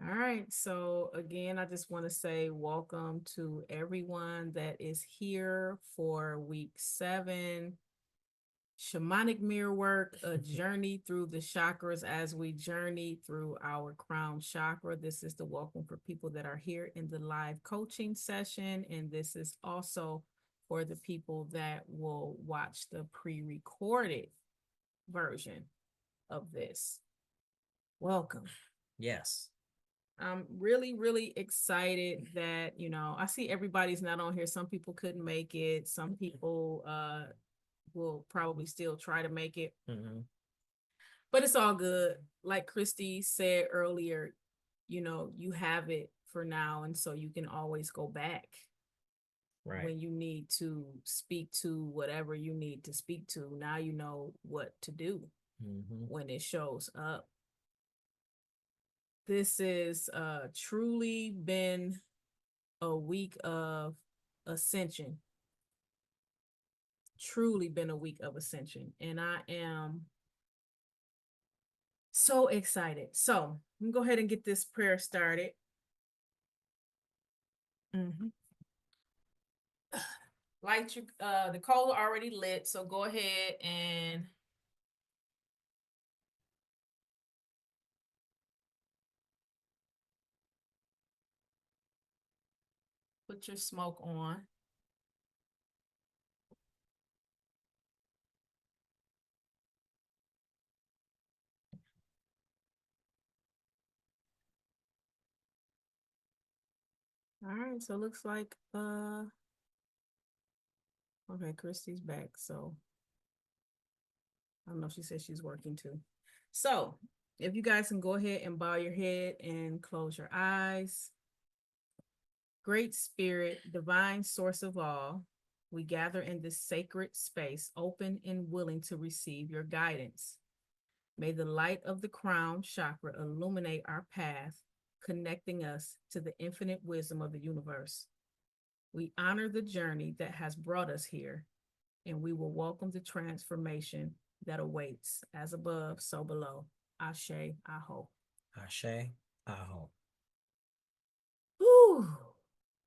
All right. So again, I just want to say welcome to everyone that is here for week 7. Shamanic mirror work, a journey through the chakras as we journey through our crown chakra. This is the welcome for people that are here in the live coaching session. And this is also for the people that will watch the pre-recorded version of this. Welcome. Yes. I'm really, really excited that, I see everybody's not on here. Some people couldn't make it. Some people will probably still try to make it. Mm-hmm. But it's all good. Like Christy said earlier, you have it for now. And so you can always go back Right. when you need to speak to whatever you need to speak to. Now you know what to do when it shows up. This is truly been a week of ascension. Truly been a week of ascension. And I am so excited. So I'm gonna go ahead and get this prayer started. Mm-hmm. Light your the coal already lit, so go ahead and put your smoke on. All right, so it looks like okay, Christy's back. So I don't know if she said she's working too. So if you guys can go ahead and bow your head and close your eyes. Great Spirit, divine source of all, we gather in this sacred space, open and willing to receive your guidance. May the light of the crown chakra illuminate our path, connecting us to the infinite wisdom of the universe. We honor the journey that has brought us here, and we will welcome the transformation that awaits. As above, so below. Ashe, Aho. Ashe, Aho. Whew.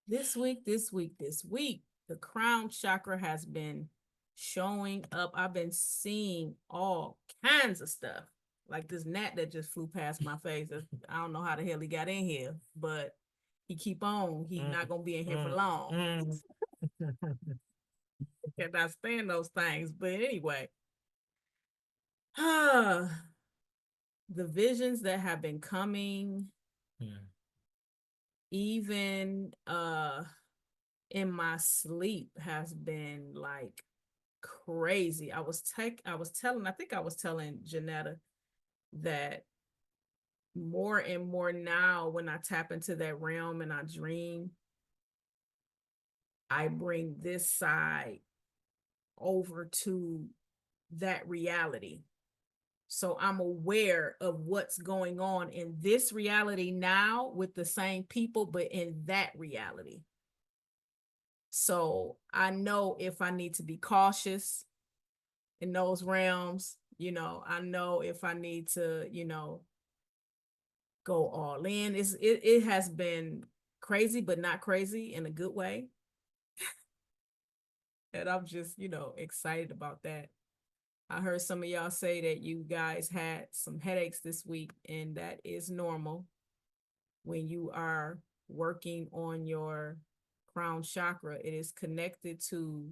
This week, the crown chakra has been showing up. I've been seeing all kinds of stuff. Like this gnat that just flew past my face. I don't know how the hell he got in here, but he keep on. He's not gonna be in here for long. Cannot stand those things. But anyway, the visions that have been coming, even in my sleep, has been like crazy. I think I was telling Janetta that more and more now when I tap into that realm and I dream, I bring this side over to that reality. So I'm aware of what's going on in this reality now with the same people, but in that reality. So I know if I need to be cautious in those realms, I know if I need to, go all in. It has been crazy, but not crazy in a good way. And I'm just, excited about that. I heard some of y'all say that you guys had some headaches this week, and that is normal when you are working on your crown chakra. It is connected to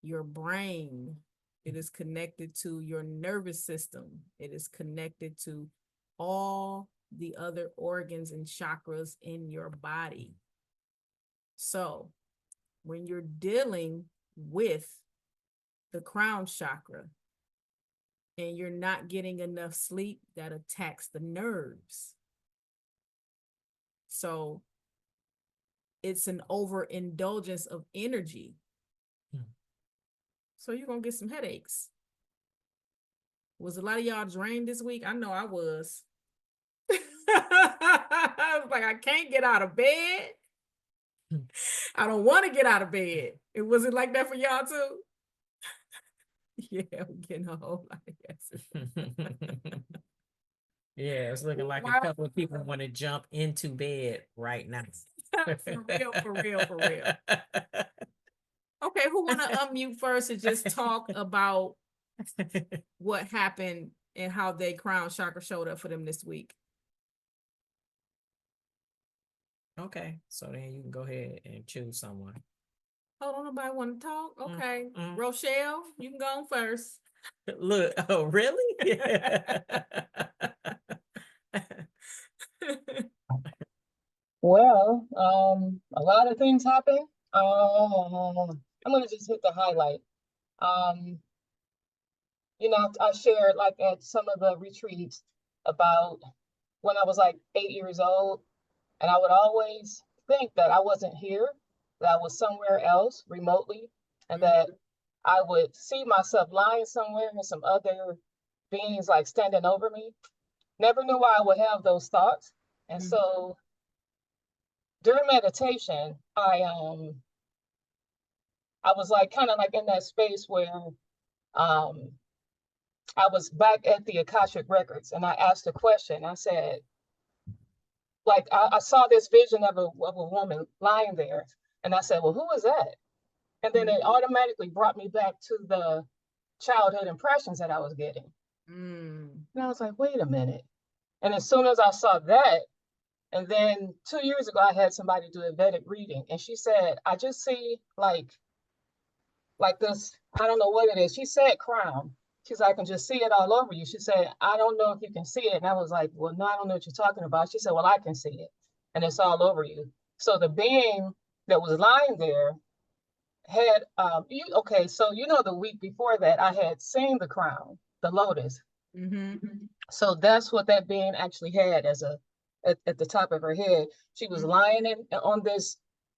your brain. It is connected to your nervous system. It is connected to all the other organs and chakras in your body. So when you're dealing with the crown chakra and you're not getting enough sleep, that attacks the nerves. So it's an overindulgence of energy. So you're going to get some headaches. Was a lot of y'all drained this week? I know I was. I was like, I can't get out of bed. I don't want to get out of bed. It was it like that for y'all too? Yeah, we're getting a whole lot of yeses. Yeah, it's looking like a Why? couple of people want to jump into bed right now. For real, for real, for real. Okay, who want to unmute first and just talk about what happened and how they crown chakra showed up for them this week? Okay, so then you can go ahead and choose someone. Hold on, nobody want to talk? Okay, Rochelle, you can go on first. Look, oh, really? Well, a lot of things happen. I'm gonna just hit the highlight. Um, I shared like at some of the retreats about when I was like 8 years old, and I would always think that I wasn't here, that I was somewhere else remotely, and that I would see myself lying somewhere and some other beings like standing over me. Never knew why I would have those thoughts. And so during meditation, I was like kind of like in that space where um I was back at the Akashic Records, and I asked a question. I said, like I saw this vision of a woman lying there, and I said, well, who is that? And then it automatically brought me back to the childhood impressions that I was getting. And I was like, wait a minute. And as soon as I saw that, and then 2 years ago, I had somebody do a Vedic reading, and she said, I just see like this, I don't know what it is. She said crown. She's like, I can just see it all over you. She said, I don't know if you can see it. And I was like, well, no, I don't know what you're talking about. She said, well, I can see it. And it's all over you. So the being that was lying there had, okay, so the week before that, I had seen the crown, the lotus. So that's what that being actually had as at the top of her head. She was lying on this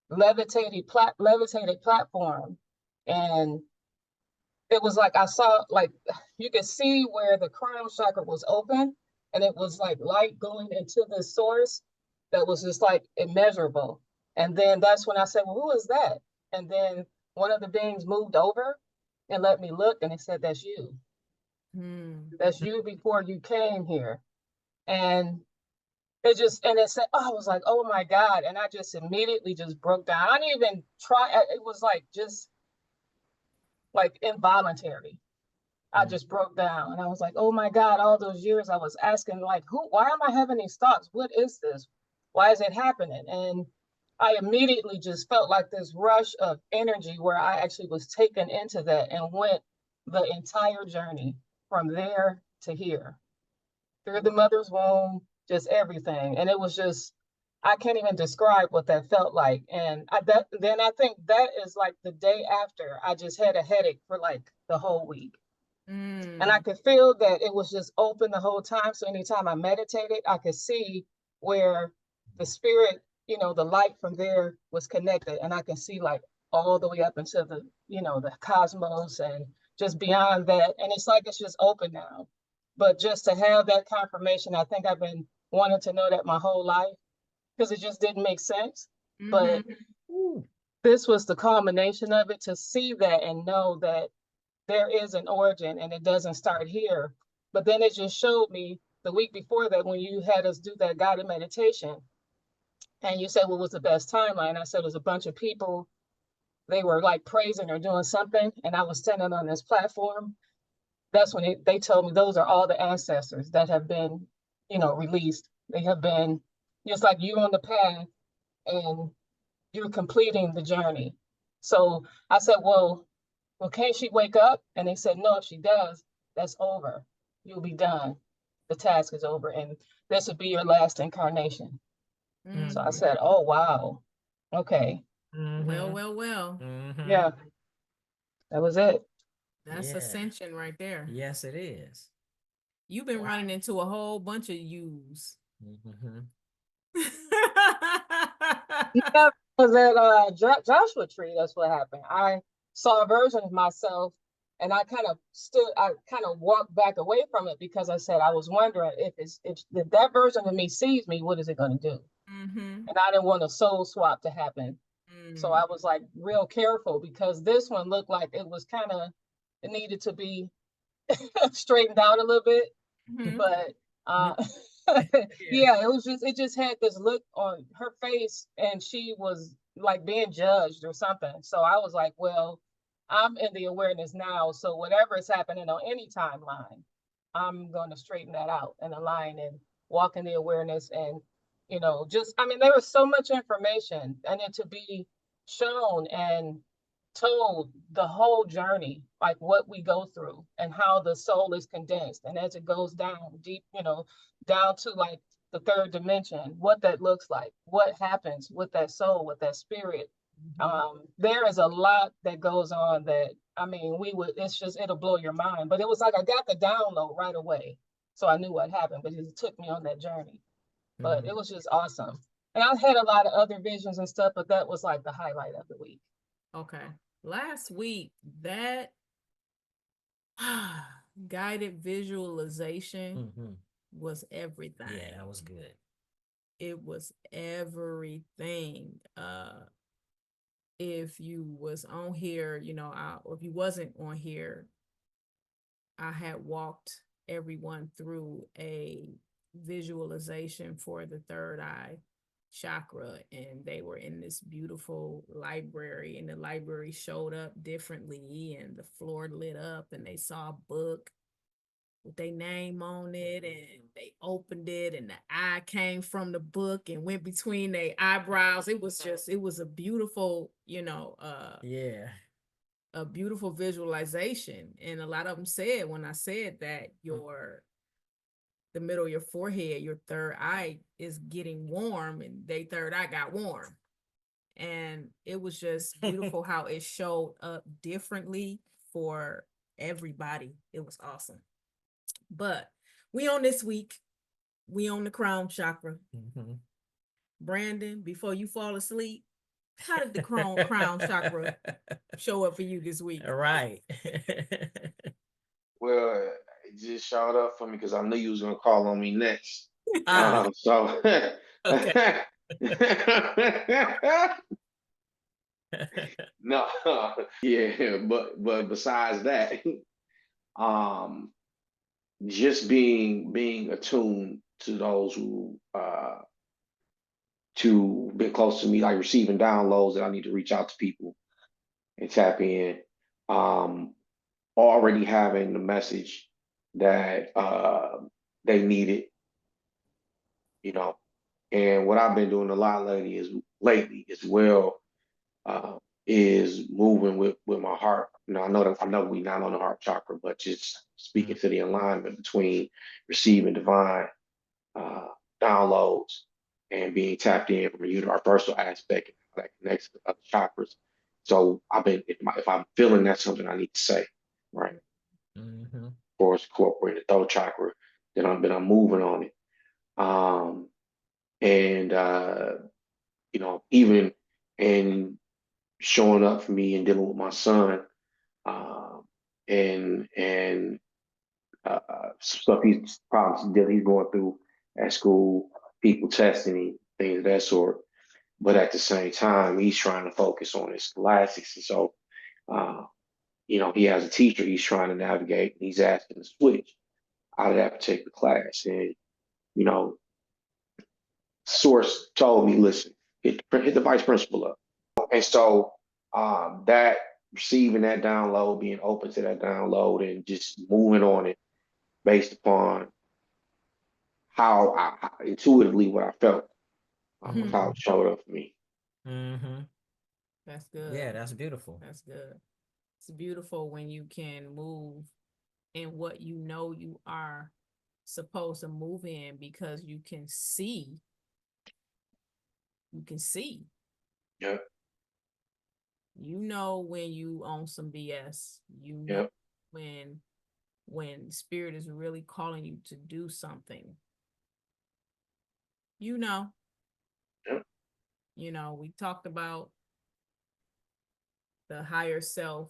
levitated platform, and it was like I saw, like you could see where the crown chakra was open, and it was like light going into the source that was just like immeasurable. And then that's when I said, well, who is that? And then one of the beings moved over and let me look, and it said, that's you. That's you before you came here. And it said, oh, I was like, oh my God. And I just immediately just broke down. I didn't even try. It was like just like involuntary. I just broke down, and I was like, oh my God, all those years I was asking, like, why am I having these thoughts? What is this? Why is it happening? And I immediately just felt like this rush of energy where I actually was taken into that and went the entire journey from there to here, through the mother's womb, just everything. And it was just, I can't even describe what that felt like. And then I think that is like the day after, I just had a headache for like the whole week. And I could feel that it was just open the whole time. So anytime I meditated, I could see where the spirit, the light from there was connected. And I can see like all the way up into the cosmos and just beyond that. And it's like it's just open now. But just to have that confirmation, I think I've been wanting to know that my whole life, because it just didn't make sense. But this was the culmination of it, to see that and know that there is an origin and it doesn't start here. But then it just showed me the week before that, when you had us do that guided meditation, and you said, what was the best timeline? I said, it was a bunch of people. They were like praising or doing something. And I was standing on this platform. That's when they told me those are all the ancestors that have been, released. They have been just like you on the path, and you're completing the journey. So I said, well, can't she wake up? And they said, no, if she does, that's over. You'll be done. The task is over, and this would be your last incarnation. So I said, oh, wow. Okay. Well. Yeah, that was it. That's ascension right there. Yes, it is. You've been running into a whole bunch of yous. Yeah, was at Joshua Tree. That's what happened. I saw a version of myself, and I kind of walked back away from it, because I said, I was wondering if that version of me sees me, what is it going to do? And I didn't want a soul swap to happen. So I was like real careful, because this one looked like it was it needed to be straightened out a little bit. But Uh, yeah, it just had this look on her face, and she was like being judged or something. So I was like, well, I'm in the awareness now. So whatever is happening on any timeline, I'm going to straighten that out and align and walk in the awareness. And, just, I mean, there was so much information, and then to be shown and told the whole journey, like what we go through and how the soul is condensed. And as it goes down deep, down to like the third dimension, what that looks like, what happens with that soul, with that spirit. There is a lot that goes on that, I mean, it'll blow your mind. But it was like I got the download right away. So I knew what happened, but it took me on that journey. But it was just awesome. And I had a lot of other visions and stuff, but that was like the highlight of the week. Okay. Last week, that guided visualization was everything. Yeah, that was good. It was everything. If you was on here, or if you wasn't on here, I had walked everyone through a visualization for the third eye chakra, and they were in this beautiful library, and the library showed up differently, and the floor lit up, and they saw a book with their name on it, and they opened it, and the eye came from the book and went between their eyebrows. It was a beautiful, Yeah. a beautiful visualization. And a lot of them said, when I said that, the middle of your forehead, your third eye is getting warm, and their third eye got warm. And it was just beautiful how it showed up differently for everybody. It was awesome. But we on this week, we on the crown chakra. Brandon, before you fall asleep, how did the crown chakra show up for you this week? Right. Well, it just showed up for me because I knew you was gonna call on me next. So Okay. no, yeah, but besides that, just being attuned to those who to be close to me, like receiving downloads that I need to reach out to people and tap in. Already having the message that they needed, And what I've been doing a lot lately as well is moving with my heart. I know we not on the heart chakra, but just speaking to the alignment between receiving divine downloads and being tapped in from a universal aspect that connects to other chakras. So if I'm feeling that's something I need to say, right? Of course, incorporating the throat chakra, then I'm moving on it. And even in showing up for me and dealing with my son, and stuff problems that he's going through at school, people testing him, things of that sort. But at the same time, he's trying to focus on his scholastics, and so he has a teacher he's trying to navigate, and he's asking to switch out of that particular class, and source told me, listen, hit the vice principal up. And so that receiving that download, being open to that download and just moving on it based upon how intuitively what I felt was how it showed up for me. That's good. Yeah, that's beautiful. That's good. It's beautiful when you can move in what you are supposed to move in, because you can see. Yep. When you own some BS. Yep. When spirit is really calling you to do something. Yep. We talked about the higher self.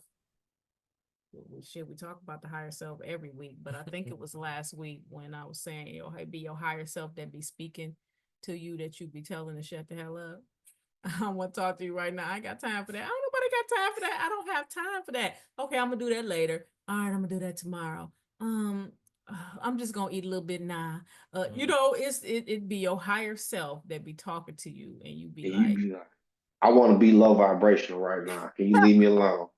We talk about the higher self every week, but I think it was last week when I was saying, hey, be your higher self that be speaking to you, that you be telling to shut the hell up. I want to talk to you right now. I ain't got time for that. I don't nobody got time for that. I don't have time for that. Okay, I'm gonna do that later. All right, I'm gonna do that tomorrow. I'm just gonna eat a little bit now. You Mm. know, it'd be your higher self that be talking to you, and you be And like, you be like, I want to be low vibrational right now. Can you leave me alone?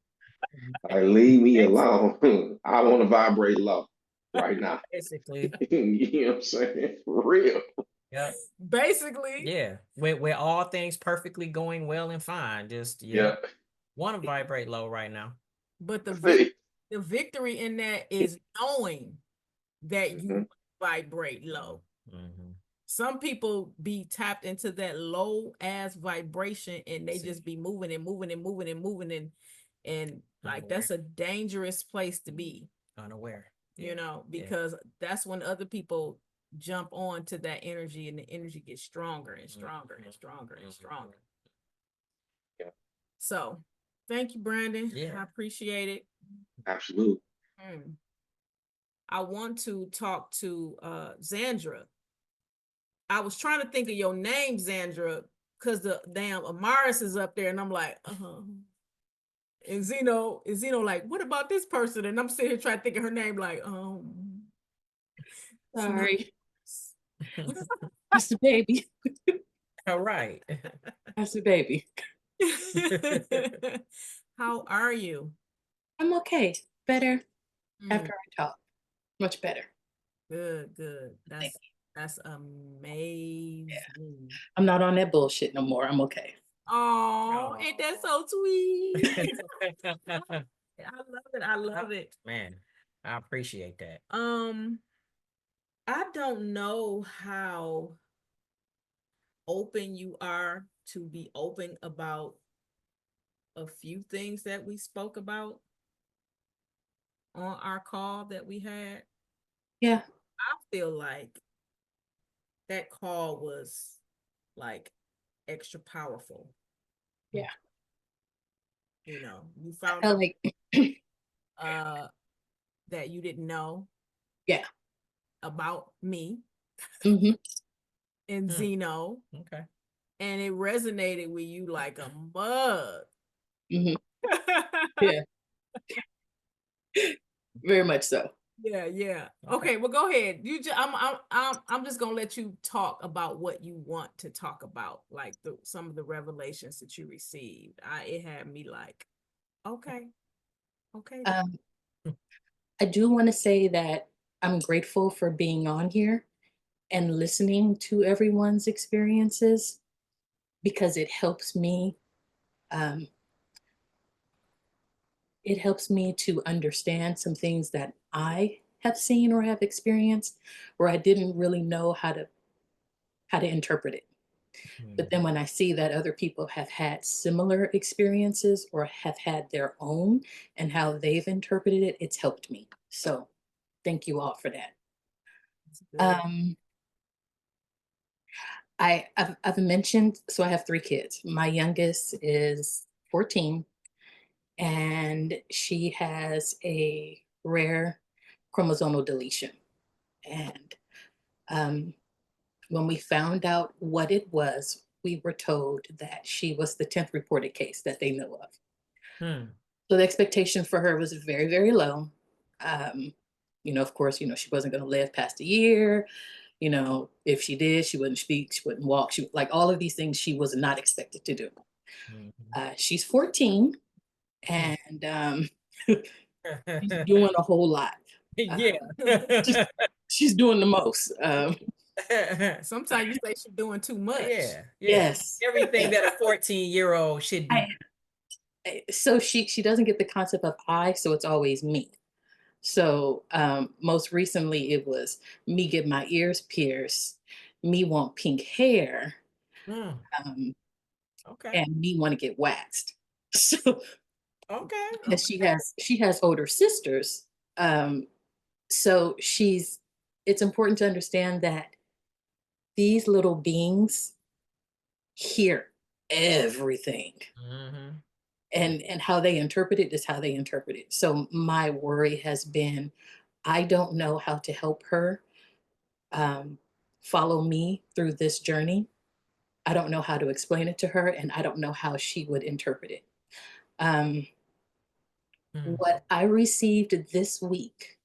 Like, leave me alone. I want to vibrate low right now. Basically, You know what I'm saying? For real. yeah, basically, yeah. With all things perfectly going well and fine, just Yeah. want to vibrate low right now. but See? the victory in that is knowing that you Mhm. vibrate low. Mhm. Some people be tapped into that low ass vibration and they just be moving and moving and moving and moving and like that's a dangerous place to be, Unaware. you know, Yeah. because that's when other people jump on to that energy and the energy gets stronger and stronger and stronger and stronger. Yeah. So thank you, Brandon. Yeah. I appreciate it. Absolutely. I want to talk to Zandra. I was trying to think of your name, Zandra, because the damn Amaris is up there, and I'm like, And Zeno is like, what about this person? And I'm sitting here trying to think of her name, like, Sorry. That's the baby. All right. That's the baby. How are you? I'm okay. Better Mm, after I talk. Much better. good. Thank That's amazing. I'm not on that bullshit no more. I'm okay. Oh, ain't that so sweet? I love it. Man, I appreciate that. I don't know how open you are to be open about a few things that we spoke about on our call that we had. Yeah. I feel like that call was like extra powerful. Yeah. You know, you I found felt out like that you didn't know yeah. about me hmm and Zeno, Okay. and it resonated with you like a mug. hmm Yeah. Very much so. Yeah. Okay, well, go ahead. I'm just gonna let you talk about what you want to talk about, like some of the revelations that you received. It had me like, okay. I do want to say that I'm grateful for being on here and listening to everyone's experiences because um, it helps me to understand some things that I have seen or have experienced where I didn't really know how to interpret it. But then when I see that other people have had similar experiences or have had their own and how they've interpreted it, it's helped me. So thank you all for that. Um, I've mentioned, so I have 3 kids. My youngest is 14 and she has a rare chromosomal deletion. And when we found out what it was, we were told that she was the 10th reported case that they know of. So the expectation for her was very, very low. Of course, she wasn't going to live past a year. If she did, she wouldn't speak, she wouldn't walk. She like all of these things she was not expected to do. She's 14 and she's doing a whole lot. Yeah. She's doing the most. Sometimes you say she's doing too much. Yeah. Yes. Everything that a 14-year-old should be. So she doesn't get the concept of I, so it's always me. So most recently it was me get my ears pierced, me want pink hair, Okay. and me want to get waxed. So Okay. and she has older sisters. So it's important to understand that these little beings hear everything. And how they interpret it is how they interpret it. So my worry has been, I don't know how to help her follow me through this journey. I don't know how to explain it to her, and I don't know how she would interpret it. What I received this week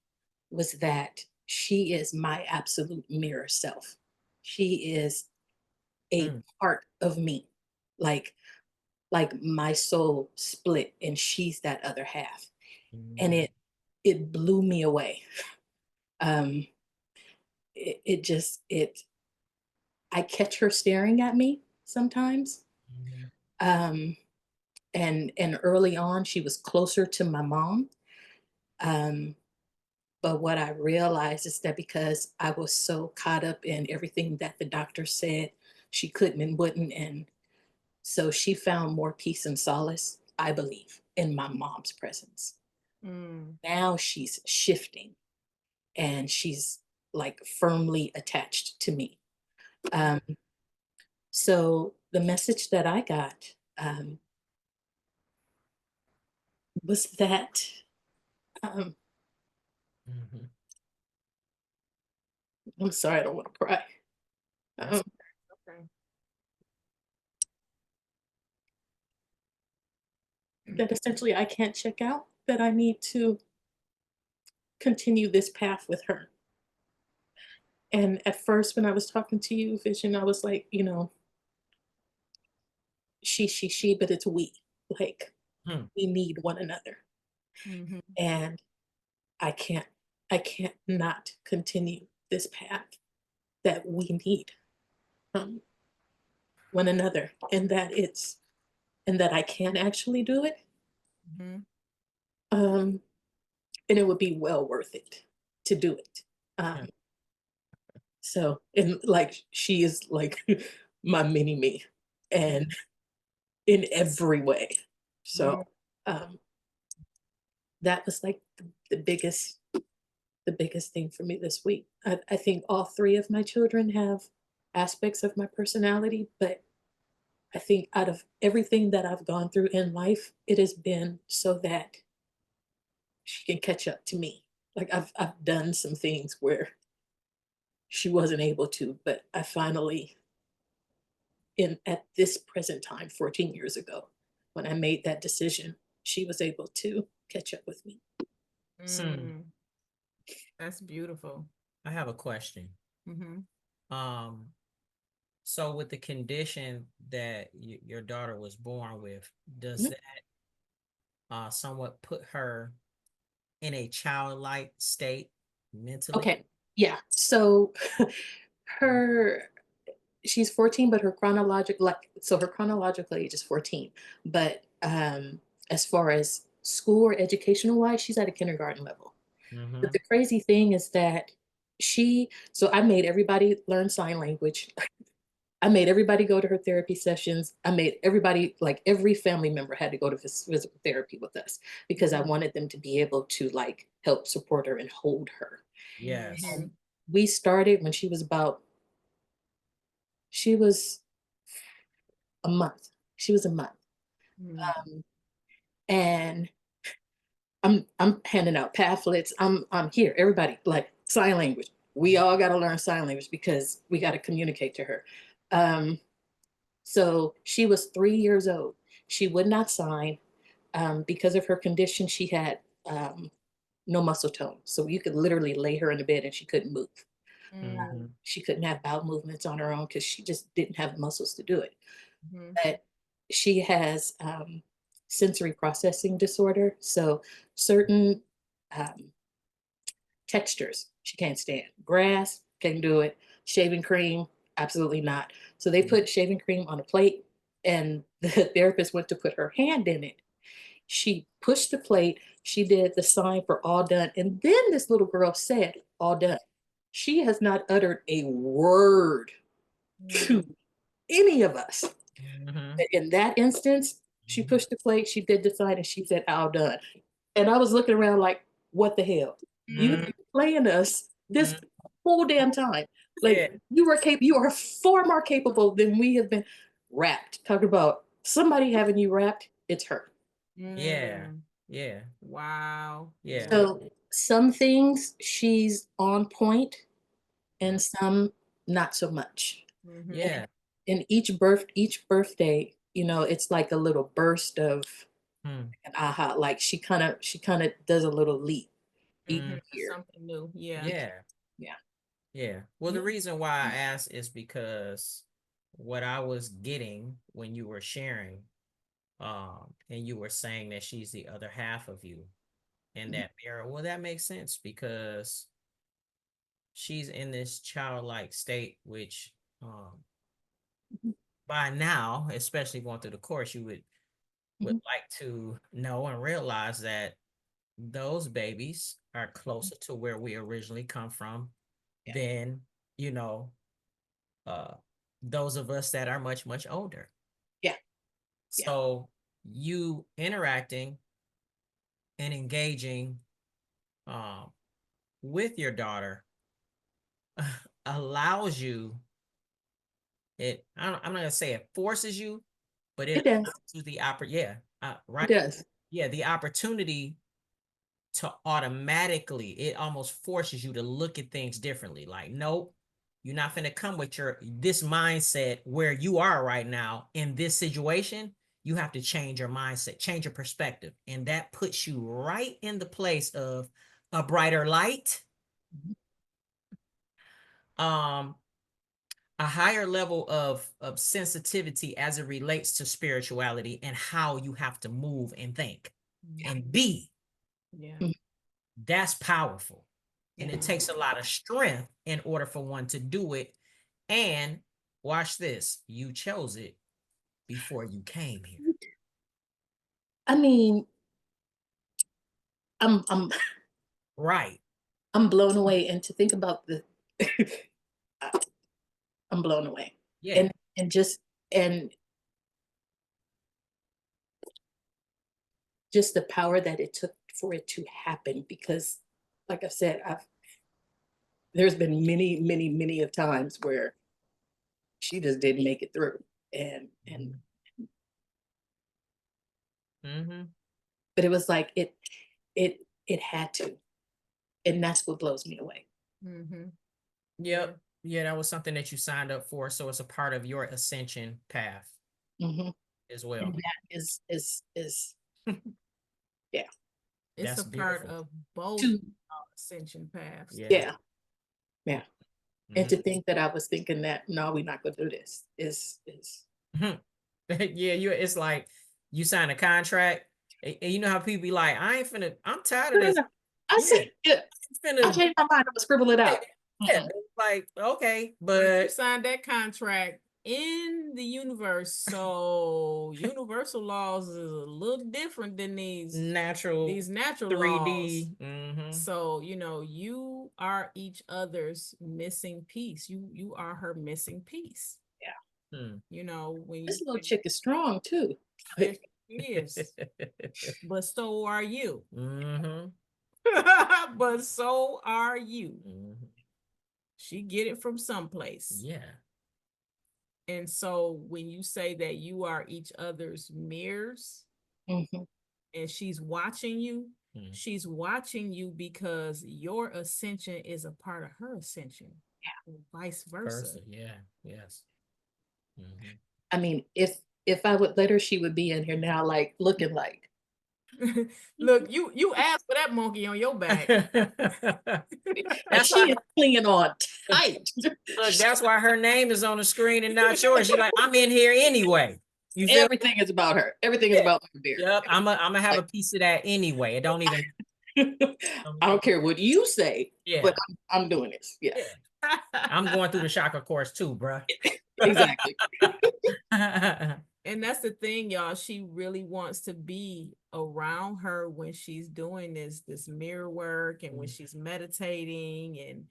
was that she is my absolute mirror self. She is a part of me. Like my soul split and she's that other half. And it blew me away. Um it just I catch her staring at me sometimes. Um and early on she was closer to my mom. Um but what I realized is that because I was so caught up in everything that the doctor said she couldn't and wouldn't, and so she found more peace and solace, I believe, in my mom's presence. Now she's shifting and she's like firmly attached to me. So the message that I got was that I'm sorry, I don't want to cry. Okay. That essentially I can't check out, that I need to continue this path with her. And at first, when I was talking to you, Vision, I was like, you know, she, but it's we. Like, we need one another. And I can't not continue this path, that we need one another, and that I can actually do it. And it would be well worth it to do it. So, and like, she is like my mini me, and in every way. So, that was like the biggest thing for me this week. I think all three of my children have aspects of my personality, but I think out of everything that I've gone through in life, it has been so that she can catch up to me. Like, I've done some things where she wasn't able to, but I finally, at this present time, 14 years ago, when I made that decision, she was able to catch up with me. That's beautiful. I have a question. So with the condition that your daughter was born with, does that somewhat put her in a childlike state mentally? Okay, yeah. So she's 14, but her chronological age is 14. But as far as school or educational wise, she's at a kindergarten level. But the crazy thing is that so I made everybody learn sign language. I made everybody go to her therapy sessions. I made everybody, like every family member had to go to physical therapy with us, because I wanted them to be able to like help support her and hold her. Yes. And we started when she was a month. She was a month. And I'm handing out pamphlets. I'm here, everybody, like, sign language. We all got to learn sign language because we got to communicate to her. So she was 3 years old. She would not sign. Because of her condition, she had no muscle tone. So you could literally lay her in the bed and she couldn't move. She couldn't have bowel movements on her own because she just didn't have muscles to do it. But she has sensory processing disorder. So certain textures she can't stand. Grass, can't do it. Shaving cream, absolutely not. So they put shaving cream on a plate, and the therapist went to put her hand in it. She pushed the plate. She did the sign for all done. And then this little girl said, all done. She has not uttered a word to any of us. In that instance, she pushed the plate, she did the sign, and she said, all done. And I was looking around like, what the hell? You've been playing us this whole damn time. Like, you are far more capable than we have been. Wrapped. Talk about somebody having you wrapped, it's her. Yeah. Wow. Yeah. So some things she's on point and some not so much. Yeah. And each birthday, you know, it's like a little burst of an aha. Like she kind of does a little leap each year. Something new. Yeah. Yeah. Yeah. Well, the Yeah. reason why I asked is because what I was getting when you were sharing, and you were saying that she's the other half of you in that mirror. Well, that makes sense because she's in this childlike state, which by now, especially going through the course, you would like to know and realize that those babies are closer to where we originally come from than, you know, those of us that are much, much older. Yeah. So you interacting and engaging with your daughter allows you, I'm not gonna say it forces you, but it It does. allows you the right. It does. Yeah, the opportunity to automatically, it almost forces you to look at things differently. Like, nope, you're not gonna come with this mindset where you are right now in this situation. You have to change your mindset, change your perspective. And that puts you right in the place of a brighter light, a higher level of sensitivity as it relates to spirituality and how you have to move and think and be. Yeah. That's powerful. And it takes a lot of strength in order for one to do it. And watch this, you chose it before you came here. I mean, I'm Right. I'm blown away. And to think about I'm blown away. Yeah. And just the power that it took for it to happen, because like I said, there's been many, many, many of times where she just didn't make it through. But it was like it had to. And that's what blows me away. Yep. Yeah, that was something that you signed up for. So it's a part of your ascension path as well. And that is yeah. It's That's a part beautiful. of both ascension paths. Yeah. And to think that I was thinking that, no, we're not gonna do this is yeah, it's like you sign a contract and you know how people be like, I'm tired of this. I said, I changed my mind, I'm gonna scribble it out. Yeah, like, okay, But but you signed that contract in the universe, so universal laws is a little different than these natural 3D laws. So you are each other's missing piece. You are her missing piece. When This little chick is strong too. Yes, she is. But so are you. But so are you. She get it from someplace. Yeah. And so when you say that you are each other's mirrors, and she's watching you, she's watching you because your ascension is a part of her ascension. Yeah. Vice versa. Yeah. Yes. I mean, if I would let her, she would be in here now, like looking like. Look, you asked for that monkey on your back. That's she is clinging on tight. Look, that's why her name is on the screen and not yours. She's like, I'm in here anyway. Everything is about her. Everything is about my beard. Yep, I'm gonna have a piece of that anyway. It don't even. I don't care what you say. Yeah, but I'm doing this. Yeah. I'm going through the chakra course too, bruh. Exactly. And that's the thing, y'all. She really wants to be around her when she's doing this mirror work and when she's meditating and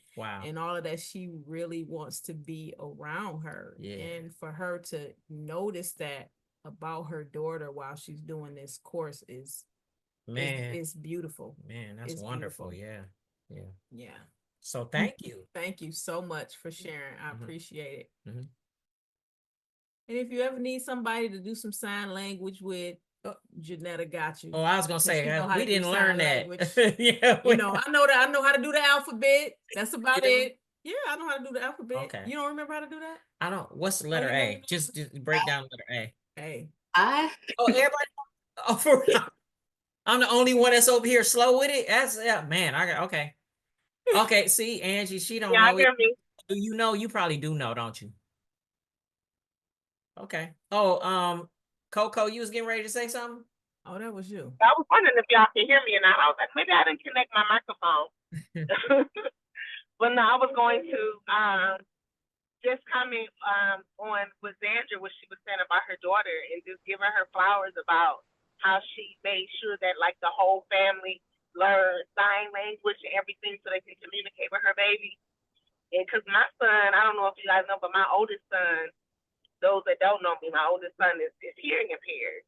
all of that. She really wants to be around her. And for her to notice that about her daughter while she's doing this course is beautiful. Man, that's wonderful. Beautiful. Yeah. Yeah. So thank you. Thank you so much for sharing. I appreciate it. And if you ever need somebody to do some sign language with, Janetta got you. Oh, I was gonna say we didn't learn that. Yeah, I know that. I know how to do the alphabet. That's about it. Yeah, I know how to do the alphabet. Okay. You don't remember how to do that? I don't. What's the letter A? Just break down letter A. A. Everybody. For real? I'm the only one that's over here slow with it. Man. I got okay. Okay, see, Angie, she don't Y'all know it. hear me? Do you know? You probably do know, don't you? Okay. Oh, Coco, you was getting ready to say something? Oh, that was you. I was wondering if y'all can hear me, and I was like, maybe I didn't connect my microphone. But no, I was going to just comment on what Zandra, what she was saying about her daughter, and just giving her flowers about how she made sure that like the whole family learned sign language and everything so they can communicate with her baby. And because my son, I don't know if you guys know, but my oldest son, those that don't know me, my oldest son is hearing impaired.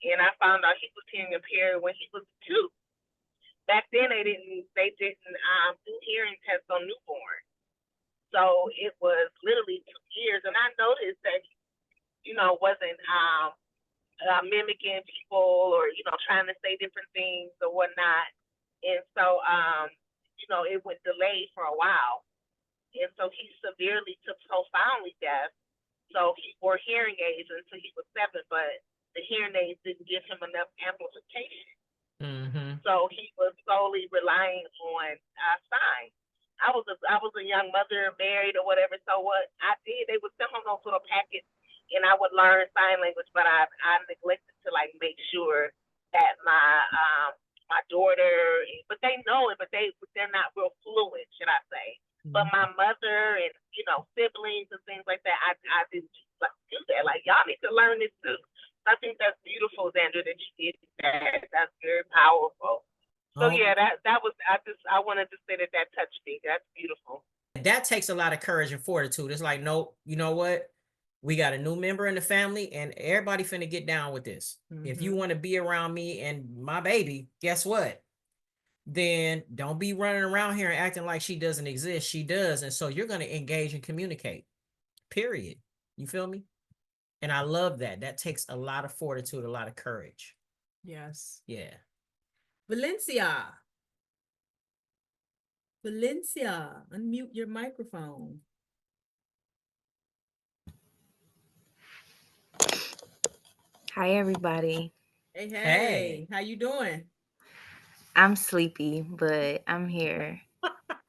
And I found out he was hearing impaired when he was 2. Back then they didn't do hearing tests on newborn. So it was literally 2 years, and I noticed that wasn't mimicking people or trying to say different things or whatnot. And so it went delayed for a while, and so he severely to profoundly deaf. So he wore hearing aids until he was 7, but the hearing aids didn't give him enough amplification. Mm-hmm. So he was solely relying on signs. I was a young mother, married or whatever. So what I did, they would send home those little packets, and I would learn sign language. But I neglected to like make sure that my daughter, but they know it, but they're not real fluent, should I say? Mm-hmm. But my mother and siblings and things like that, I didn't do that. Like y'all need to learn this too. I think that's beautiful, Xander, that you did that. That's very powerful. So yeah, that was I wanted to say that touched me. That's beautiful. That takes a lot of courage and fortitude. It's like, nope, you know what? We got a new member in the family, and everybody finna get down with this. Mm-hmm. If you want to be around me and my baby, guess what? Then don't be running around here and acting like she doesn't exist. She does, and so you're gonna engage and communicate. Period. You feel me? And I love that. That takes a lot of fortitude, a lot of courage. Yes. Yeah. Valencia, unmute your microphone. Hi, everybody. Hey. How you doing? I'm sleepy, but I'm here.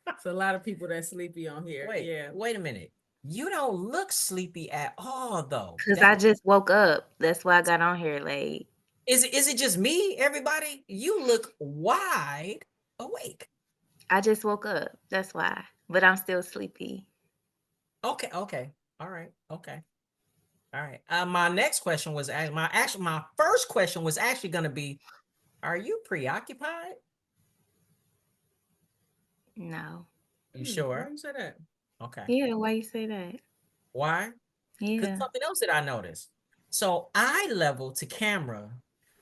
It's a lot of people that's sleepy on here. Wait a minute. You don't look sleepy at all, though. Because I just woke up. That's why I got on here late. Is it just me, everybody? You look wide awake. I just woke up. That's why. But I'm still sleepy. Okay. All right. Okay. All right. My next question was my first question was actually going to be, are you preoccupied? No. You sure? Why you say that? Okay. Yeah, why you say that? Why? Yeah. Because something else that I noticed. So eye level to camera,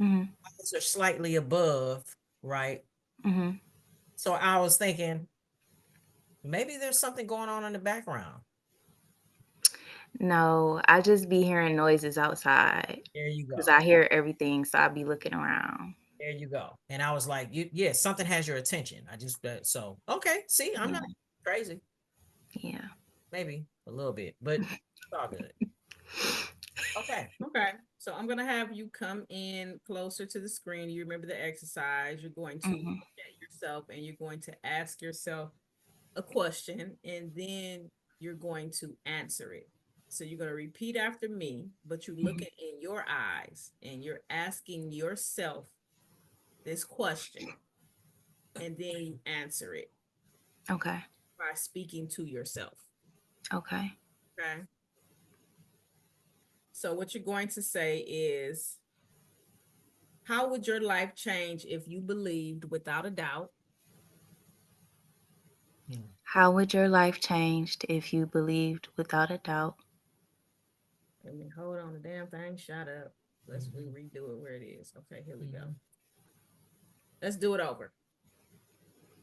eyes are slightly above, right? Mm-hmm. So I was thinking, maybe there's something going on in the background. No, I just be hearing noises outside. There you go. Because I hear everything, so I be looking around. There you go. And I was like, something has your attention. I just, okay. See, I'm not crazy. Yeah. Maybe a little bit, but it's all good. Okay. So I'm going to have you come in closer to the screen. You remember the exercise. You're going to look at yourself and you're going to ask yourself a question, and then you're going to answer it. So you're going to repeat after me, but you're looking in your eyes and you're asking yourself this question, and then you answer it. Okay. By speaking to yourself. Okay. Okay. So what you're going to say is, how would your life change if you believed without a doubt? How would your life change if you believed without a doubt? Let me hold on the damn thing. Shut up. Let's redo it where it is. Okay, here we go. Let's do it over.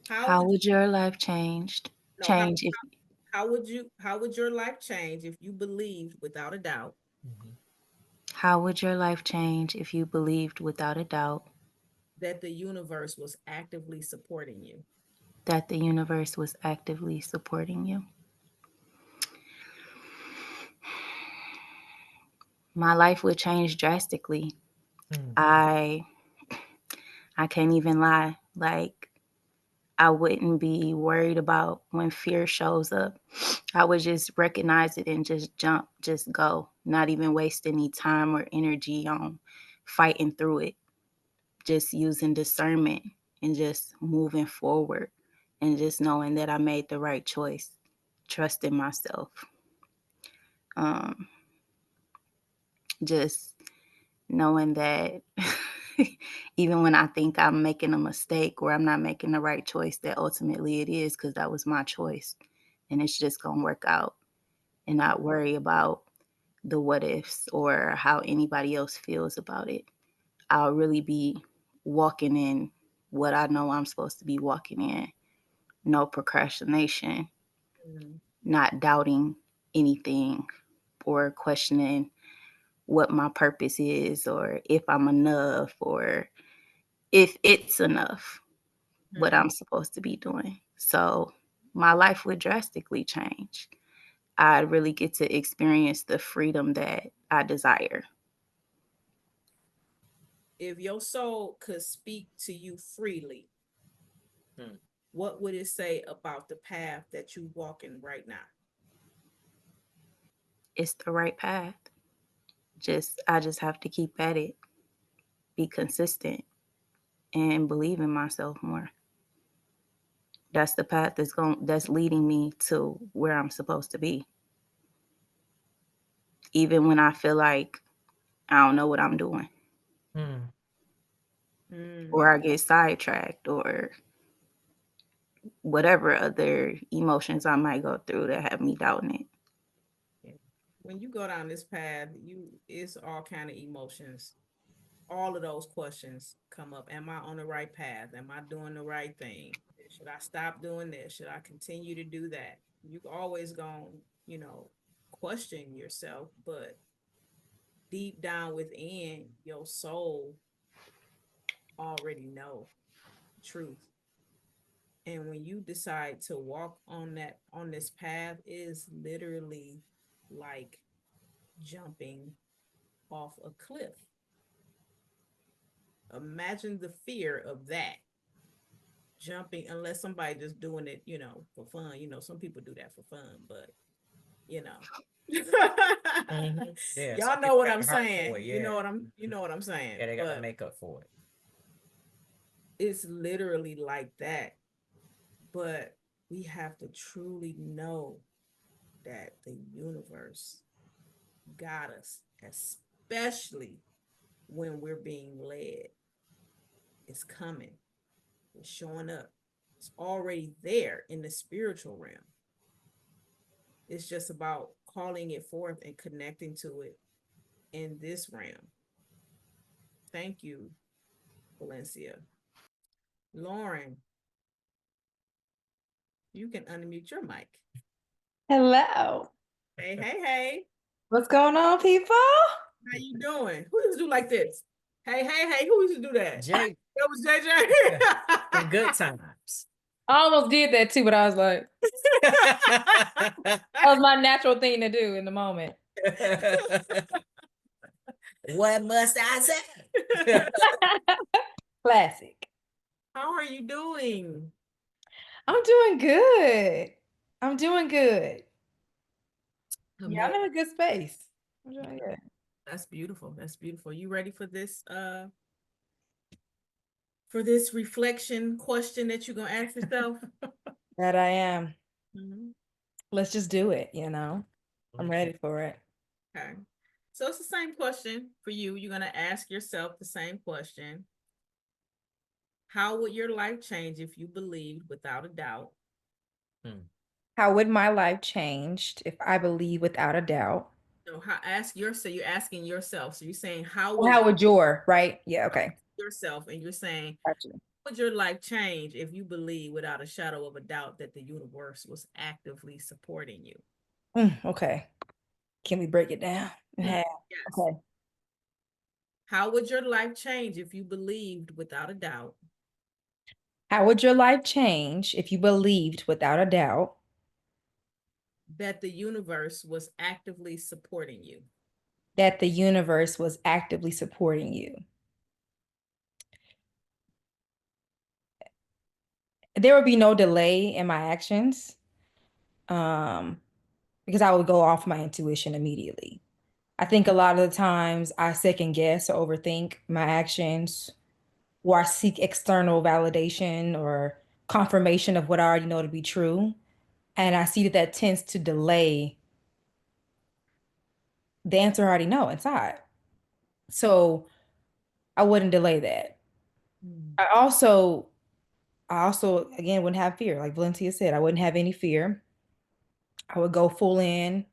How would your life change? How would your life change if you believed without a doubt? How would your life change if you believed without a doubt that the universe was actively supporting you? That the universe was actively supporting you. My life would change drastically. I can't even lie. Like, I wouldn't be worried about when fear shows up. I would just recognize it and just jump, just go, not even waste any time or energy on fighting through it. Just using discernment and just moving forward and just knowing that I made the right choice, trusting myself. Just knowing that even when I think I'm making a mistake or I'm not making the right choice, that ultimately it is, because that was my choice and it's just going to work out, and not worry about the what ifs or how anybody else feels about it. I'll really be walking in what I know I'm supposed to be walking in. No procrastination, not doubting anything or questioning what my purpose is or if I'm enough or if it's enough, what I'm supposed to be doing. So my life would drastically change. I'd really get to experience the freedom that I desire. If your soul could speak to you freely, what would it say about the path that you're walking right now? It's the right path. I just have to keep at it, be consistent, and believe in myself more. That's the path that's leading me to where I'm supposed to be. Even when I feel like I don't know what I'm doing. Or I get sidetracked or whatever other emotions I might go through that have me doubting it. When you go down this path, it's all kind of emotions. All of those questions come up. Am I on the right path? Am I doing the right thing? Should I stop doing this? Should I continue to do that? You always gonna, question yourself, but deep down within your soul already know truth. And when you decide to walk on this path, is literally like jumping off a cliff. Imagine the fear of that. Jumping, unless somebody just doing it, for fun. Some people do that for fun, but Yeah, y'all know what I'm saying. You know what I'm saying. Yeah, they got to make up for it. It's literally like that. But we have to truly know that the universe got us, especially when we're being led. It's coming. It's showing up. It's already there in the spiritual realm. It's just about calling it forth and connecting to it in this realm. Thank you, Valencia. Lauren, you can unmute your mic. Hello. Hey. What's going on, people? How you doing? Who used to do like this? Hey, who used to do that? Jay. That was JJ. In good times. I almost did that too, but I was like, that was my natural thing to do in the moment. What must I say? Classic. How are you doing? I'm doing good. Yeah, I'm in a good space. I'm doing good. That's beautiful. You ready for this reflection question that you're gonna ask yourself? That I am. Let's just do it, I'm ready for it. Okay. So it's the same question for you. You're gonna ask yourself the same question. How would your life change if you believed without a doubt? How would my life change if I believe without a doubt? So you're asking yourself. So you're saying how would your, right? Yeah, okay. Yourself, and you're saying, Gotcha. how would your life change if you believe without a shadow of a doubt that the universe was actively supporting you? Okay. Can we break it down? Yes. Okay. How would your life change if you believed without a doubt? How would your life change if you believed without a doubt that the universe was actively supporting you? That the universe was actively supporting you. there would be no delay in my actions. Because I would go off my intuition immediately. I think a lot of the times I second guess or overthink my actions, or I seek external validation or confirmation of what I already know to be true. And I see that that tends to delay the answer I already know inside. So I wouldn't delay that. I also, again, wouldn't have fear. Like Valencia said, I wouldn't have any fear. I would go full in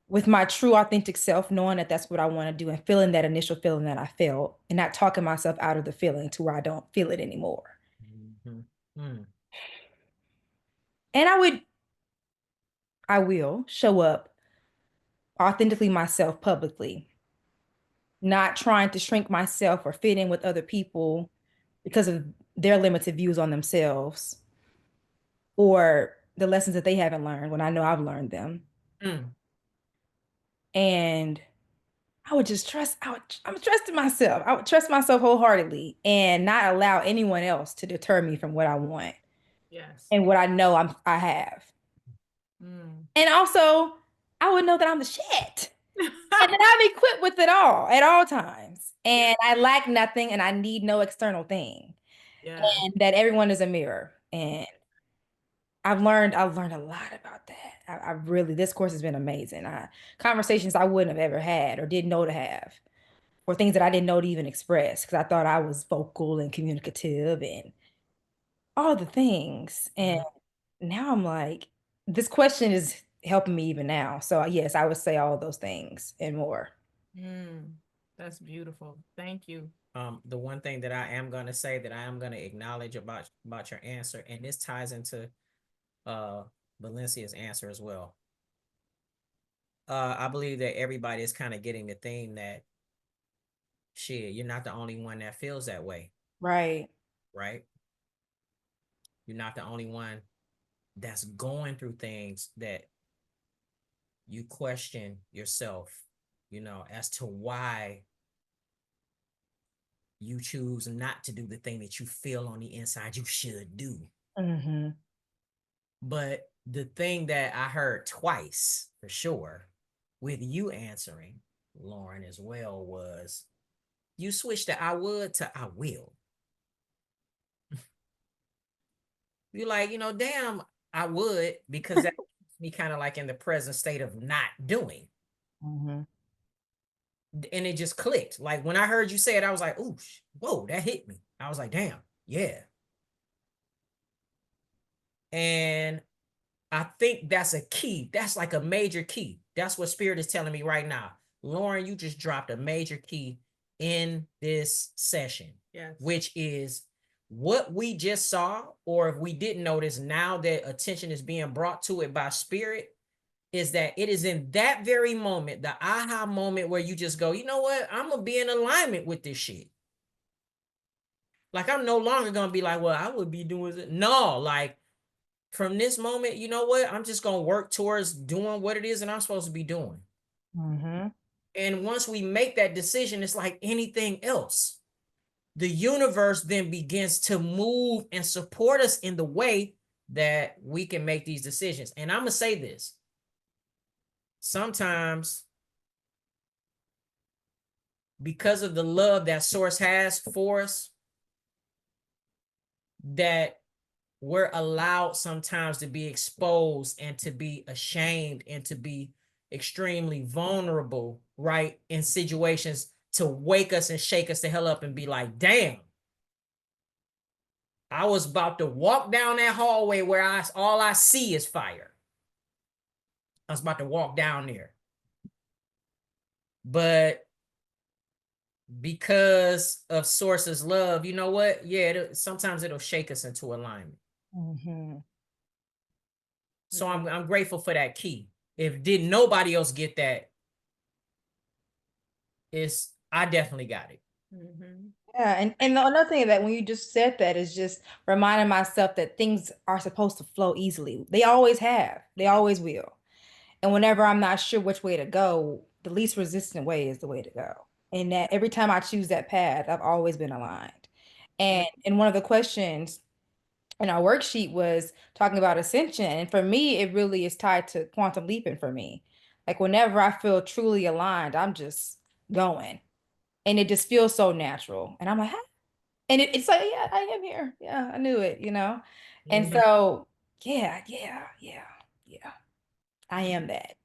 with my true authentic self, knowing that that's what I want to do and feeling that initial feeling that I felt and not talking myself out of the feeling to where I don't feel it anymore. And I will show up authentically myself publicly, not trying to shrink myself or fit in with other people because of their limited views on themselves or the lessons that they haven't learned when I know I've learned them. And I'm trusting myself. I would trust myself wholeheartedly and not allow anyone else to deter me from what I want. Yes. And what I know I have. And also, I would know that I'm the shit. And that I'm equipped with it all at all times. And I lack nothing and I need no external thing. Yeah. And that everyone is a mirror. And I've learned a lot about that. I really, this course has been amazing. Conversations I wouldn't have ever had or didn't know to have, or things that I didn't know to even express because I thought I was vocal and communicative and all the things. And now I'm like, this question is helping me even now. So yes, I would say all of those things and more. That's beautiful. Thank you. The one thing that I am going to say that I am going to acknowledge about your answer, and this ties into Valencia's answer as well. I believe that everybody is kind of getting the thing that shit, you're not the only one that feels that way. Right. You're not the only one that's going through things that you question yourself, as to why you choose not to do the thing that you feel on the inside you should do. But the thing that I heard twice for sure with you answering, Lauren, as well, was you switched the I would to I will. You're like, damn, I would, because that keeps me kind of like in the present state of not doing. And it just clicked. Like when I heard you say it, I was like, ooh, whoa, that hit me. I was like, damn, yeah. And I think that's a key. That's like a major key. That's what Spirit is telling me right now. Lauren, you just dropped a major key in this session, which is what we just saw, or if we didn't notice, now that attention is being brought to it by Spirit, is that it is in that very moment, the aha moment, where you just go, you know what? I'm going to be in alignment with this shit. Like, I'm no longer going to be like, well, I would be doing it. No, like, from this moment, you know what? I'm just going to work towards doing what it is that I'm supposed to be doing. And once we make that decision, it's like anything else. The universe then begins to move and support us in the way that we can make these decisions. And I'm going to say this. Sometimes, because of the love that Source has for us, that we're allowed sometimes to be exposed and to be ashamed and to be extremely vulnerable, right? In situations to wake us and shake us the hell up and be like, damn, I was about to walk down that hallway where all I see is fire. I was about to walk down there. But because of Source's love, you know what? Yeah, sometimes it'll shake us into alignment. So I'm grateful for that key. If did nobody else get that, I definitely got it. Yeah, and another thing that when you just said that is just reminding myself that things are supposed to flow easily. They always have. They always will. And whenever I'm not sure which way to go, the least resistant way is the way to go. And that every time I choose that path, I've always been aligned. And one of the questions And our worksheet was talking about ascension. And for me, it really is tied to quantum leaping for me. Like whenever I feel truly aligned, I'm just going. And it just feels so natural. And I'm like, huh? And it's like, yeah, I am here. Yeah, I knew it, you know? And Mhm. so, yeah. I am that.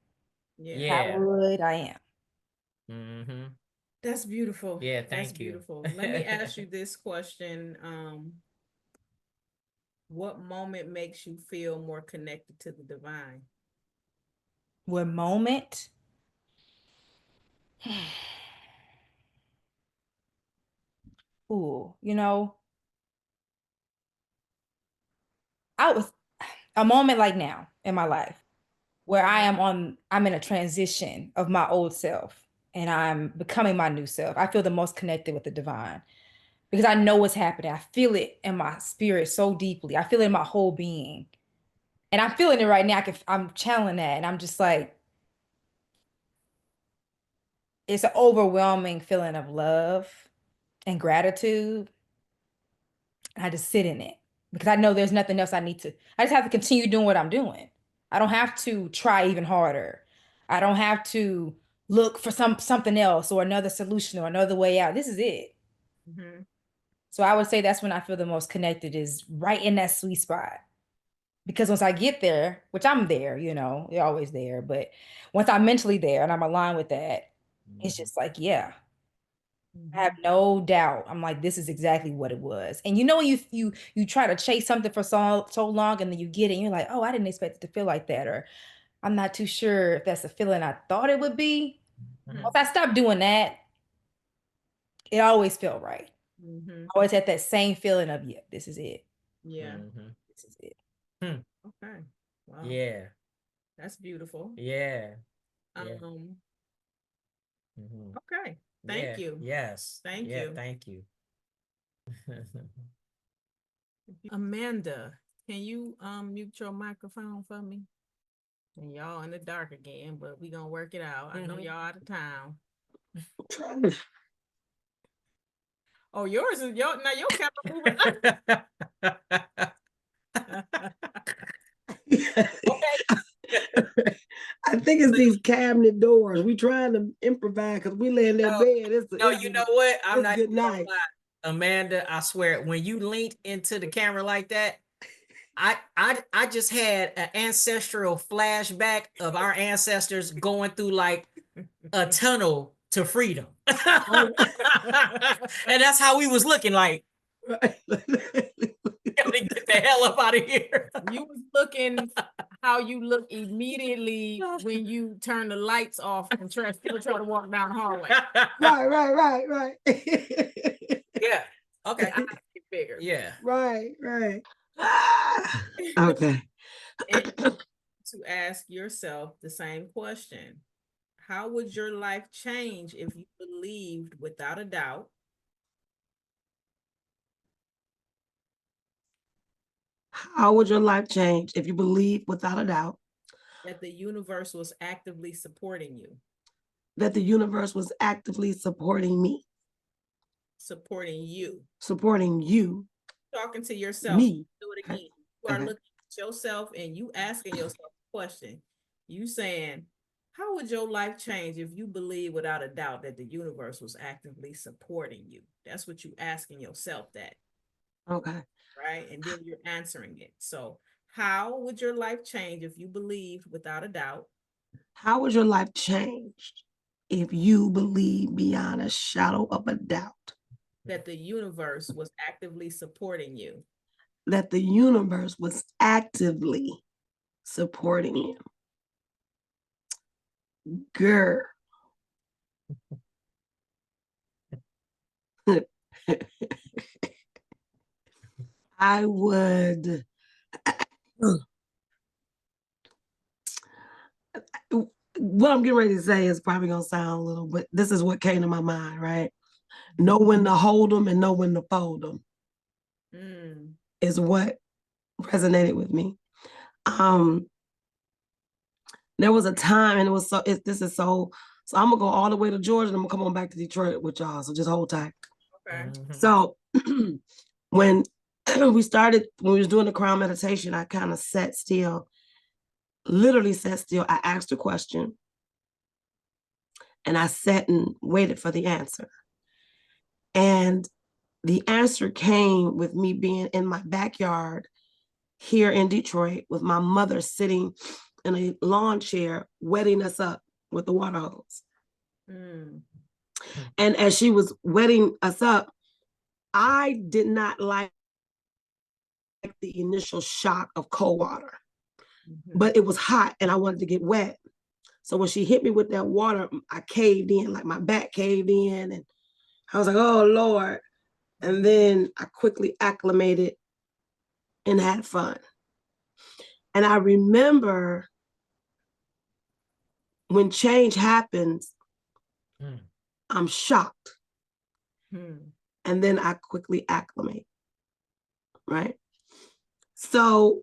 Yeah. Yeah. I am. Mm-hmm. That's beautiful. Yeah, That's thank you. beautiful. Let me ask you this question. What moment makes you feel more connected to the divine? What moment? Ooh, you know, I was a moment like now in my life where I'm in a transition of my old self and I'm becoming my new self. I feel the most connected with the divine because I know what's happening. I feel it in my spirit so deeply. I feel it in my whole being. And I'm feeling it right now. I'm channeling that. And I'm just like, it's an overwhelming feeling of love and gratitude. I just sit in it because I know there's nothing else I just have to continue doing what I'm doing. I don't have to try even harder. I don't have to look for something else or another solution or another way out. This is it. Mm-hmm. So I would say that's when I feel the most connected is right in that sweet spot. Because once I get there, which I'm there, you know, you're always there, but once I'm mentally there and I'm aligned with that, it's just like, yeah, I have no doubt. I'm like, this is exactly what it was. And you know, when you try to chase something for so long and then you get it and you're like, oh, I didn't expect it to feel like that, or I'm not too sure if that's the feeling I thought it would be. Mhm. Once I stopped doing that, it always felt right. Mm-hmm. I always had that same feeling of, yeah, this is it. Yeah. Mhm. This is it. Okay. Wow. Yeah. That's beautiful. Yeah. Yeah. Okay. Thank Yeah. you. Yes. Thank Yeah, you. thank you. Amanda, can you mute your microphone for me? And y'all in the dark again, but we gonna work it out. I know y'all out of town. Oh, yours is your now your camera moving. Okay. I think it's these cabinet doors. We trying to improvise because we lay in that bed. You know what? I'm not good even gonna night. lie. Amanda, I swear, when you leaned into the camera like that, I just had an ancestral flashback of our ancestors going through like a tunnel to freedom. And that's how we was looking like. Gotta get the hell up out of here. You was looking how you look immediately when you turn the lights off and still try to walk down the hallway. Right. Yeah. Okay. I get bigger. Yeah. Right. Okay. And to ask yourself the same question. How would your life change if you believed without a doubt How would your life change if you believe without a doubt that the universe was actively supporting you? That the universe was actively supporting me. Supporting you. Supporting you. Talking to yourself. Me. Do it again. You are looking at yourself and you asking yourself a question. You saying, how would your life change if you believe without a doubt that the universe was actively supporting you? That's what you asking yourself that. Okay. Right? And then you're answering it. So how would your life change if you believed without a doubt? How would your life change if you believe beyond a shadow of a doubt that the universe was actively supporting you? That the universe was actively supporting you. Girl. I would. What I'm getting ready to say is probably going to sound a little, but this is what came to my mind, right? Know when to hold them and know when to fold them is what resonated with me. There was a time, and it was so. This is so. So I'm gonna go all the way to Georgia, and I'm gonna come on back to Detroit with y'all. So just hold tight. Okay. So when when we was doing the crown meditation, I kind of sat still, literally sat still. I asked a question and I sat and waited for the answer. And the answer came with me being in my backyard here in Detroit with my mother sitting in a lawn chair, wetting us up with the water hose. Mm. And as she was wetting us up, I did not like the initial shock of cold water, but it was hot and I wanted to get wet. So when she hit me with that water, I caved in, like my back caved in, and I was like, oh Lord. And then I quickly acclimated and had fun. And I remember when change happens, I'm shocked. And then I quickly acclimate, right? So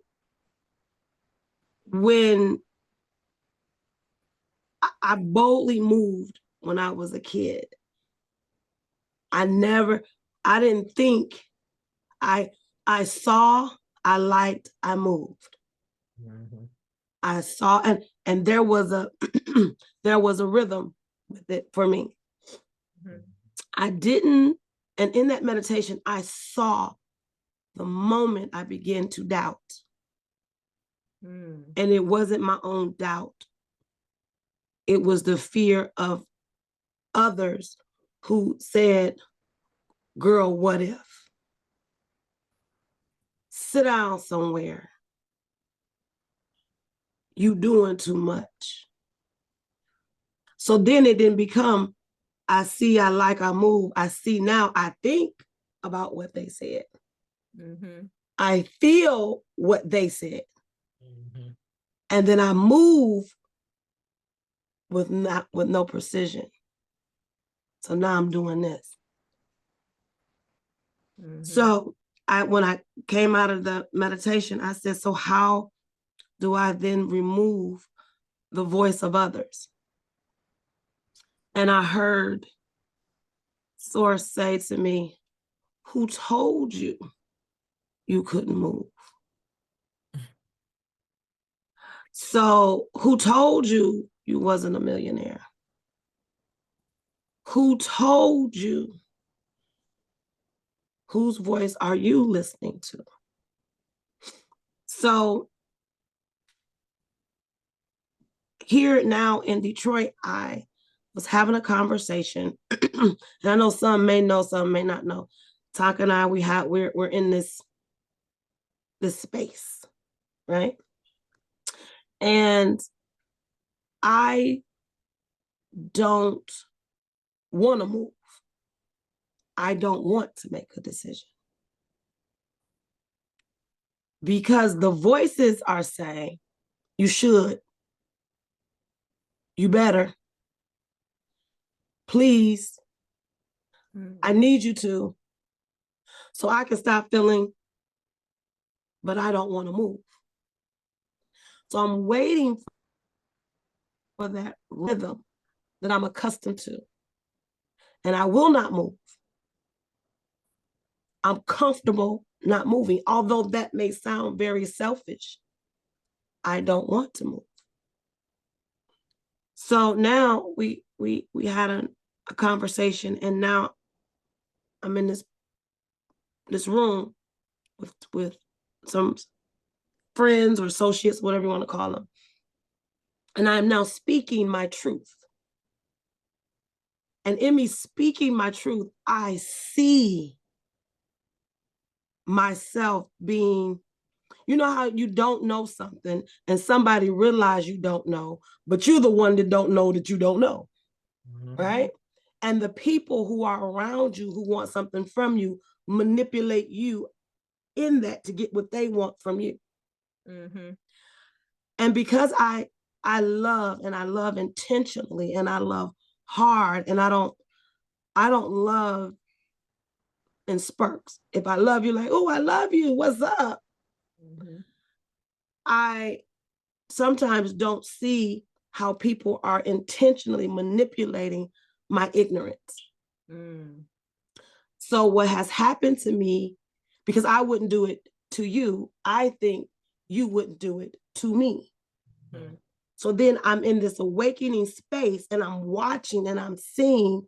when I boldly moved when I was a kid, I didn't think, I saw, I liked, I moved. Mm-hmm. I saw, and there was a there was a rhythm with it for me. Mm-hmm. I didn't, and in that meditation, I saw the moment I began to doubt. And it wasn't my own doubt. It was the fear of others who said, girl, what if? Sit down somewhere. You doing too much. So then it didn't become, I see, I like, I move. I see now, I think about what they said. Mm-hmm. I feel what they said. Mm-hmm. And then I move with no precision. So now I'm doing this. Mm-hmm. So when I came out of the meditation, I said, so how do I then remove the voice of others? And I heard Source say to me, who told you you couldn't move? So who told you you wasn't a millionaire? Who told you? Whose voice are you listening to? So here now in Detroit, I was having a conversation, and I know some may know, some may not know. Taka and I, we're in this space, right? And I don't want to move. I don't want to make a decision. Because the voices are saying, you should, you better, please, I need you to, so I can stop feeling, but I don't want to move. So I'm waiting for that rhythm that I'm accustomed to. And I will not move. I'm comfortable not moving, although that may sound very selfish. I don't want to move. So now we had a conversation, and now I'm in this room with some friends or associates, whatever you want to call them. And I'm now speaking my truth. And in me speaking my truth, I see myself being, you know how you don't know something and somebody realizes you don't know, but you're the one that don't know that you don't know, right? And the people who are around you who want something from you manipulate you in that to get what they want from you. Mm-hmm. And because I love, and I love intentionally, and I love hard, and I don't love in spurts. If I love you, like, oh, I love you, what's up? Mm-hmm. I sometimes don't see how people are intentionally manipulating my ignorance. So what has happened to me, because I wouldn't do it to you. I think you wouldn't do it to me. Mm-hmm. So then I'm in this awakening space and I'm watching and I'm seeing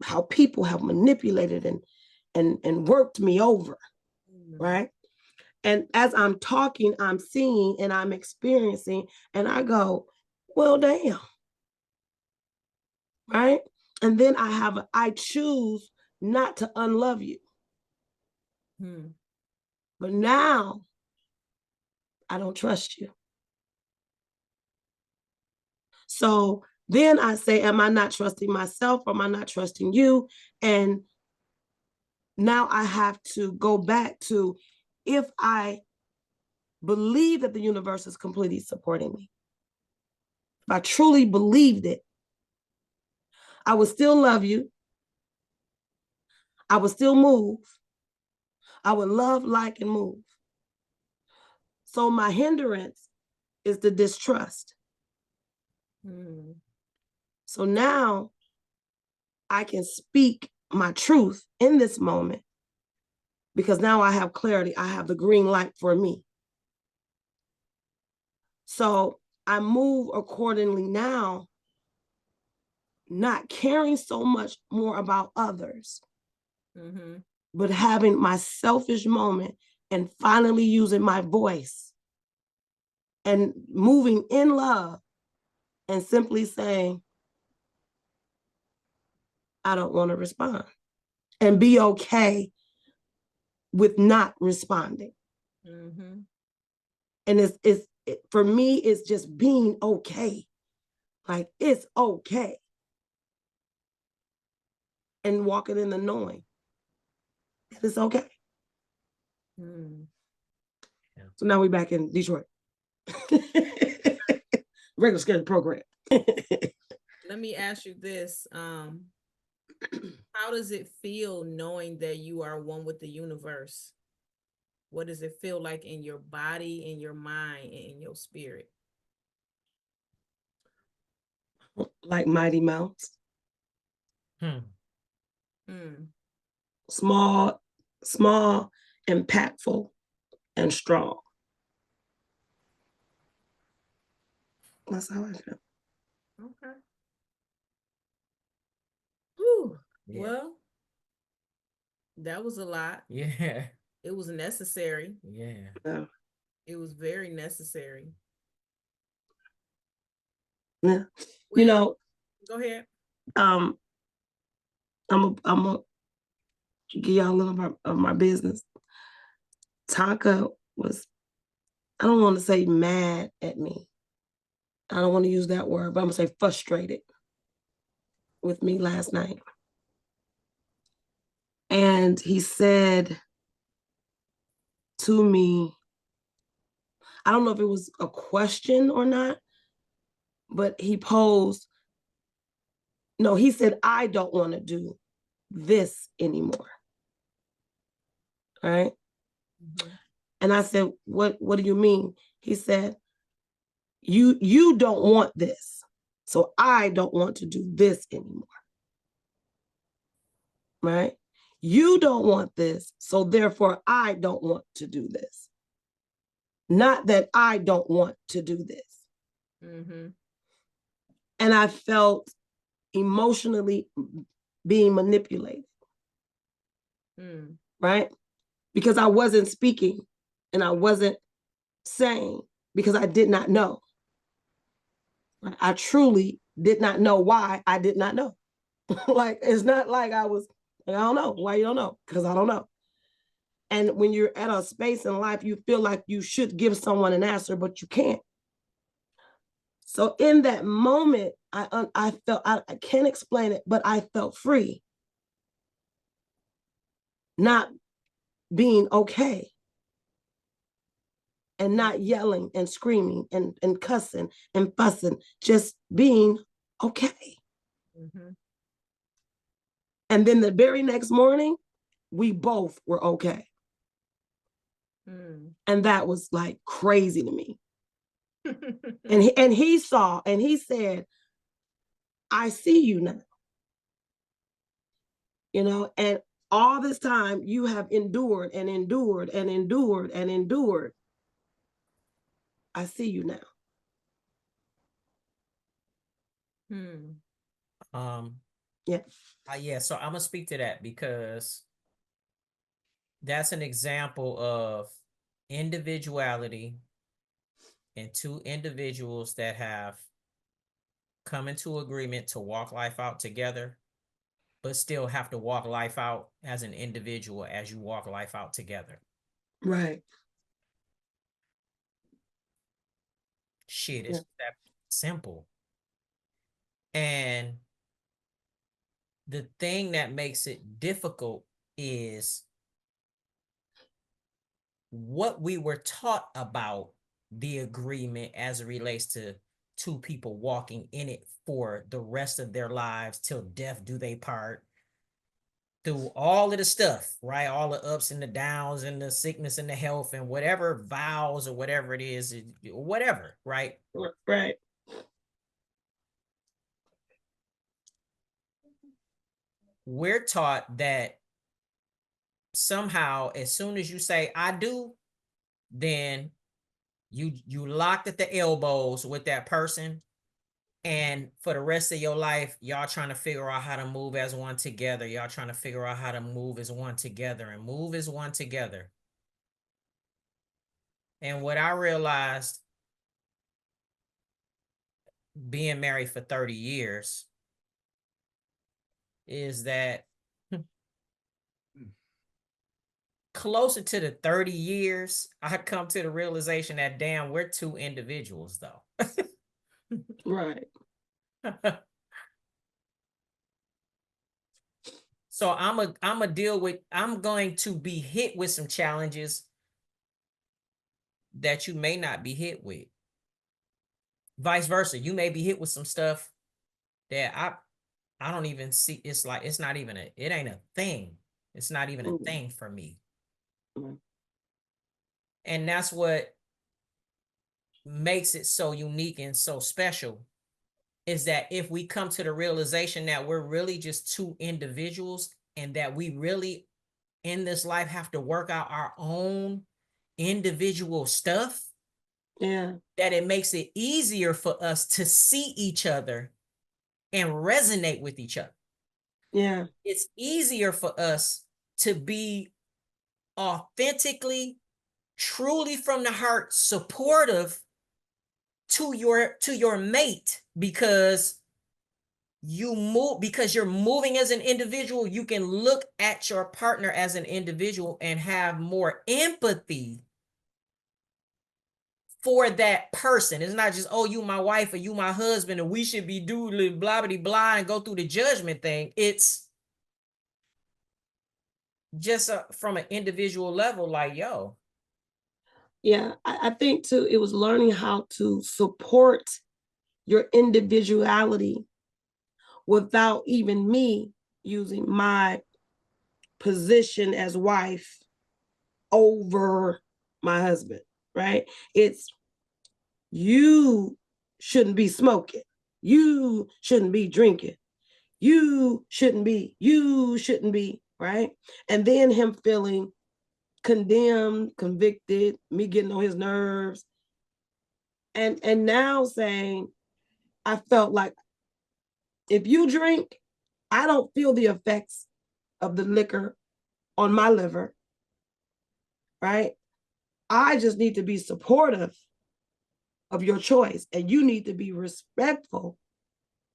how people have manipulated and worked me over, right? And as I'm talking, I'm seeing and I'm experiencing, and I go, well, damn, right? And then I choose not to unlove you. But now I don't trust you. So then I say, am I not trusting myself or am I not trusting you? And now I have to go back to, if I believe that the universe is completely supporting me, if I truly believed it, I would still love you. I would still move. I would love, like, and move. So my hindrance is the distrust. So now I can speak my truth in this moment because now I have clarity. I have the green light for me. So I move accordingly now, not caring so much more about others, but having my selfish moment and finally using my voice and moving in love and simply saying, I don't want to respond, and be okay with not responding. And for me, it's just being okay. Like, it's okay. And walking in the knowing it's okay. So now we're back in Detroit. Regular schedule program. Let me ask you this. How does it feel knowing that you are one with the universe? What does it feel like in your body, in your mind, and in your spirit? Like Mighty Mouse. Small, impactful, and strong. That's how I feel. Okay. Whew. Yeah. Well, that was a lot. Yeah. It was necessary. Yeah. It was very necessary. Yeah. Well, go ahead. I'm gonna give y'all a little bit of my business. Tonka was, I don't want to say mad at me. I don't want to use that word, but I'm gonna say frustrated with me last night. And he said to me, I don't know if it was a question or not, but he said, I don't want to do this anymore. Right? And I said, what do you mean? He said, you don't want this. So I don't want to do this anymore. Right? You don't want this. So therefore I don't want to do this. Not that I don't want to do this. And I felt emotionally being manipulated. Right? Because I wasn't speaking and I wasn't saying because I did not know. I truly did not know why I did not know. Like, it's not like I was, I don't know. Why you don't know? Because I don't know. And when you're at a space in life, you feel like you should give someone an answer, but you can't. So in that moment, I felt, I can't explain it, but I felt free. Not being okay. And not yelling and screaming and cussing and fussing, just being okay. And then the very next morning, we both were okay. And that was like crazy to me. and he saw and he said, I see you now. And all this time you have endured and endured and endured and endured. I see you now. Yeah. Yeah, so I'm gonna speak to that because that's an example of individuality and two individuals that have come into agreement to walk life out together, but still have to walk life out as an individual as you walk life out together. Right. Shit, it's that simple. And the thing that makes it difficult is what we were taught about the agreement as it relates to two people walking in it for the rest of their lives till death do they part, through all of the stuff, right? All the ups and the downs and the sickness and the health and whatever vows or whatever it is, whatever, right? Right. We're taught that somehow as soon as you say I do, then you locked at the elbows with that person, and for the rest of your life y'all trying to figure out how to move as one together. Y'all trying to figure out how to move as one together and move as one together. And what I realized being married for 30 years is that closer to the 30 years, I come to the realization that, damn, we're two individuals, though. Right. So I'm going to be hit with some challenges that you may not be hit with. Vice versa, you may be hit with some stuff that I don't even see. It's like, it ain't a thing. It's not even a thing for me. And that's what makes it so unique and so special, is that if we come to the realization that we're really just two individuals and that we really in this life have to work out our own individual stuff, that it makes it easier for us to see each other and resonate with each other. Yeah. It's easier for us to be authentically, truly from the heart supportive to your mate, because you're moving as an individual. You can look at your partner as an individual and have more empathy for that person. It's not just, oh, you my wife or you my husband and we should be doing blah blah blah and go through the judgment thing. It's just from an individual level, like, yo. Yeah, I think too, it was learning how to support your individuality without even me using my position as wife over my husband, right? It's, you shouldn't be smoking. You shouldn't be drinking. You shouldn't be, right? And then him feeling condemned, convicted, me getting on his nerves. And now saying, I felt like if you drink, I don't feel the effects of the liquor on my liver, right? I just need to be supportive of your choice, and you need to be respectful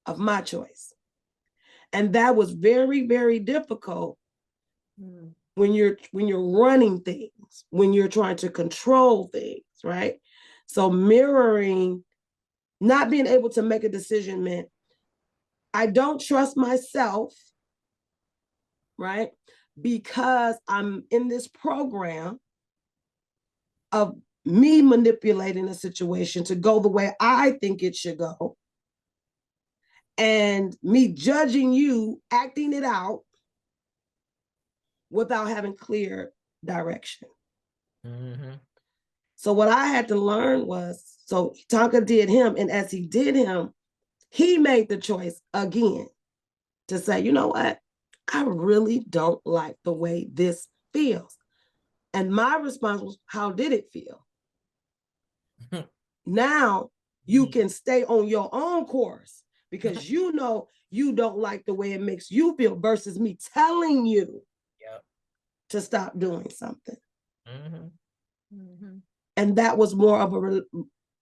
of my choice. And that was very, very difficult when you're running things, when you're trying to control things, right? So mirroring, not being able to make a decision meant I don't trust myself, right? Because I'm in this program of me manipulating a situation to go the way I think it should go, and me judging you, acting it out without having clear direction. So what I had to learn was, so Tonka did him, and as he did him, he made the choice again to say, you know what? I really don't like the way this feels. And my response was, how did it feel? Now you can stay on your own course because you know you don't like the way it makes you feel versus me telling you to stop doing something. And that was more of a,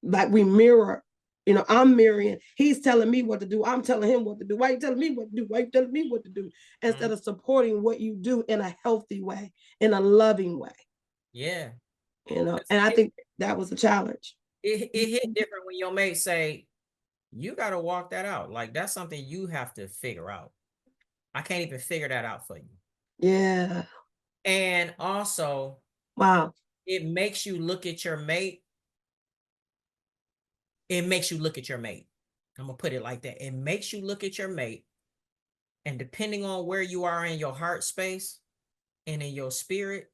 like we mirror, you know, I'm mirroring, he's telling me what to do, I'm telling him what to do. Why are you telling me what to do? Why are you telling me what to do? Instead of supporting what you do in a healthy way, in a loving way. Yeah. You know, and I think that was a challenge. It hit different when your mate say, you got to walk that out. Like, that's something you have to figure out. I can't even figure that out for you. Yeah. And also, wow, it makes you look at your mate. It makes you look at your mate. I'm going to put it like that. It makes you look at your mate. And depending on where you are in your heart space and in your spirit,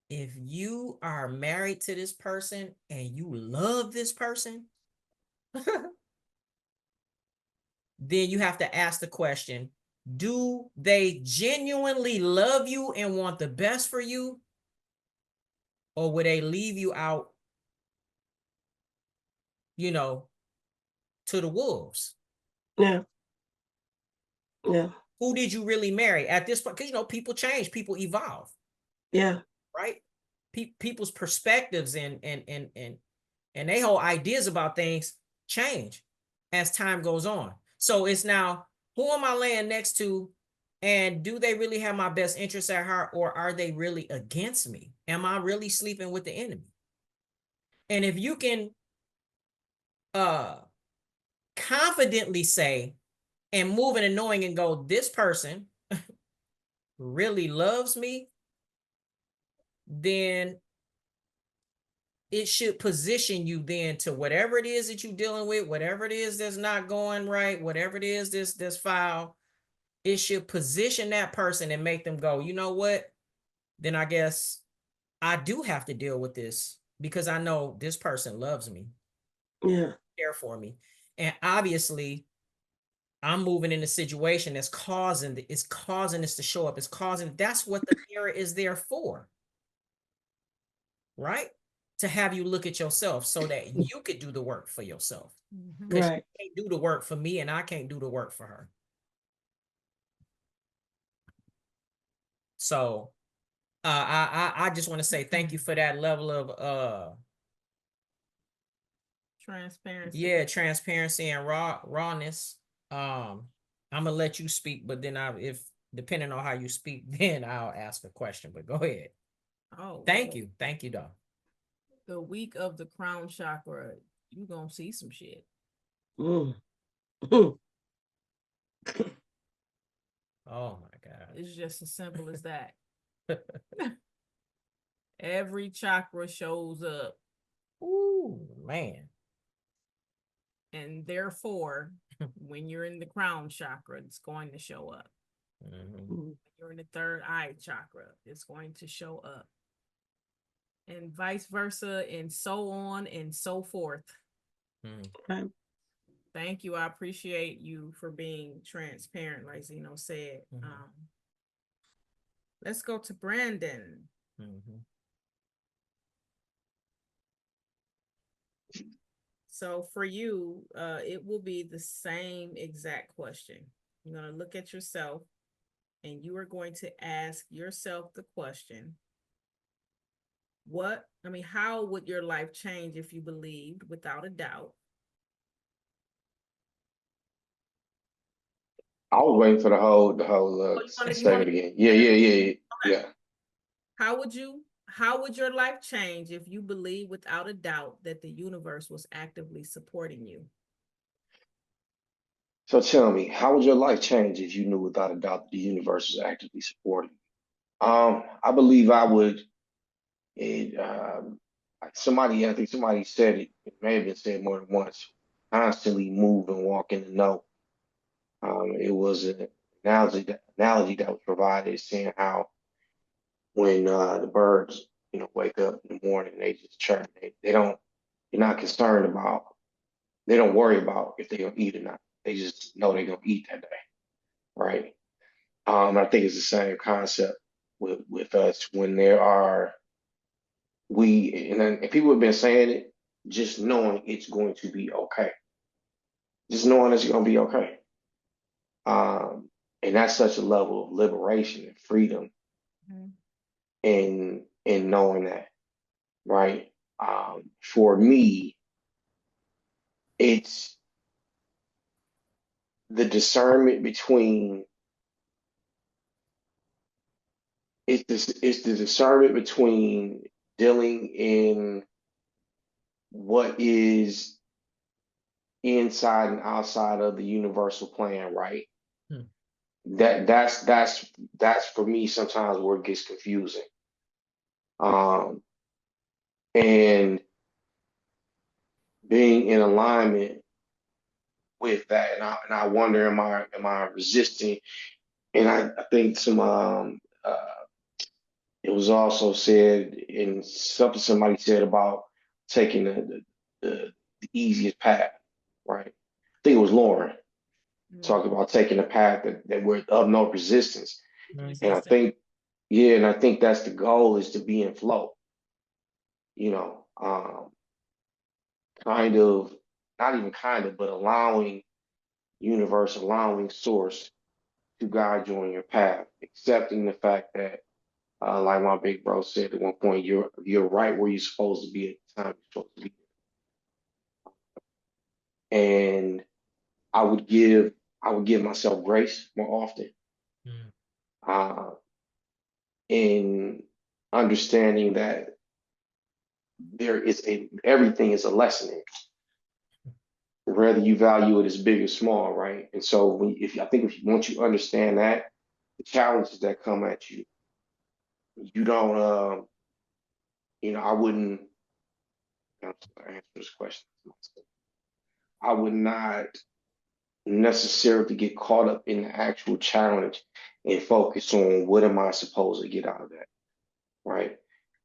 if you are married to this person and you love this person, then you have to ask the question, do they genuinely love you and want the best for you? Or would they leave you out, you know, to the wolves? Yeah. Yeah. Who did you really marry at this point? Because, you know, people change, people evolve. Yeah. Right? People's perspectives and their whole ideas about things change as time goes on. So it's now, who am I laying next to? And do they really have my best interests at heart, or are they really against me? Am I really sleeping with the enemy? And if you can confidently say and move in the knowing and go, this person really loves me, then it should position you then to whatever it is that you're dealing with, whatever it is that's not going right, whatever it is this foul, it should position that person and make them go, you know what? Then I guess I do have to deal with this because I know this person loves me. Yeah. Care for me. And obviously, I'm moving in a situation that's causing this to show up. It's causing, that's what the mirror is there for. Right? To have you look at yourself so that you could do the work for yourself. Because right. she can't do the work for me and I can't do the work for her. So I just want to say thank you for that level of transparency. Yeah, transparency and rawness. I'm gonna let you speak, but then if depending on how you speak, then I'll ask a question. But go ahead. Oh, thank you though. The week of the crown chakra, you gonna see some shit. Oh my God. It's just as simple as that. Every chakra shows up. Ooh, man. And therefore, when you're in the crown chakra, it's going to show up. When you're in the third eye chakra, it's going to show up. And vice versa, and so on and so forth. Okay. Thank you. I appreciate you for being transparent, like Zeno said. Let's go to Brandon. So for you, it will be the same exact question. You're going to look at yourself and you are going to ask yourself the question, how would your life change if you believed without a doubt? I was waiting for the whole say it again. Yeah. How would your life change if you believe without a doubt that the universe was actively supporting you? So tell me, how would your life change if you knew without a doubt that the universe was actively supporting you? I believe I would. I think somebody said it. It may have been said more than once. Constantly move and walk in the know. It was an analogy that was provided, saying how when the birds, wake up in the morning, they just chirp. They're not concerned about. They don't worry about if they're gonna eat or not. They just know they're gonna eat that day, right? I think it's the same concept with us when there are and people have been saying it, just knowing it's going to be okay. Just knowing it's going to be okay. And that's such a level of liberation and freedom in knowing that, right? For me, it's the discernment between it's the discernment between dealing in what is inside and outside of the universal plan, right? That's for me sometimes where it gets confusing. And being in alignment with that, and I wonder, am I resisting? And I think it was also said in something somebody said about taking the easiest path, right? I think it was Lauren talked about taking a path that were of no resistance. And I think, yeah, and I think that's the goal, is to be in flow, you know, kind of, not even kind of, but allowing universe, allowing source to guide you on your path, accepting the fact that, like my big bro said at one point, you're right where you're supposed to be at the time you're supposed to be. And I would give myself grace more often. In understanding that everything is a lesson, whether you value it as big or small, right? And so once you understand that, the challenges that come at you, you don't, I wouldn't answer this question. I would not necessarily get caught up in the actual challenge and focus on what am I supposed to get out of that, right?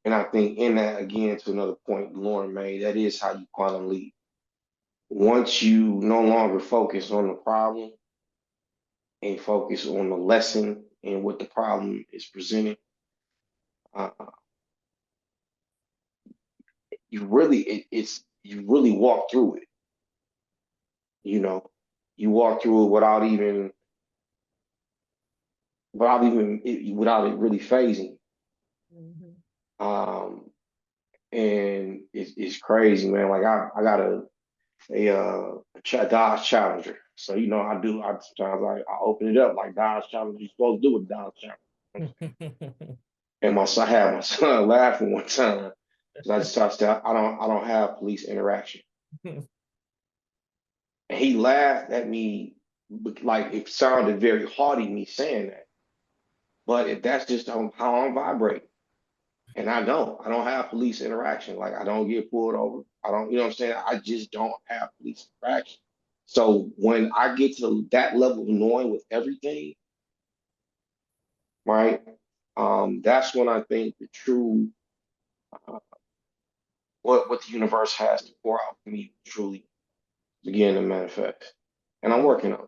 And I think in that, again, to another point Lauren made, that is how you quantum leap. Once you no longer focus on the problem and focus on the lesson and what the problem is presenting, you really walk through it. You walk through it without it really phasing. And it's crazy, man. Like I got a Dodge Challenger, so I sometimes I open it up like Dodge Challenger. You're supposed to do with Dodge Challenger. And I had my son laughing one time because I just touched out. I don't have police interaction. And he laughed at me, like it sounded very haughty me saying that. But if that's just how I'm vibrating. And I don't have police interaction. Like I don't get pulled over. I don't, you know what I'm saying? I just don't have police interaction. So when I get to that level of knowing with everything, right? That's when I think the true what the universe has to pour out for me truly begin to manifest. And I'm working on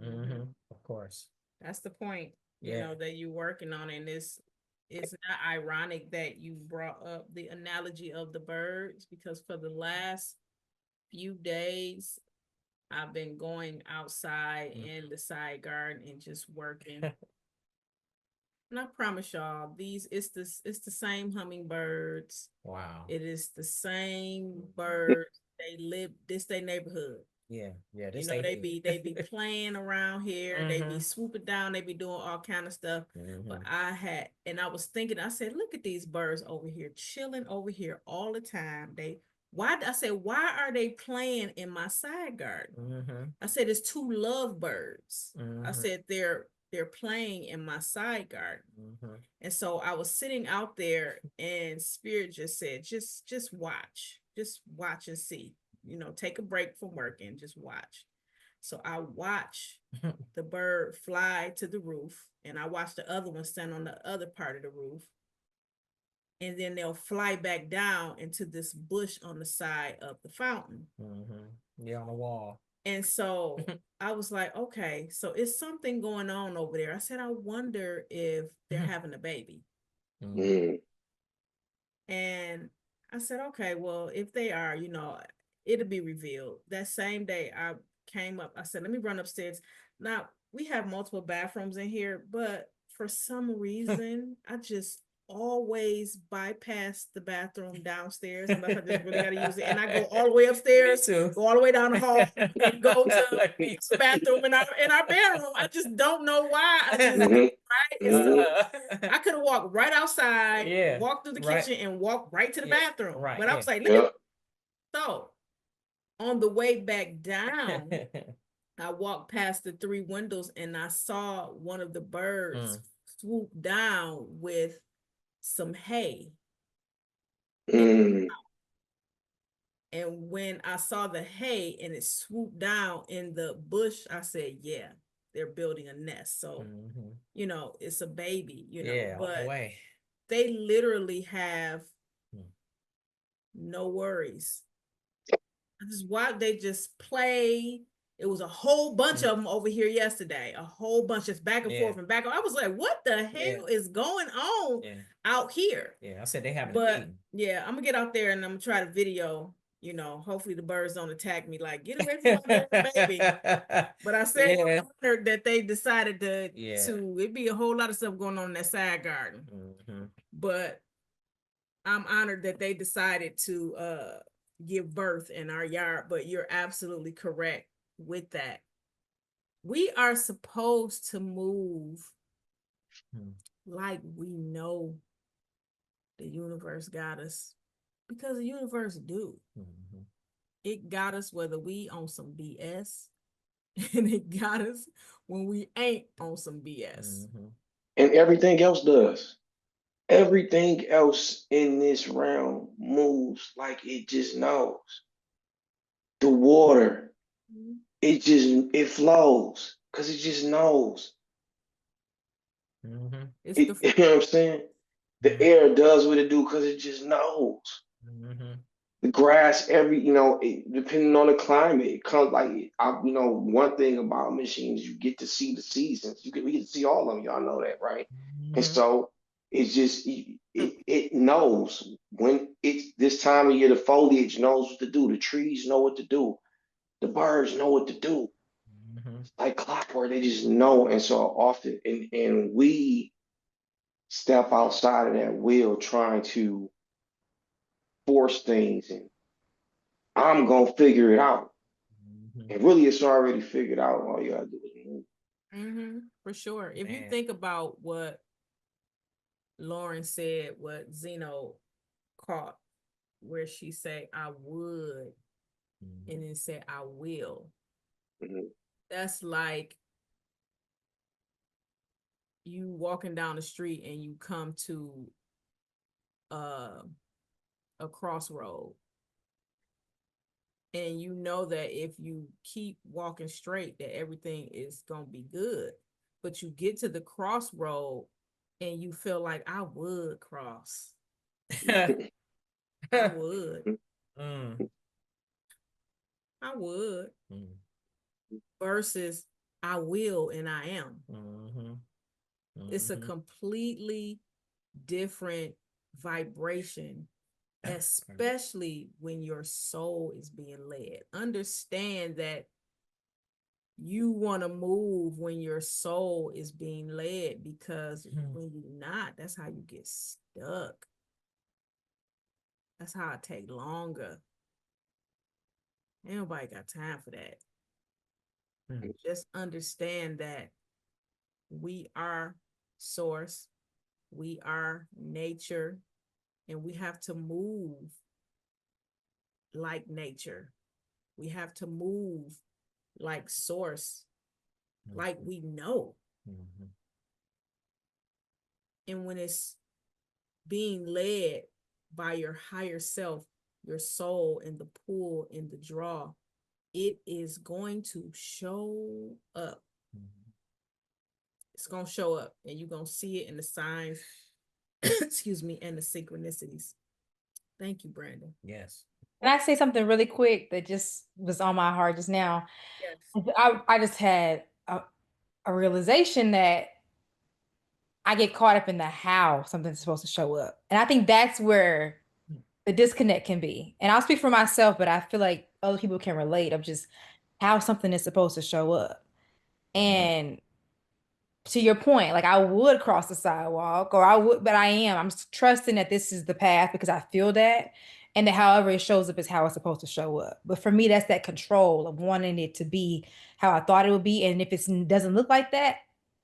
it. Of course. That's the point, that you're working on. And it's not ironic that you brought up the analogy of the birds, because for the last few days, I've been going outside in the side garden and just working. And I promise y'all, it's the same hummingbirds. Wow. It is the same birds. This their neighborhood. Yeah. They be playing around here. They be swooping down. They be doing all kind of stuff. But I was thinking, I said, look at these birds over here, chilling over here all the time. Why are they playing in my side garden? I said, it's two lovebirds. I said, they're playing in my side garden. And so I was sitting out there and Spirit just said, just watch and see, take a break from work and just watch. So I watch the bird fly to the roof, and I watch the other one stand on the other part of the roof. And then they'll fly back down into this bush on the side of the fountain. Yeah, on the wall. And so I was like, okay, so it's something going on over there. I said, I wonder if they're having a baby. And I said, okay, well, if they are, you know, it'll be revealed. That same day I came up, I said, let me run upstairs. Now, we have multiple bathrooms in here, but for some reason, I just always bypass the bathroom downstairs unless I just really got to use it. And I go all the way upstairs, go all the way down the hall, and go to the bathroom in our bedroom. I just don't know why. I just, right? I could have walked right outside, walked through the kitchen, and walked right to the bathroom. But I was like, so on the way back down, I walked past the 3 windows and I saw one of the birds swoop down with some hay. And when I saw the hay and it swooped down in the bush, I said, yeah, they're building a nest. So, you know, it's a baby, you know, but they literally have no worries. They just play. It was a whole bunch of them over here yesterday. A whole bunch, just back and forth and back. I was like, what the hell is going on out here? I said they have. But yeah, I'm gonna get out there and I'm gonna try to video. You know, hopefully the birds don't attack me. Like, get away from my baby. But I said I'm honored that they decided to. It'd be a whole lot of stuff going on in that side garden. But I'm honored that they decided to give birth in our yard. But you're absolutely correct with that. We are supposed to move like we know the universe got us, because the universe do. It got us whether we on some BS, and it got us when we ain't on some BS. And everything else does. Everything else in this realm moves like it just knows. The water, it flows because it just knows. You know what I'm saying? The air does what it do because it just knows. The grass, depending on the climate, it comes one thing about machines, you get to see the seasons. We get to see all of them. Y'all know that, right? And so it's just, it knows when it's this time of year, the foliage knows what to do. The trees know what to do. The birds know what to do. It's like clockwork, they just know. And so often, and we step outside of that wheel trying to force things, and I'm gonna figure it out. And really, it's already figured out. All you gotta do is move. For sure. If you think about what Lauren said, what Zeno caught, where she said, I would, and then said, I will. That's like you walking down the street and you come to a crossroad, and you know that if you keep walking straight that everything is gonna be good, but you get to the crossroad and you feel like, I would cross. I would. I would. Versus I will and I am. It's a completely different vibration, especially when your soul is being led. Understand that you want to move when your soul is being led, because when you're not, that's how you get stuck. That's how it take longer. Ain't nobody got time for that. Just understand that we are source, we are nature, and we have to move like nature. We have to move like source, like we know. And when it's being led by your higher self, your soul, and the pull and the draw, it is going to show up. It's going to show up, and you're going to see it in the signs, excuse me, and the synchronicities. Thank you, Brandon. Yes. Can I say something really quick that just was on my heart just now? Yes. I just had a realization that I get caught up in the how something's supposed to show up. And I think that's where the disconnect can be. And I'll speak for myself, but I feel like other people can relate of just how something is supposed to show up. And to your point, like I would cross the sidewalk or I would, but I'm trusting that this is the path because I feel that. And that however it shows up is how it's supposed to show up. But for me, that's that control of wanting it to be how I thought it would be. And if it doesn't look like that,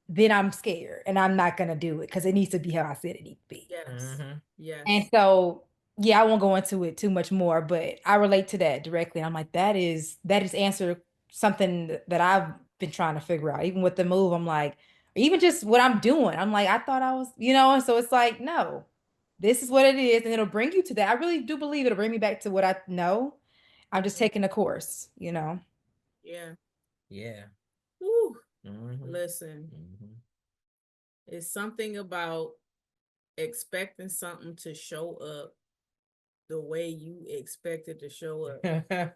then I'm scared and I'm not going to do it because it needs to be how I said it needs to be. Yes. Yes. And so, yeah, I won't go into it too much more, but I relate to that directly. I'm like, that is answer something that I've been trying to figure out. Even with the move, I'm like, even just what I'm doing, I'm like, I thought I was, and so it's like, no, this is what it is. And it'll bring you to that. I really do believe it'll bring me back to what I know. I'm just taking a course, Yeah. Yeah. Woo. Listen, it's something about expecting something to show up the way you expect it to show up.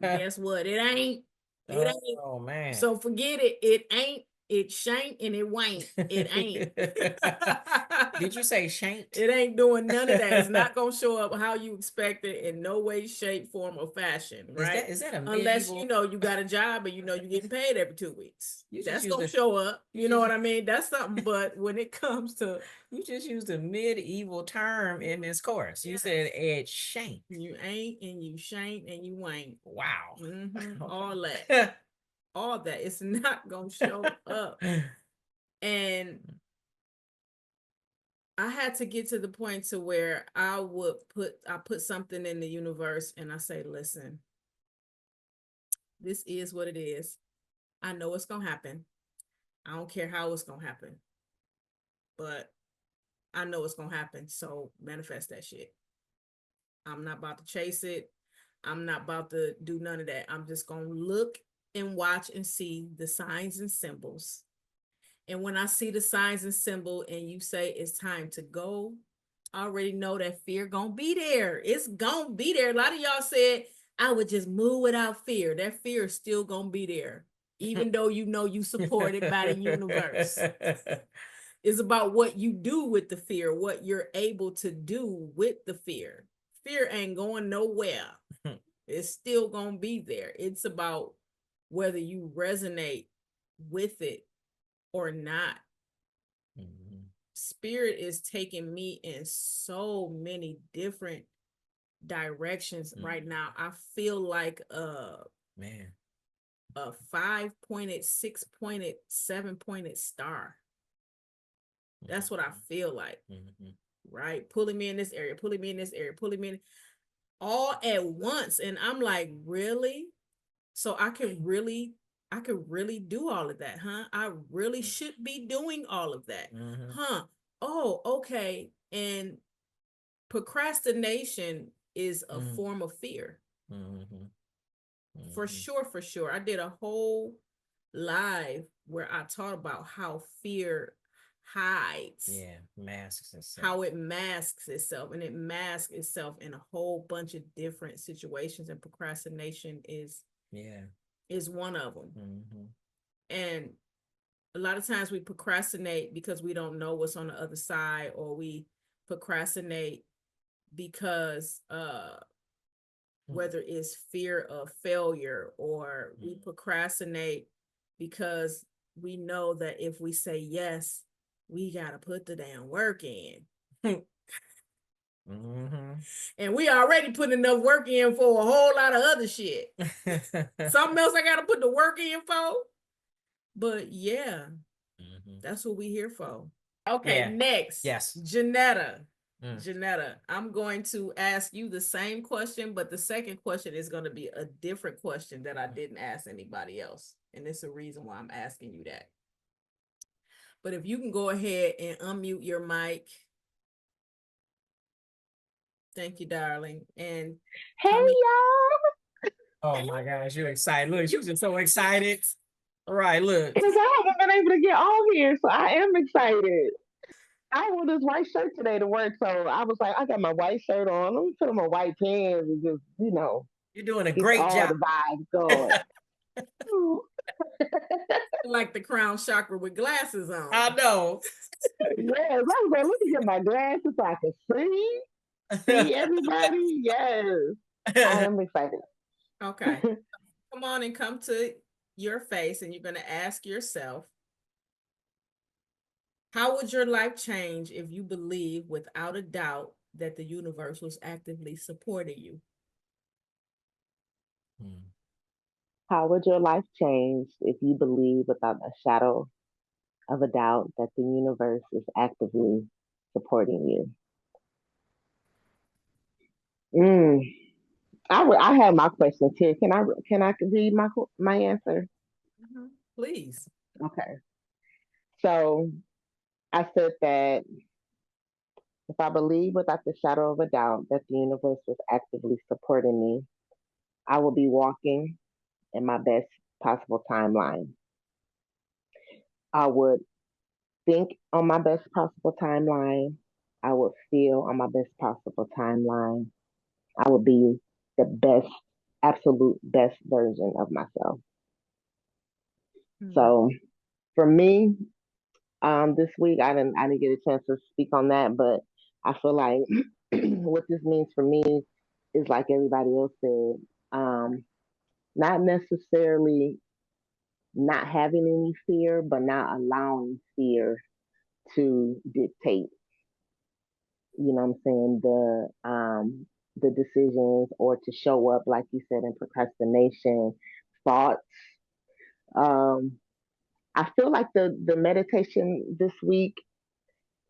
Guess what? It ain't. It ain't. Oh man. So forget it. It ain't. It shan't and it ain't. It ain't. Did you say shan't? It ain't doing none of that. It's not gonna show up how you expect it in no way, shape, form, or fashion, right? Is that a unless medieval... you got a job and you're getting paid every 2 weeks. That's use gonna show up. You know what I mean? That's something. But when it comes to You just used a medieval term in this course. You said it shan't. you ain't and you shan't and you ain't. Wow. All that. All that. It's not gonna show up. And I had to get to the point to where I put something in the universe and I say, listen, this is what it is. I know it's gonna happen. I don't care how it's gonna happen, but I know it's gonna happen. So manifest that shit. I'm not about to chase it. I'm not about to do none of that. I'm just gonna look and watch and see the signs and symbols. And when I see the signs and symbol and you say it's time to go, I already know that fear gonna be there. It's gonna be there. A lot of y'all said I would just move without fear. That fear is still gonna be there, even though you supported by the universe. It's about what you do with the fear, what you're able to do with the fear. Fear ain't going nowhere. It's still gonna be there. It's about whether you resonate with it or not. Spirit is taking me in so many different directions right now. I feel like a 5-pointed, 6-pointed, 7-pointed star. That's what I feel like. Right? Pulling me in this area, pulling me in this area, pulling me in all at once. And I'm like, really? So I could really do all of that, huh? I really should be doing all of that. Huh? Oh, okay. And procrastination is a form of fear. For sure. I did a whole live where I taught about how fear hides. Masks itself. How it masks itself, and it masks itself in a whole bunch of different situations, and procrastination is one of them. And a lot of times we procrastinate because we don't know what's on the other side, or we procrastinate because whether it's fear of failure, or we procrastinate because we know that if we say yes, we gotta put the damn work in. And we already put enough work in for a whole lot of other shit. Something else I gotta put the work in for. But yeah, that's what we here for. Okay, next. Yes. Janetta. Janetta, I'm going to ask you the same question, but the second question is going to be a different question that I didn't ask anybody else. And it's a reason why I'm asking you that. But if you can go ahead and unmute your mic. Thank you, darling. And hey, y'all. Oh my gosh, you're excited. Look, you're just so excited. All right, look. Because I haven't been able to get on here, so I am excited. I wore this white shirt today to work, so I was like, I got my white shirt on. Let me put on my white pants and just, You're doing a Keep great all job. the vibes going. Like the crown chakra with glasses on. I know. Yes, I was like, let me get my glasses so I can see everybody. Yes, I am excited. Okay. Come on and come to your face, and you're going to ask yourself, how would your life change if you believe without a doubt that the universe was actively supporting you? How would your life change if you believe without a shadow of a doubt that the universe is actively supporting you? I have my questions here. Can I read my answer? Please. Okay. So I said that if I believe without the shadow of a doubt that the universe was actively supporting me, I will be walking in my best possible timeline. I would think on my best possible timeline. I would feel on my best possible timeline. I would be the best, absolute best version of myself. So for me, this week I didn't get a chance to speak on that, but I feel like what this means for me is like everybody else said, not necessarily not having any fear, but not allowing fear to dictate, you know what I'm saying, the decisions, or to show up, like you said, in procrastination, thoughts. Um, I feel like the meditation this week,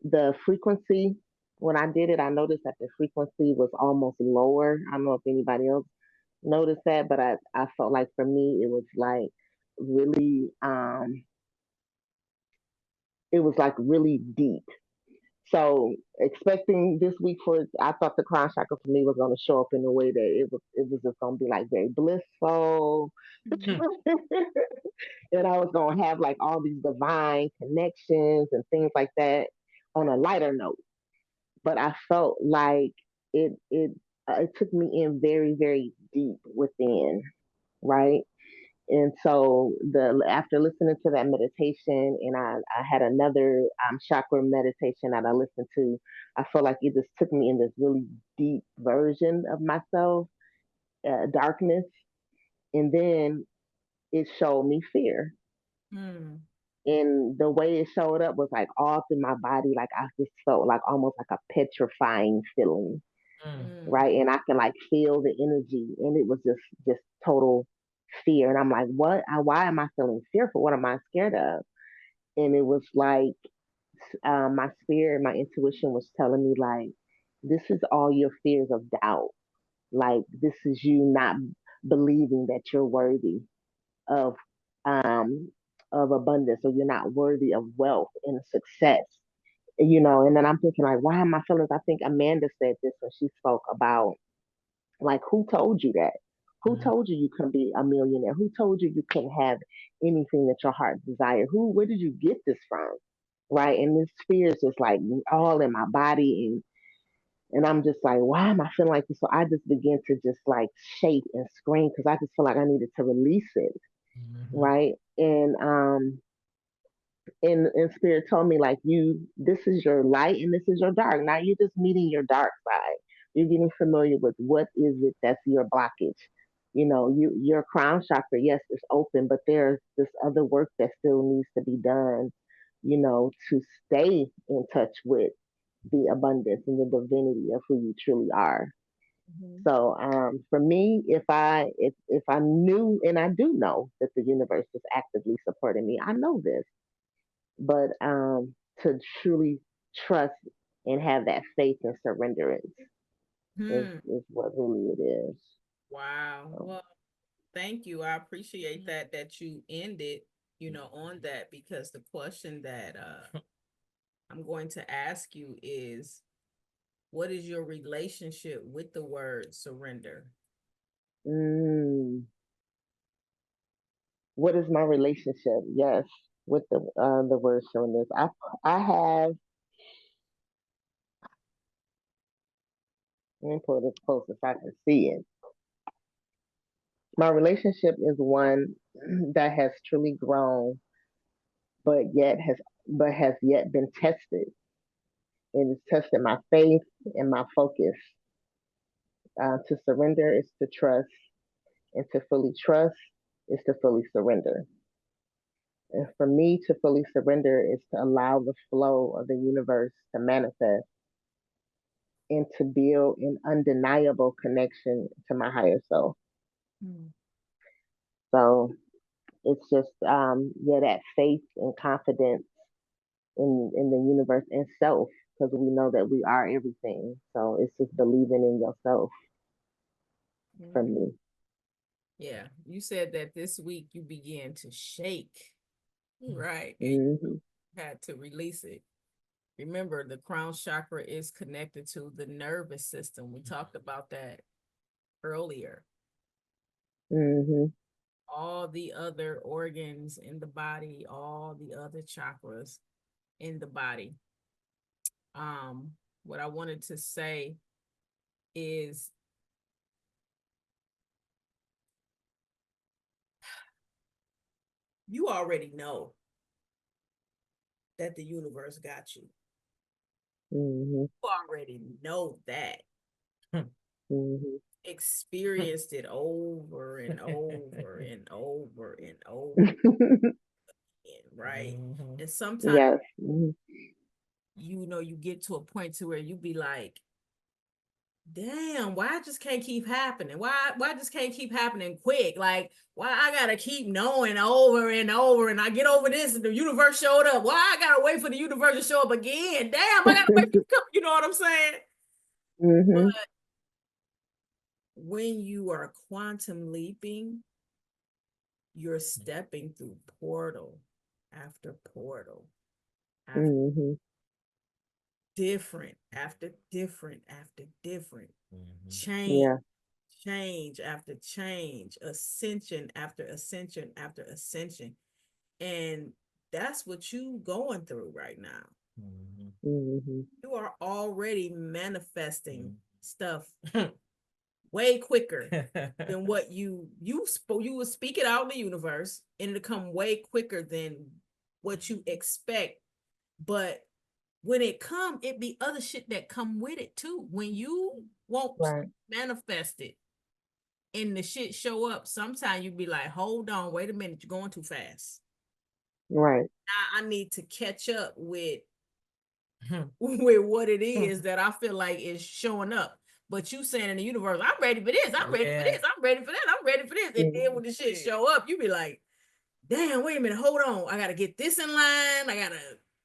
the frequency, when I did it, I noticed that the frequency was almost lower. I don't know if anybody else noticed that, but I felt like for me it was like really it was like really deep. So expecting this week I thought the crown chakra for me was going to show up in a way that it was just going to be like very blissful, and I was going to have like all these divine connections and things like that on a lighter note. But I felt like it took me in very very deep within, right? And so the after listening to that meditation, and I had another chakra meditation that I listened to, I felt like it just took me in this really deep version of myself, darkness, and then it showed me fear. And the way it showed up was like all through my body, like I just felt like almost like a petrifying feeling, right? And I can like feel the energy, and it was just total fear. And I'm like, what? Why am I feeling fearful? What am I scared of? And it was like my spirit, my intuition was telling me like, this is all your fears of doubt. Like this is you not believing that you're worthy of um of abundance, or you're not worthy of wealth and success. You know, and then I'm thinking like, why am I feeling? I think Amanda said this when she spoke about like, who told you that? Who told you you couldn't be a millionaire? Who told you you couldn't have anything that your heart desired? Where did you get this from? Right. And this fear is just like all in my body. And I'm just like, why am I feeling like this? So I just began to just like shake and scream because I just feel like I needed to release it. Right. And spirit told me like, this is your light and this is your dark. Now you're just meeting your dark side. You're getting familiar with what is it that's your blockage. You know, your crown chakra, yes, it's open, but there's this other work that still needs to be done, you know, to stay in touch with the abundance and the divinity of who you truly are. So for me, if I knew, and I do know that the universe is actively supporting me, I know this, but to truly trust and have that faith and surrenderance is what really it is. Wow. So. Well, thank you. I appreciate that you ended, you know, on that, because the question that I'm going to ask you is, what is your relationship with the word surrender? What is my relationship? Yes, with the word surrender. I have. Let me pull this closer so I can see it. My relationship is one that has truly grown, but has yet been tested. It has tested my faith and my focus. To surrender is to trust, and to fully trust is to fully surrender. And for me to fully surrender is to allow the flow of the universe to manifest and to build an undeniable connection to my higher self. Mm. So it's just that faith and confidence in the universe and self, because we know that we are everything. So it's just believing in yourself for me. Yeah, you said that this week you began to shake, right? And Mm-hmm. you had to release it. Remember, the crown chakra is connected to the nervous system. We talked about that earlier. Mm-hmm. All the other organs in the body, all the other chakras in the body. What I wanted to say is you already know that the universe got you. Mm-hmm. You already know that. Mm-hmm. Experienced it over and over and over and over again, right? Mm-hmm. And sometimes Yes. Mm-hmm. you get to a point to where you be like, damn, why I just can't keep happening? Why I just can't keep happening quick? Like, why I gotta keep knowing over and over, and I get over this and the universe showed up. Why I gotta wait for the universe to show up again? Damn, I gotta wait for it to come. You know what I'm saying? Mm-hmm. But when you are quantum leaping, you're stepping through portal after portal, after Mm-hmm. different, after different, after different. Yeah. Change after change, ascension after ascension after ascension. And that's what you going through right now. Mm-hmm. You are already manifesting stuff way quicker than what you would speak it out in the universe, and it'll come way quicker than what you expect. But when it come, it be other shit that come with it too. When you won't manifest it and the shit show up, sometimes you be like, hold on, wait a minute, you're going too fast. Right. Now I need to catch up with with what it is that I feel like is showing up. But you saying in the universe, I'm ready for this, I'm ready for this, I'm ready for that, I'm ready for this. And then when the shit show up, you be like, damn, wait a minute, hold on. I gotta get this in line. I gotta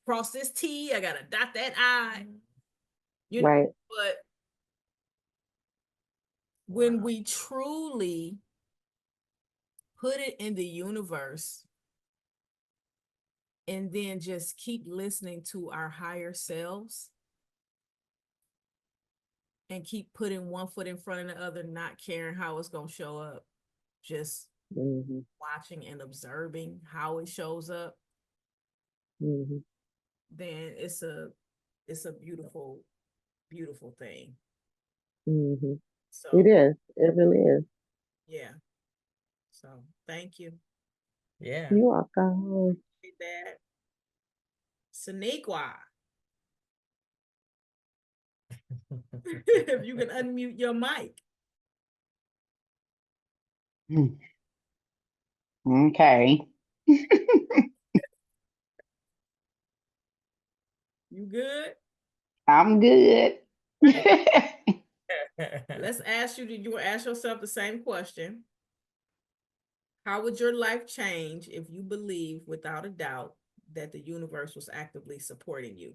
cross this T. I gotta dot that I. You know, Right. but when we truly put it in the universe and then just keep listening to our higher selves and keep putting one foot in front of the other, not caring how it's going to show up, just watching and observing how it shows up, then it's a beautiful, beautiful thing. So it is. It really is. Yeah. So thank you. Yeah. You're welcome. That Saniqua. If you can unmute your mic. Okay. You good? I'm good. Let's ask you, you ask yourself the same question. How would your life change if you believe without a doubt that the universe was actively supporting you?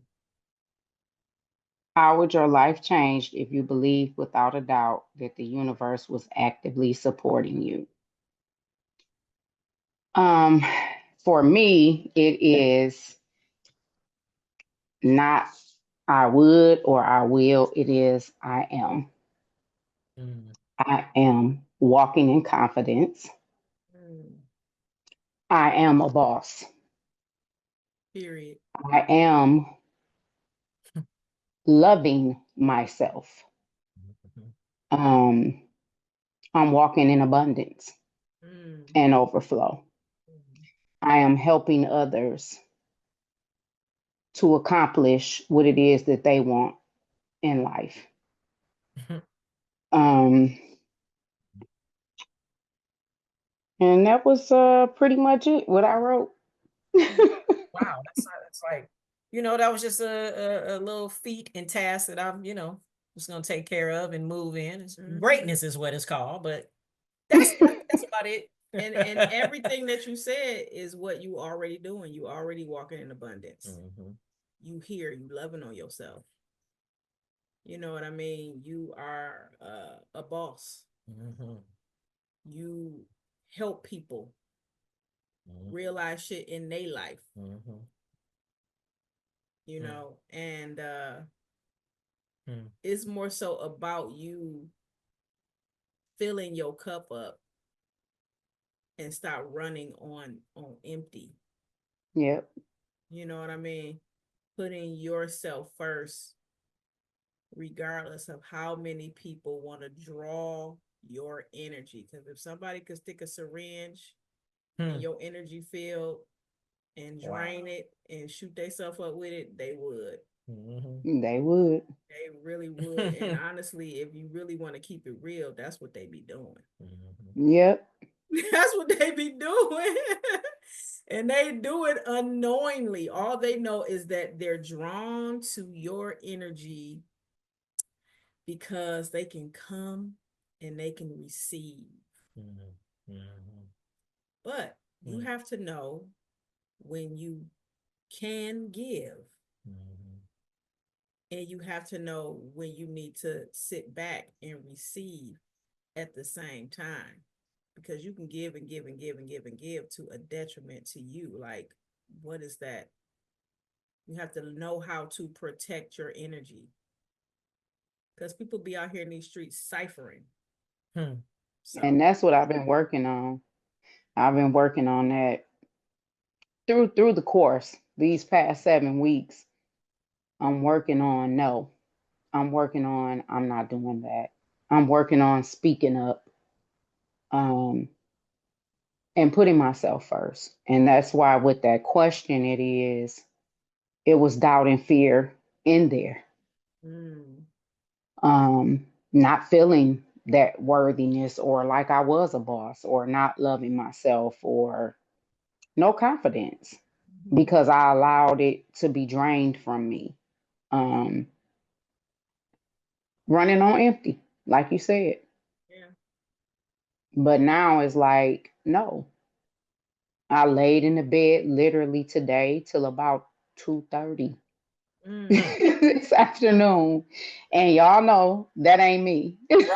How would your life change if you believe without a doubt that the universe was actively supporting you? For me, it is not I would or I will. It is I am. I am walking in confidence. I am a boss. Period. I am loving myself. I'm walking in abundance. and overflow. I am helping others to accomplish what it is that they want in life. And that was pretty much it, what I wrote. Wow, that's like, that was just a little feat and task that I'm, just gonna take care of and move in. Greatness is what it's called, but that's about it. And everything that you said is what you already doing. You already walking in abundance. You here, you loving on yourself. You know what I mean? You are a boss. You help people realize shit in their life. You know, and it's more so about you filling your cup up and stop running on empty. Yep. You know what I mean? Putting yourself first, regardless of how many people want to draw your energy. Because if somebody could stick a syringe in your energy field and drain it and shoot themselves up with it, they would. They would. They really would. And honestly, if you really want to keep it real, that's what they be doing. Yep. That's what they be doing. And they do it unknowingly. All they know is that they're drawn to your energy because they can come and they can receive. But you have to know when you can give. And you have to know when you need to sit back and receive at the same time. Because you can give and give and give and give and give to a detriment to you. Like, what is that? You have to know how to protect your energy. Because people be out here in these streets ciphering. So. And that's what I've been working on. I've been working on that through the course these past 7 weeks. I'm working on no. I'm working on I'm not doing that. I'm working on speaking up. And putting myself first. And that's why with that question, it was doubt and fear in there. Not feeling that worthiness or like I was a boss or not loving myself or no confidence because I allowed it to be drained from me. Running on empty, like you said. Yeah. But now it's like, no. I laid in the bed literally today till about 2:30 this afternoon. And y'all know that ain't me. And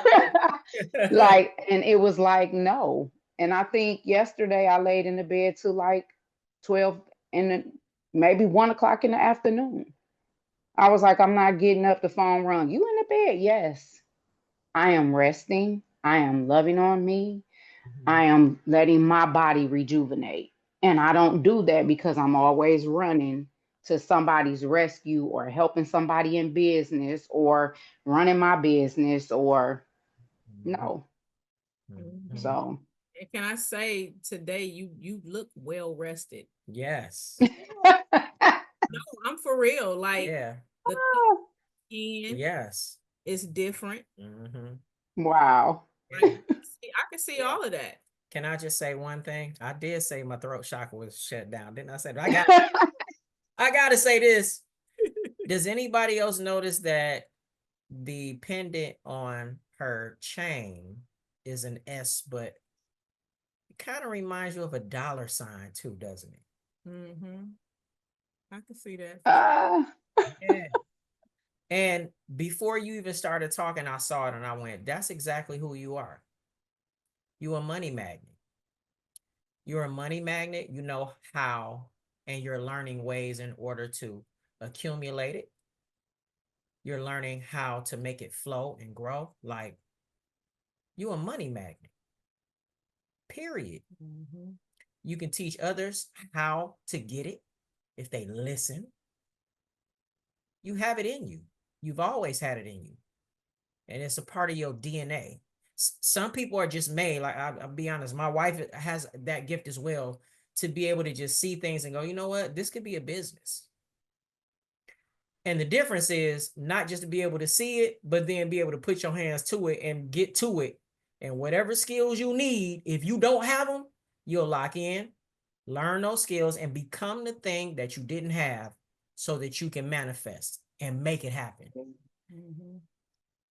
it was like, no. And I think yesterday I laid in the bed till like 12 maybe 1 o'clock in the afternoon. I was like, I'm not getting up, the phone rung. You in the bed? Yes. I am resting. I am loving on me. I am letting my body rejuvenate. And I don't do that because I'm always running to somebody's rescue or helping somebody in business or running my business or no. So. And can I say today you look well rested? Yes. No, I'm for real. Like the skin, yes, it's different. Wow. I can see all of that. Can I just say one thing? I did say my throat chakra was shut down, didn't I? Say I gotta say this. Does anybody else notice that the pendant on her chain is an S, but it kind of reminds you of a dollar sign too, doesn't it? I can see that. Yeah. And before you even started talking, I saw it and I went, that's exactly who you are. You're a money magnet. You're a money magnet. You know how, and you're learning ways in order to accumulate it. You're learning how to make it flow and grow. Like, you're a money magnet. Period. You can teach others how to get it if they listen. You have it in you. You've always had it in you. And it's a part of your DNA. Some people are just made, like I'll be honest, my wife has that gift as well, to be able to just see things and go, you know what, this could be a business. And the difference is not just to be able to see it, but then be able to put your hands to it and get to it. And whatever skills you need, if you don't have them, you'll lock in, learn those skills, and become the thing that you didn't have so that you can manifest and make it happen. Mm-hmm.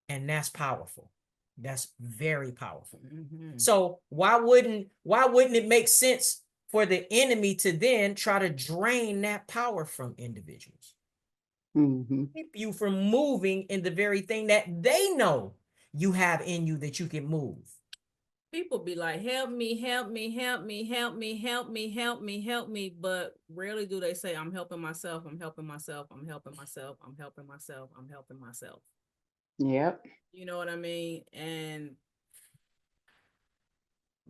And that's powerful. That's very powerful. Mm-hmm. So why wouldn't it make sense for the enemy to then try to drain that power from individuals? Mm-hmm. Keep you from moving in the very thing that they know you have in you that you can move. People be like, help me, help me, help me, help me, help me, help me, help me. But rarely do they say, I'm helping myself, I'm helping myself, I'm helping myself, I'm helping myself, I'm helping myself. Yep. You know what I mean? And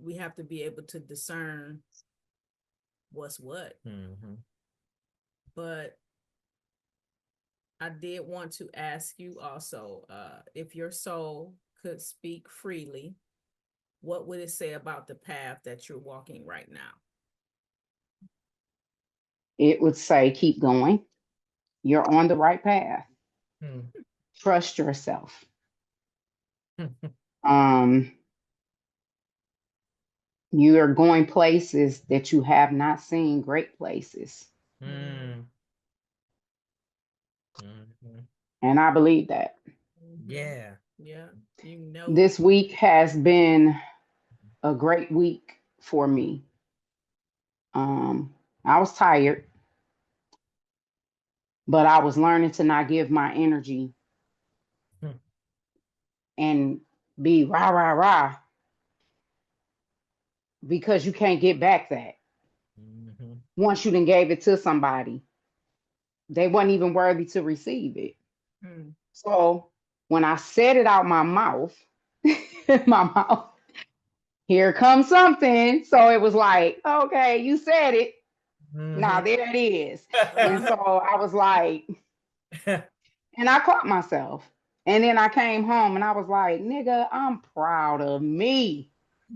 we have to be able to discern what's what. Mm-hmm. But I did want to ask you also, if your soul could speak freely, what would it say about the path that you're walking right now? It would say, keep going. You're on the right path. Trust yourself. You are going places that you have not seen, great places. Mm. And I believe that. Yeah. Yeah. You know, This week has been a great week for me. I was tired, but I was learning to not give my energy and be rah, rah, rah, because you can't get back that. Mm-hmm. Once you done gave it to somebody, they weren't even worthy to receive it. Mm. So when I said it out my mouth, here comes something. So it was like, okay, you said it. Mm-hmm. Now there it is. And so I was like, and I caught myself. And then I came home and I was like, nigga, I'm proud of me.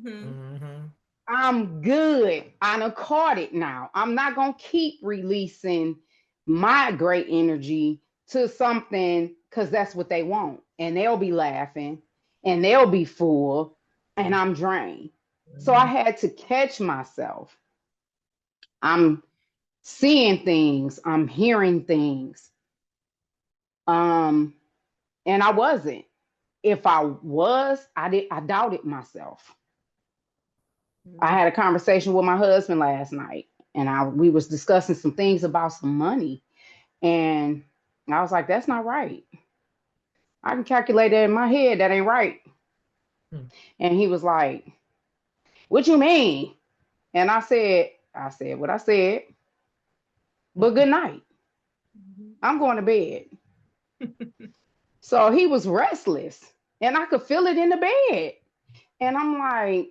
Mm-hmm. I'm good. I done caught it now. I'm not going to keep releasing my great energy to something because that's what they want. And they'll be laughing and they'll be full and I'm drained. So I had to catch myself. I'm seeing things. I'm hearing things. And I wasn't. If I was, I doubted myself. I had a conversation with my husband last night and we was discussing some things about some money. And I was like, that's not right. I can calculate that in my head. That ain't right. And he was like, what you mean? And I said what I said, but good night. I'm going to bed. So he was restless and I could feel it in the bed. And I'm like,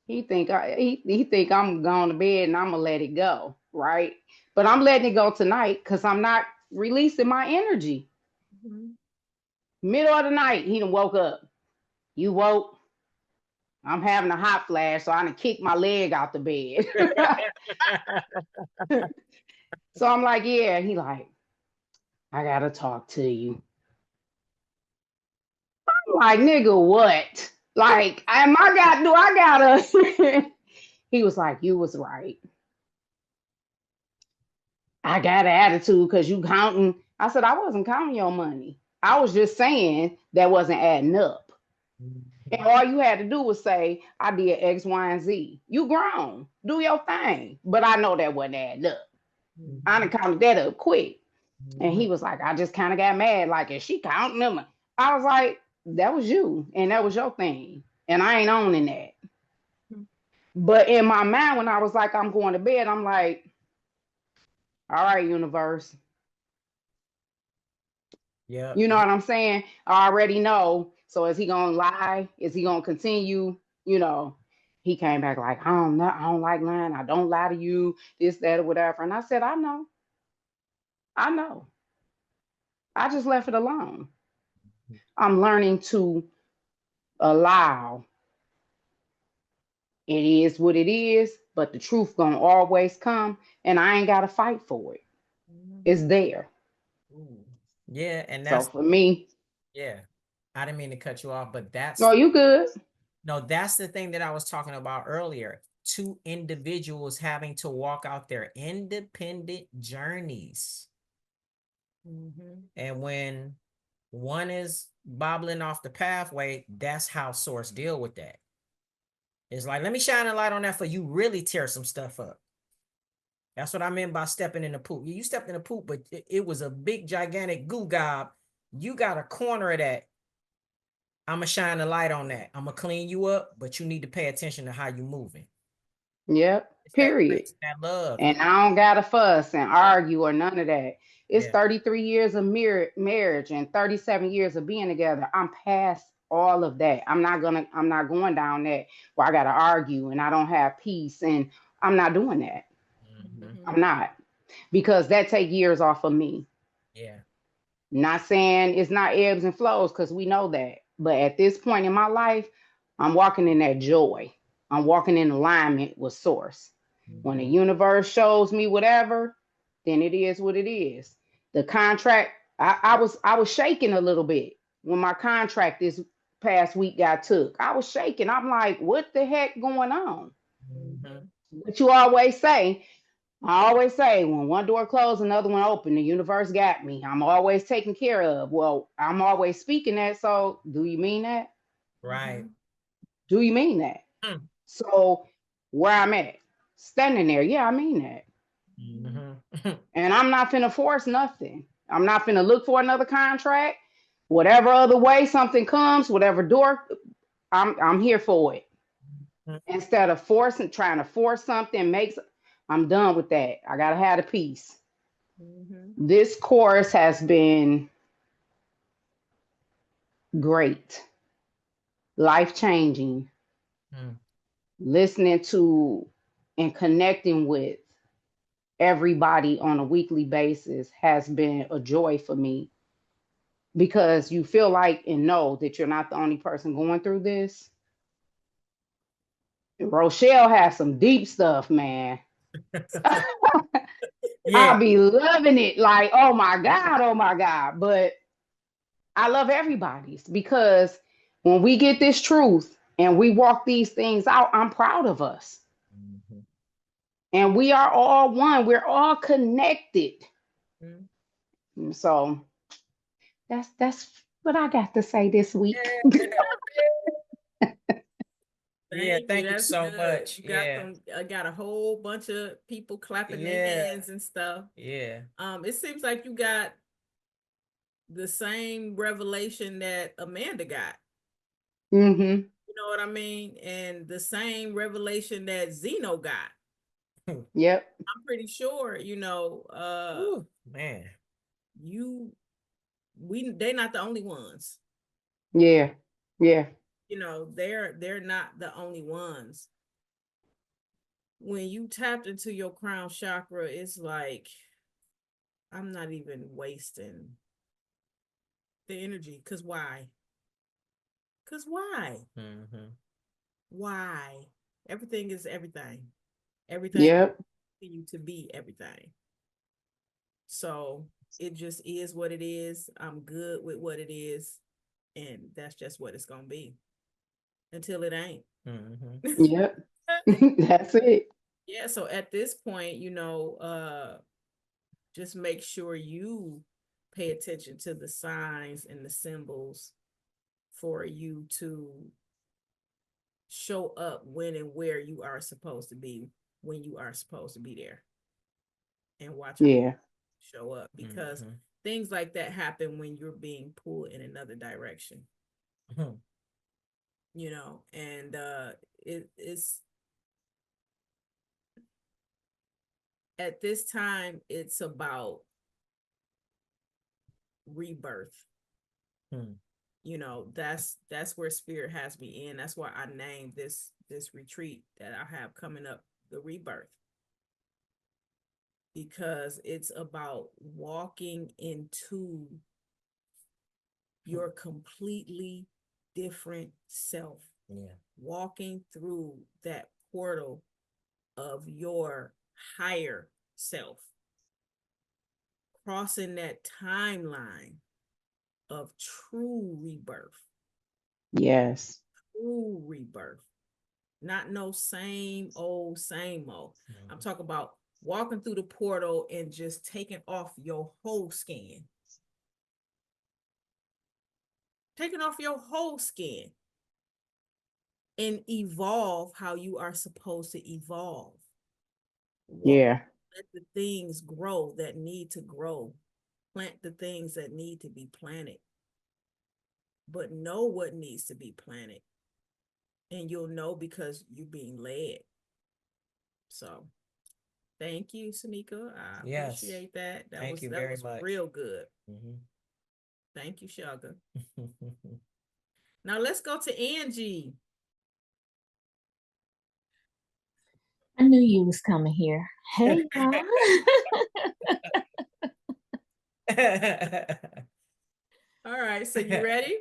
he think I'm going to bed and I'm gonna let it go, right? But I'm letting it go tonight because I'm not releasing my energy. Middle of the night, he done woke up. You woke? I'm having a hot flash, so I done kicked my leg out the bed. So I'm like, yeah. He like, I gotta talk to you. I'm like, nigga, what? Like, do I gotta? He was like, you was right. I got an attitude because you counting. I said, I wasn't counting your money. I was just saying that wasn't adding up. And all you had to do was say, I did X, Y, and Z. You grown. Do your thing. But I know that wasn't adding up. I done counted that up quick. And he was like, I just kind of got mad. Like, is she counting them? I was like, that was you. And that was your thing. And I ain't owning that. But in my mind, when I was like, I'm going to bed, I'm like, all right, universe. Yeah. You know what I'm saying? I already know. So is he gonna lie? Is he gonna continue? You know, he came back like, I don't like lying. I don't lie to you, this, that, or whatever. And I said, I know. I just left it alone. I'm learning to allow. It is what it is, but the truth gonna always come, and I ain't gotta fight for it. It's there. Yeah, and So that's for me, yeah. I didn't mean to cut you off, but no, you good. no, that's the thing that I was talking about earlier. Two individuals having to walk out their independent journeys. And when one is bobbling off the pathway, that's how source deal with that. It's like, let me shine a light on that for you really tear some stuff up. That's what I meant by stepping in the poop. You stepped in the poop, but it was a big, gigantic goo gob. You got a corner of that. I'm going to shine a light on that. I'm going to clean you up, but you need to pay attention to how you're moving. Yep. It's Period. that love. And I don't gotta fuss and argue or none of that. It's Yeah. 33 years of marriage and 37 years of being together. I'm past all of that. I'm not going down that where I gotta argue and I don't have peace, and I'm not doing that. I'm not, because that take years off of me. Yeah. Not saying it's not ebbs and flows, because we know that. But at this point in my life, I'm walking in that joy. I'm walking in alignment with source. When the universe shows me whatever, then it is what it is. The contract, I was shaking a little bit when my contract this past week got took. I was shaking. I'm like, what the heck going on? But you always say, I always say, when one door closed, another one open. The universe got me. I'm always taken care of. Well, I'm always speaking that. So do you mean that? Right. Do you mean that? So where I'm at, standing there, yeah, I mean that. And I'm not finna force nothing. I'm not finna look for another contract. Whatever other way something comes, whatever door, I'm here for it. Instead of trying to force something, I'm done with that. I gotta have the peace. This course has been great, life-changing. Listening to and connecting with everybody on a weekly basis has been a joy for me, because you feel like and know that you're not the only person going through this. Rochelle has some deep stuff, man. I'll be loving it. Like, oh my God, oh my God. But I love everybody's, because when we get this truth and we walk these things out, I'm proud of us. And we are all one. We're all connected. So that's what I got to say this week. Thank you so much. I got a whole bunch of people clapping their hands and stuff. Yeah. It seems like you got the same revelation that Amanda got. You know what I mean? And the same revelation that Zeno got. Yep. I'm pretty sure, man. They're not the only ones. Yeah. Yeah. They're not the only ones. When you tapped into your crown chakra, it's like, I'm not even wasting the energy. Cause why? Why? Everything is everything. Everything. Yep. You to be everything. So it just is what it is. I'm good with what it is, and that's just what it's gonna be until it ain't. Yep. That's it. Yeah. So at this point, just make sure you pay attention to the signs and the symbols for you to show up when and where you are supposed to be, when you are supposed to be there, and watch show up, because things like that happen when you're being pulled in another direction. And it's at this time, it's about rebirth. That's where spirit has me in. That's why I named this retreat that I have coming up, the rebirth, because it's about walking into your completely different self. Yeah. Walking through that portal of your higher self. Crossing that timeline of true rebirth. Yes. True rebirth. Not no same old, same old. I'm talking about walking through the portal and just taking off your whole skin. Taking off your whole skin. And evolve how you are supposed to evolve. Yeah. Let the things grow that need to grow. Plant the things that need to be planted. But know what needs to be planted. And you'll know because you're being led. So thank you, Sanika. I appreciate that. That was much. Real good. Thank you, Shugga. Now let's go to Angie. I knew you was coming here. Hey, y'all. All right, so you ready?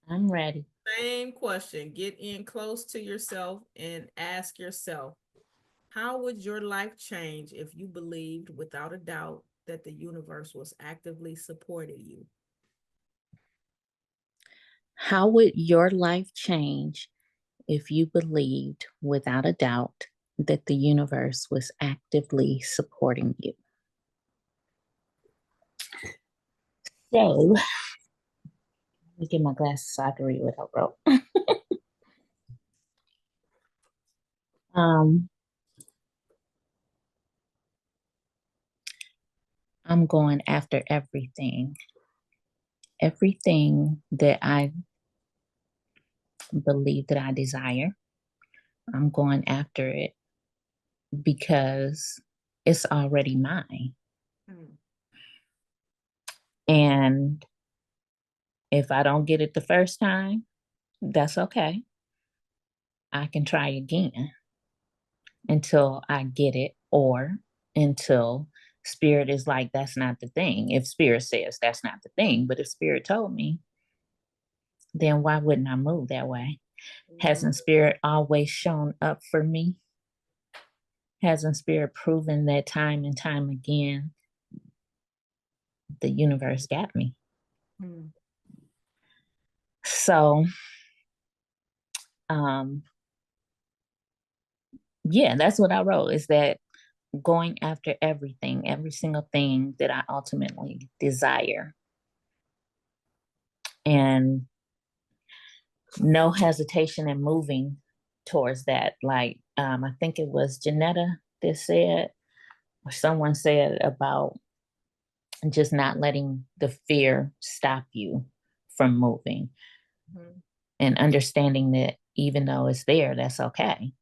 I'm ready. Same question. Get in close to yourself and ask yourself, how would your life change if you believed without a doubt that the universe was actively supporting you? How would your life change if you believed without a doubt that the universe was actively supporting you? So, let me get my glasses so I can read what I wrote. I'm going after everything that I believe that I desire. I'm going after it because it's already mine. And if I don't get it the first time, that's okay. I can try again until I get it, or until spirit is like, that's not the thing. If spirit says that's not the thing, but if spirit told me, then why wouldn't I move that way? Hasn't spirit always shown up for me? Hasn't spirit proven that time and time again, the universe got me? So, yeah, that's what I wrote, is that going after everything, every single thing that I ultimately desire. And no hesitation in moving towards that. Like, I think it was Janetta that said, or someone said about just not letting the fear stop you from moving. And understanding that even though it's there, that's okay.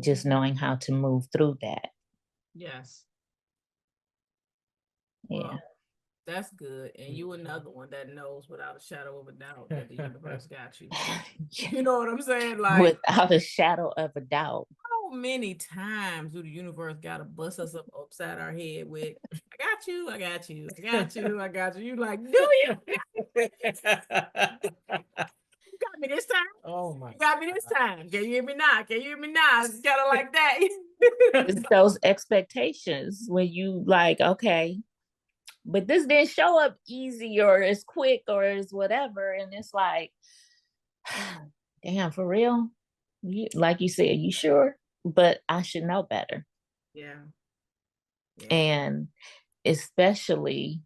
Just knowing how to move through that. Yes. Yeah. Well, that's good. And you another one that knows without a shadow of a doubt that the universe got you. You know what I'm saying? Like, without a shadow of a doubt. How many times do the universe gotta bust us up upside our head with, I got you, I got you, I got you, I got you. You like, do you? You got me this time. Oh my! You got me this time. Can you hear me now? Can you hear me now? It's kind of like that. It's those expectations when you like, okay, but this didn't show up easy or as quick or as whatever, and it's like, damn, for real? Like you said, you sure? But I should know better. Yeah. And especially,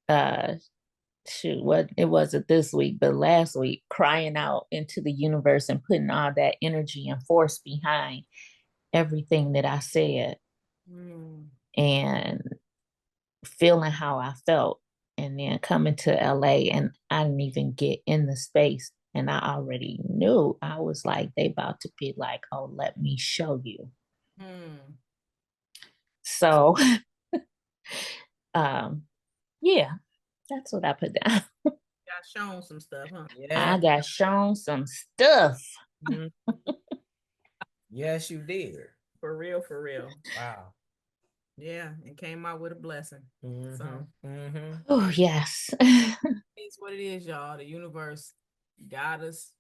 what it wasn't this week, but last week, crying out into the universe and putting all that energy and force behind everything that I said, and feeling how I felt, and then coming to LA, and I didn't even get in the space, and I already knew. I was like, they about to be like, oh, let me show you. So yeah, that's what I put down. Got shown some stuff, huh? Yeah. I got shown some stuff. Yes, you did. For real, for real. Wow. Yeah, and came out with a blessing. So. Oh, yes. is what it is, y'all. The universe got us.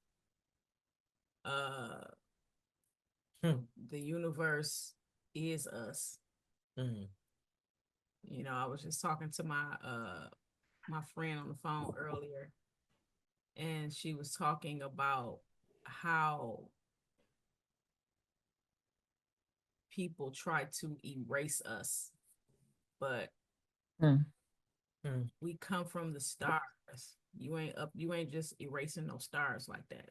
The universe is us. You know, I was just talking to my friend on the phone earlier, and she was talking about how people try to erase us, but we come from the stars. You ain't just erasing no stars like that.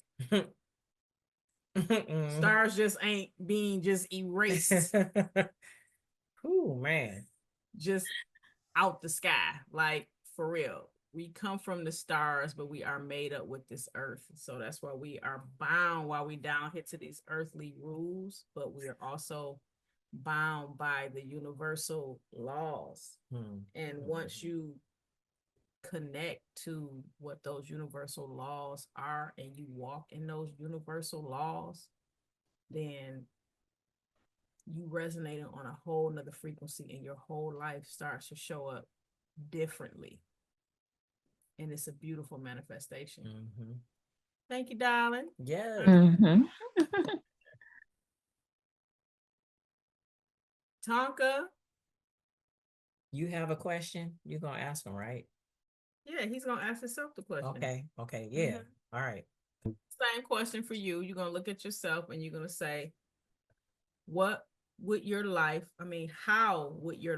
Stars just ain't being just erased. Oh man. Just out the sky. Like, for real. We come from the stars, but we are made up with this earth. So that's why we are bound while we down here to these earthly rules, but we are also bound by the universal laws. And once you connect to what those universal laws are and you walk in those universal laws, then you resonating on a whole nother frequency and your whole life starts to show up differently. And it's a beautiful manifestation. Thank you, darling. Yes. Tonka. You have a question? You're gonna ask him, right? Yeah, he's gonna ask himself the question. Okay, yeah. All right. Same question for you. You're gonna look at yourself and you're gonna say, how would your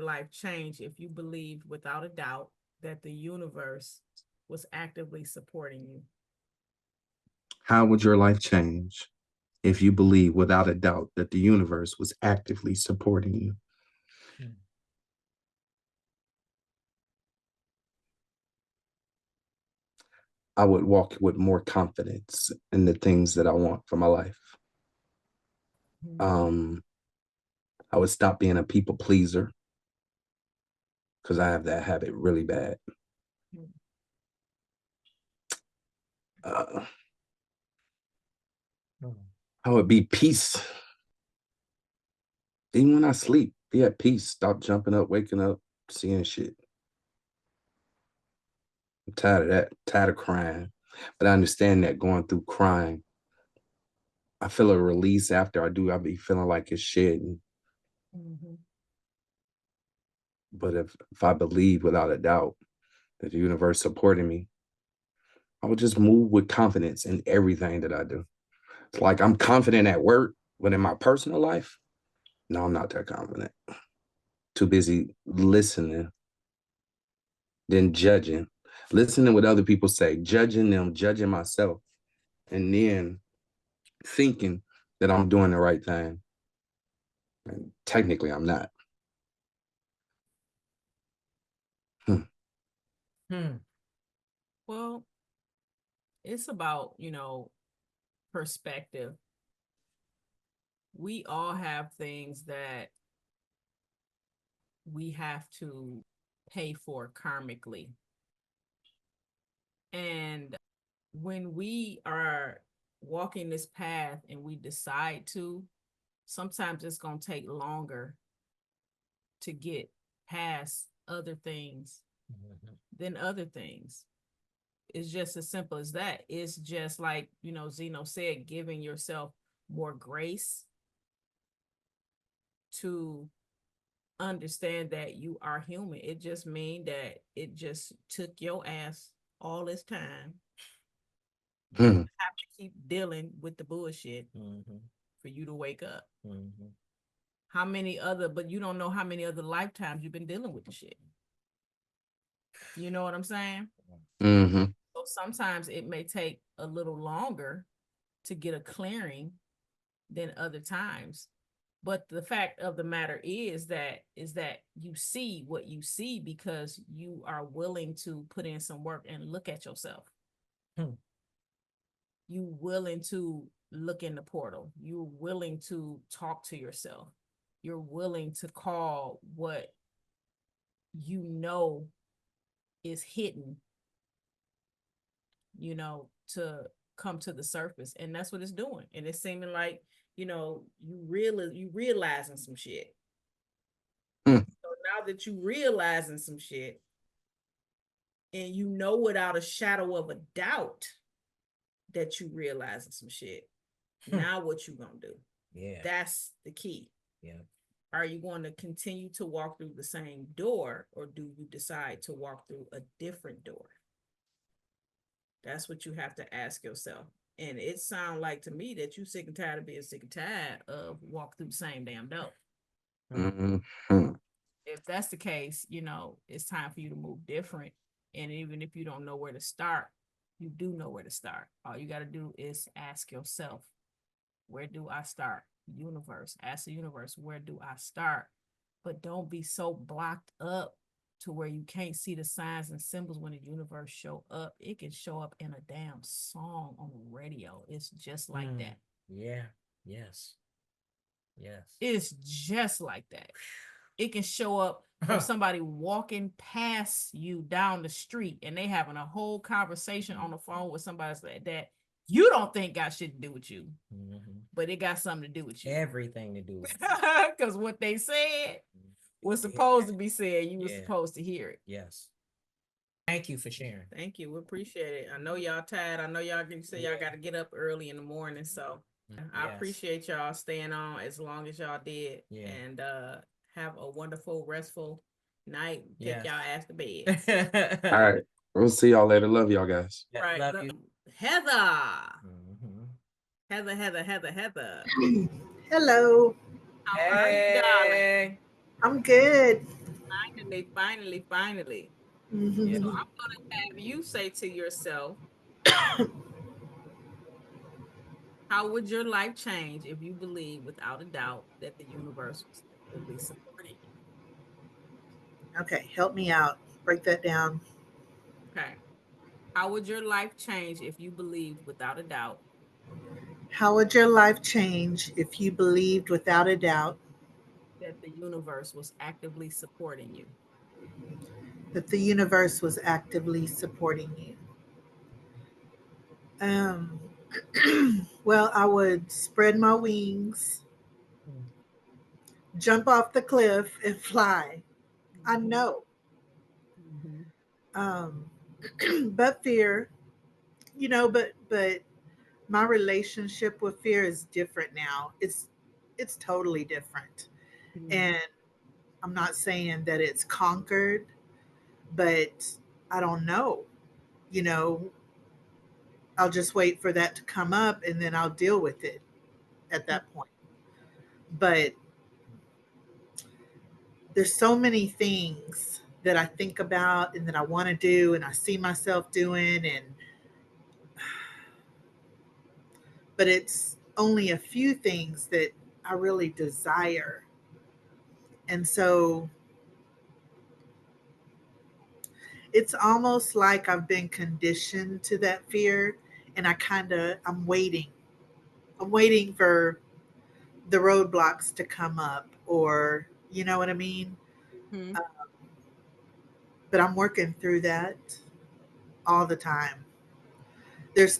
life change if you believed without a doubt that the universe was actively supporting you? How would your life change if you believe without a doubt that the universe was actively supporting you? I would walk with more confidence in the things that I want for my life. I would stop being a people pleaser because I have that habit really bad. I would be peace. Even when I sleep, be at peace. Stop jumping up, waking up, seeing shit. I'm tired of that, tired of crying. But I understand that going through crying, I feel a release after I do. I be feeling like it's shedding. But if I believe without a doubt that the universe supporting me, I would just move with confidence in everything that I do. It's like I'm confident at work, but in my personal life, no, I'm not that confident. Too busy listening, then judging, listening what other people say, judging them, judging myself, and then thinking that I'm doing the right thing. And technically, I'm not. Well, it's about, perspective. We all have things that we have to pay for karmically. And when we are walking this path and we decide to, sometimes it's going to take longer to get past other things than other things. It's just as simple as that. It's just like, Zeno said, giving yourself more grace to understand that you are human. It just means that it just took your ass all this time. You have to keep dealing with the bullshit for you to wake up. But you don't know how many other lifetimes you've been dealing with the shit. You know what I'm saying? So sometimes it may take a little longer to get a clearing than other times. But the fact of the matter is that you see what you see because you are willing to put in some work and look at yourself. You willing to look in the portal. You're willing to talk to yourself. You're willing to call what you know is hidden, to come to the surface. And that's what it's doing. And it's seeming like, you realizing some shit. So now that you realizing some shit, and you know without a shadow of a doubt that you realizing some shit. Now what you gonna do? Yeah. That's the key. Yeah. Are you going to continue to walk through the same door, or do you decide to walk through a different door? That's what you have to ask yourself. And it sounds like to me that you sick and tired of being sick and tired of walk through the same damn door. Mm-hmm. If that's the case, you know, it's time for you to move different. And even if you don't know where to start, you do know where to start. All you got to do is ask yourself, where do I start? Universe, ask the universe, where do I start? But don't be so blocked up to where you can't see the signs and symbols when the universe show up. It can show up in a damn song on the radio. It's just like that. Yeah. Yes. Yes. It's just like that. It can show up from somebody walking past you down the street and they having a whole conversation on the phone with somebody that you don't think got shit to do with you, but it got something to do with you. Everything to do with you. Because what they said was supposed to be said. You were supposed to hear it. Yes. Thank you for sharing. Thank you. We appreciate it. I know y'all tired. I know y'all say y'all got to get up early in the morning. So I appreciate y'all staying on as long as y'all did. Yeah. And have a wonderful, restful night. Take y'all ass to bed. All right. We'll see y'all later. Love y'all guys. Right. Love you. Heather. Heather. Hello. How are you, darling? I'm good. Finally. Mm-hmm. So I'm going to have you say to yourself, how would your life change if you believe without a doubt that the universe was actively supporting you? Okay, help me out. Break that down. Okay. How would your life change if you believed without a doubt? How would your life change if you believed without a doubt that the universe was actively supporting you? That the universe was actively supporting you. Well, I would spread my wings, jump off the cliff, and fly. I know. But fear, but my relationship with fear is different now. It's totally different. And I'm not saying that it's conquered, but I don't know. You know, I'll just wait for that to come up and then I'll deal with it at that point. But there's so many things that I think about and that I want to do and I see myself doing, but it's only a few things that I really desire. And so it's almost like I've been conditioned to that fear, and I'm waiting. I'm waiting for the roadblocks to come up, or you know what I mean? But I'm working through that all the time. There's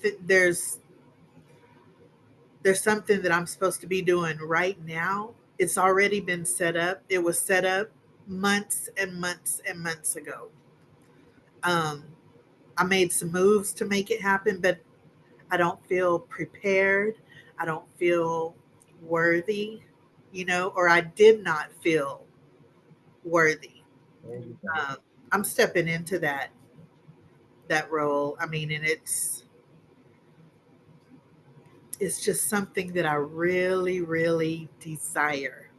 something that I'm supposed to be doing right now. It's already been set up. It was set up months and months and months ago. I made some moves to make it happen, but I don't feel prepared. I don't feel worthy, or I did not feel worthy. I'm stepping into that role. I mean, and it's just something that I really, really desire.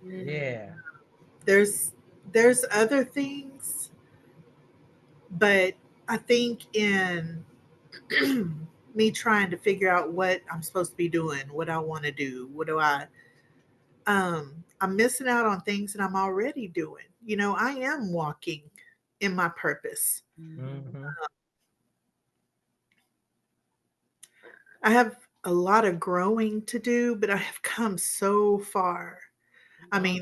Yeah. There's other things, but I think in me trying to figure out what I'm supposed to be doing, what I want to do, I'm missing out on things that I'm already doing. I am walking in my purpose. I have a lot of growing to do, but I have come so far. I mean,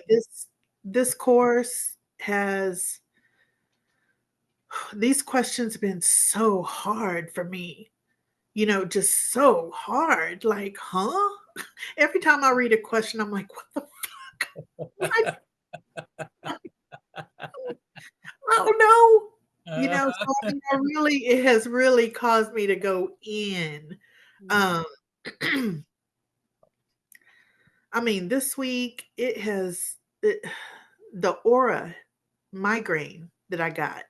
this course has these questions have been so hard for me. Just so hard. Like, huh? Every time I read a question, I'm like, what the fuck? I don't know. So I mean, it has really caused me to go in. I mean, this week the aura migraine that I got,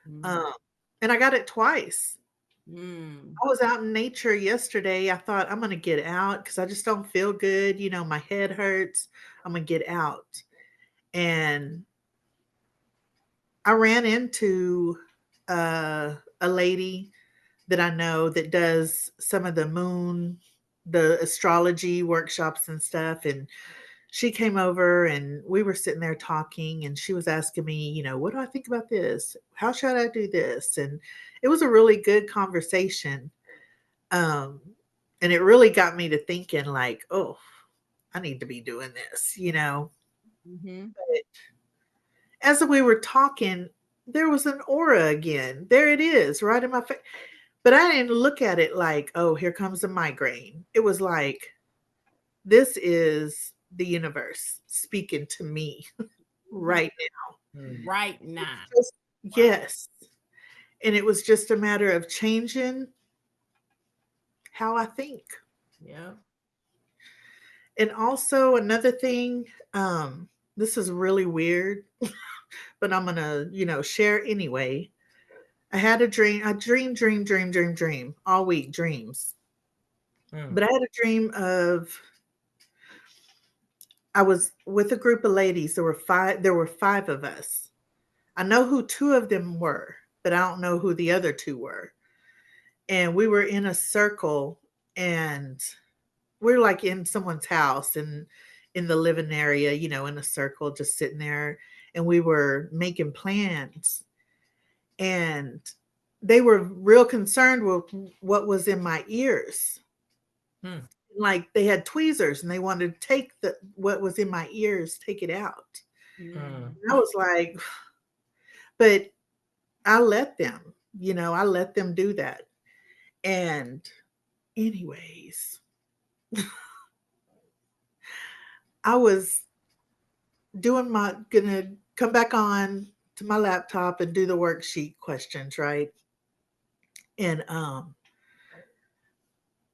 and I got it twice. I was out in nature yesterday. I thought I'm going to get out because I just don't feel good. My head hurts. I'm going to get out. And I ran into a lady that I know that does some of the astrology workshops and stuff. And she came over and we were sitting there talking, and she was asking me, what do I think about this? How should I do this? And it was a really good conversation. And it really got me to thinking like, oh, I need to be doing this. But as we were talking, there was an aura again. There it is, right in my face. But I didn't look at it like, oh, here comes a migraine. It was like, this is the universe speaking to me right now. Right now. Yes. And it was just a matter of changing how I think. Yeah. And also another thing, this is really weird, but I'm gonna, share anyway. I had a dream. I dream all week, dreams. But I had a dream of I was with a group of ladies. There were five of us. I know who two of them were, but I don't know who the other two were. And we were in a circle, and we're like in someone's house and in the living area, in a circle, just sitting there. And we were making plans. And they were real concerned with what was in my ears. Like they had tweezers and they wanted to take what was in my ears, take it out. I was like, but I let them, I let them do that. And anyways, I was gonna come back on to my laptop and do the worksheet questions, right? And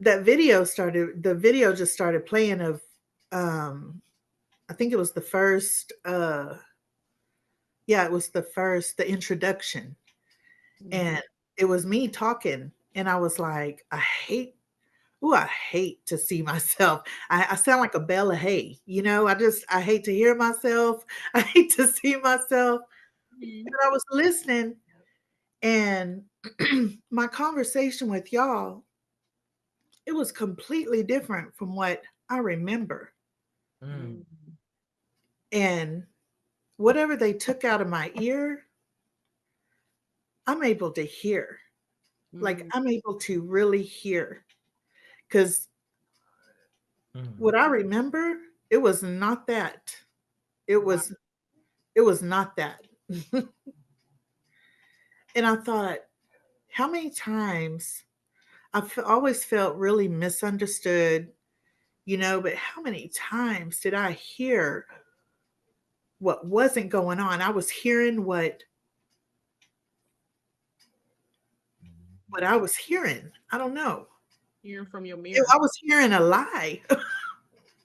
the video just started playing of I think it was the first the introduction. And it was me talking, and I was like, I hate to see myself. I sound like a bale of hay, I hate to hear myself. I hate to see myself. But I was listening, and my conversation with y'all, it was completely different from what I remember. And whatever they took out of my ear, I'm able to hear. Like I'm able to really hear. Because what I remember, it was not that. It was not that. And I thought, how many times I've always felt really misunderstood, but how many times did I hear what wasn't going on? I was hearing what I was hearing. I don't know. Hearing from your mirror. I was hearing a lie.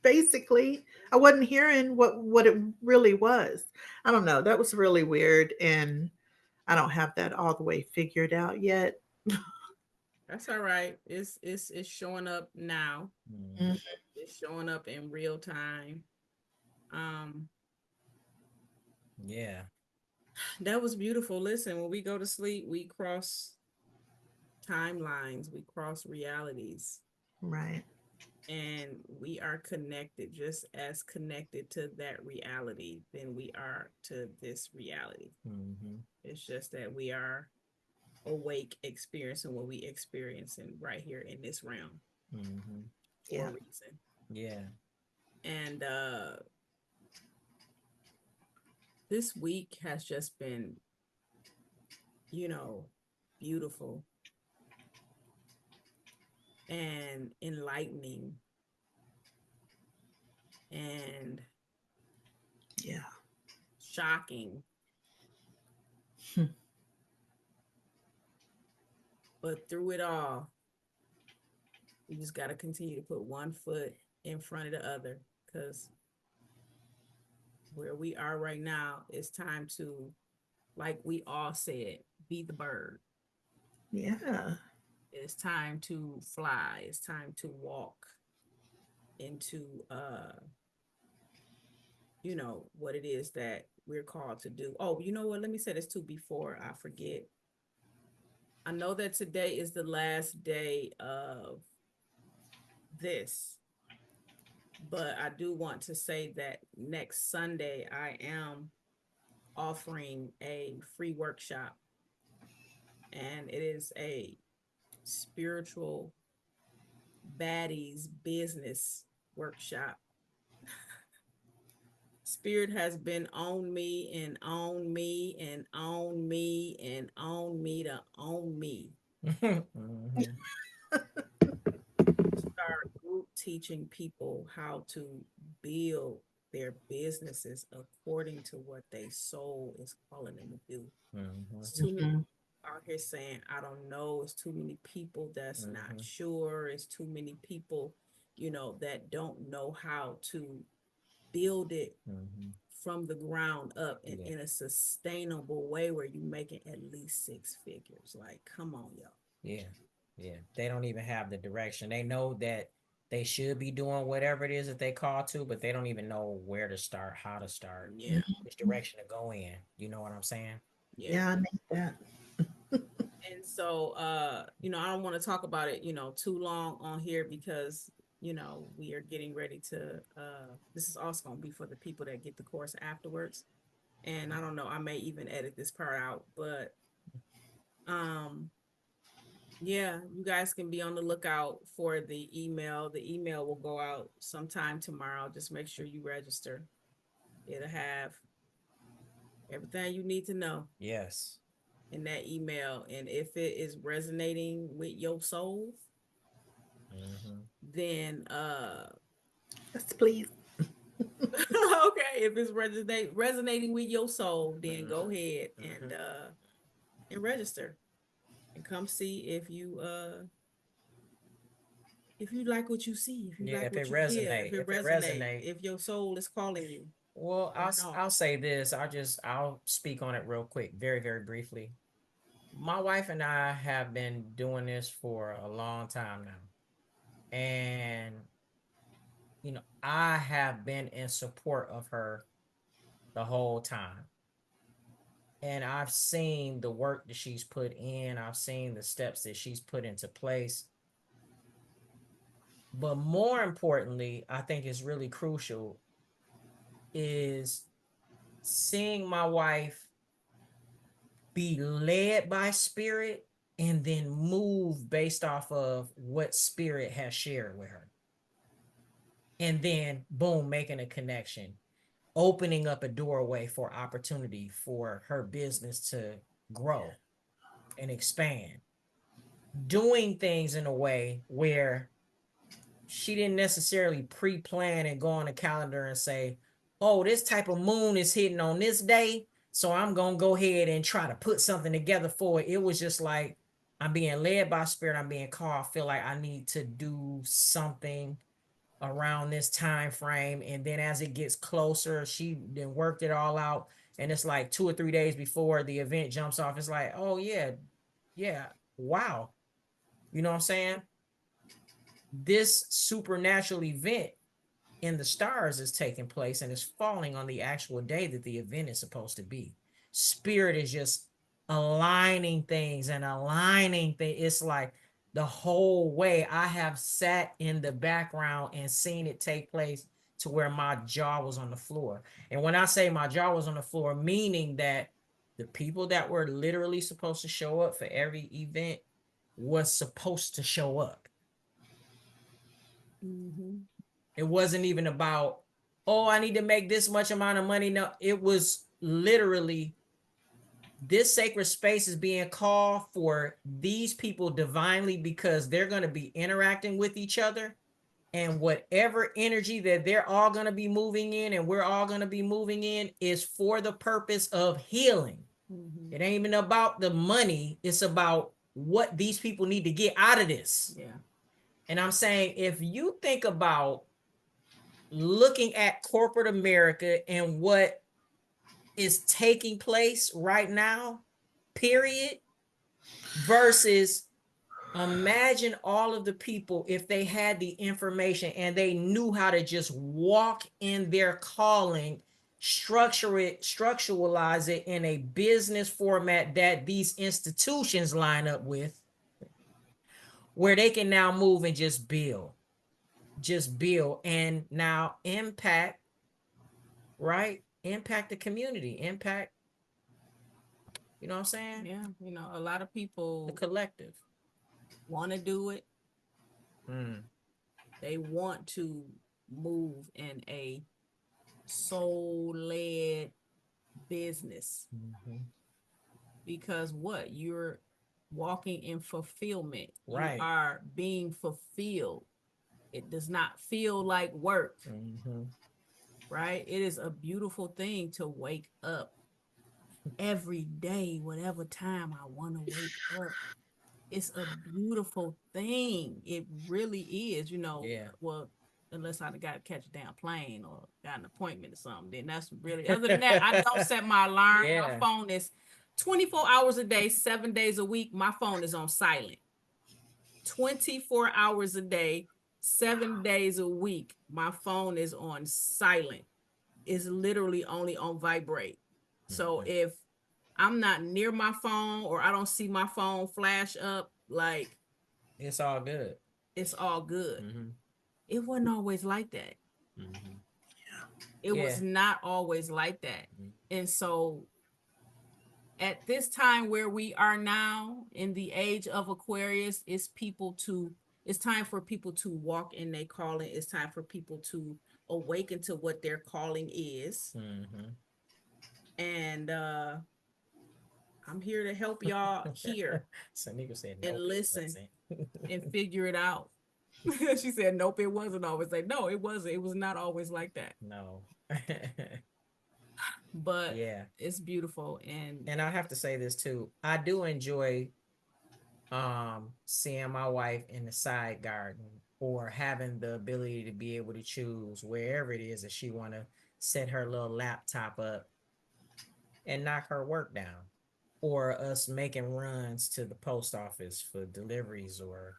Basically, I wasn't hearing what it really was. I don't know. That was really weird, and I don't have that all the way figured out yet. That's all right. It's showing up now. It's showing up in real time. Yeah. That was beautiful. Listen, when we go to sleep, we cross timelines, we cross realities. Right. And we are connected, just as connected to that reality than we are to this reality. It's just that we are awake, experiencing what we experiencing right here in this realm for a reason. Yeah. And this week has just been, beautiful and enlightening and shocking. But through it all, you just got to continue to put one foot in front of the other, because where we are right now, it's time to, like we all said, be the bird. Yeah. It's time to fly. It's time to walk into you know, what it is that we're called to do. Oh, you know what? Let me say this too before I forget. I know that today is the last day of this, but I do want to say that next Sunday I am offering a free workshop, and it is a spiritual baddies business workshop. Spirit has been on me and on me and on me and on me to own me. Start group teaching people how to build their businesses according to what their soul is calling them to do. It's too many out here saying, I don't know. It's too many people that's not sure. It's too many people, you know, that don't know how to build it from the ground up and in a sustainable way where you making at least 6 figures. Like, come on, y'all. Yeah. They don't even have the direction. They know that they should be doing whatever it is that they call to, but they don't even know where to start, how to start, which direction to go in. You know what I'm saying? Yeah, I need that. And so, you know, I don't want to talk about it, you know, too long on here, because, you know, we are getting ready to, this is also going to be for the people that get the course afterwards. And I don't know, I may even edit this part out, but, yeah, you guys can be on the lookout for the email. The email will go out sometime tomorrow. Just make sure you register. It'll have everything you need to know. Yes. In that email. And if it is resonating with your soul, then yes, please. Okay, if it's resonating with your soul, then go ahead and register and come see if you like what you see, if you like what you hear, if it resonates, if your soul is calling you. Well, I'll say this. I'll speak on it real quick, very, very briefly. My wife and I have been doing this for a long time now. And, you know, I have been in support of her the whole time. And I've seen the work that she's put in. I've seen the steps that she's put into place. But more importantly, I think is really crucial is seeing my wife be led by spirit and then move based off of what spirit has shared with her. And then boom, making a connection, opening up a doorway for opportunity for her business to grow and expand, doing things in a way where she didn't necessarily pre-plan and go on a calendar and say, oh, this type of moon is hitting on this day, so I'm going to go ahead and try to put something together for it. It was just like, I'm being led by spirit. I'm being called. I feel like I need to do something around this time frame. And then as it gets closer, she then worked it all out. And it's like 2 or 3 days before the event jumps off. It's like, oh yeah. Wow. You know what I'm saying? This supernatural event in the stars is taking place and is falling on the actual day that the event is supposed to be. Spirit is just aligning things and aligning things. It's like the whole way I have sat in the background and seen it take place to where my jaw was on the floor. And when I say my jaw was on the floor, meaning that the people that were literally supposed to show up for every event was supposed to show up. It wasn't even about, oh, I need to make this much amount of money. No, it was literally, this sacred space is being called for these people divinely because they're going to be interacting with each other. And whatever energy that they're all going to be moving in and we're all going to be moving in is for the purpose of healing. It ain't even about the money. It's about what these people need to get out of this. Yeah. And I'm saying, if you think about looking at corporate America and what is taking place right now, period, versus imagine all of the people if they had the information and they knew how to just walk in their calling, structuralize it in a business format that these institutions line up with, where they can now move and just build and now impact, right? Impact the community, impact, you know what I'm saying? Yeah, you know, a lot of people, the collective, want to do it. They want to move in a soul-led business. Because what? You're walking in fulfillment. Right. You are being fulfilled. It does not feel like work. Right? It is a beautiful thing to wake up every day, whatever time I want to wake up. It's a beautiful thing. It really is, you know. Yeah. Well, unless I got to catch a damn plane or got an appointment or something, then that's really, other than that, I don't set my alarm. Yeah. My phone is 24 hours a day, 7 days a week. My phone is on silent. 24 hours a day, 7 days a week. My phone is on silent. It's literally only on vibrate. So if I'm not near my phone or I don't see my phone flash up, like, it's all good. It's all good. It wasn't always like that. It was not always like that. And so at this time where we are now in the age of Aquarius, it's time for people to walk in their calling. It's time for people to awaken to what their calling is. And I'm here to help y'all hear and listen and figure it out. She said, nope, it wasn't always like, no, it wasn't. It was not always like that. No. But yeah, it's beautiful. And I have to say this too. I do enjoy seeing my wife in the side garden, or having the ability to be able to choose wherever it is that she want to set her little laptop up and knock her work down, or us making runs to the post office for deliveries or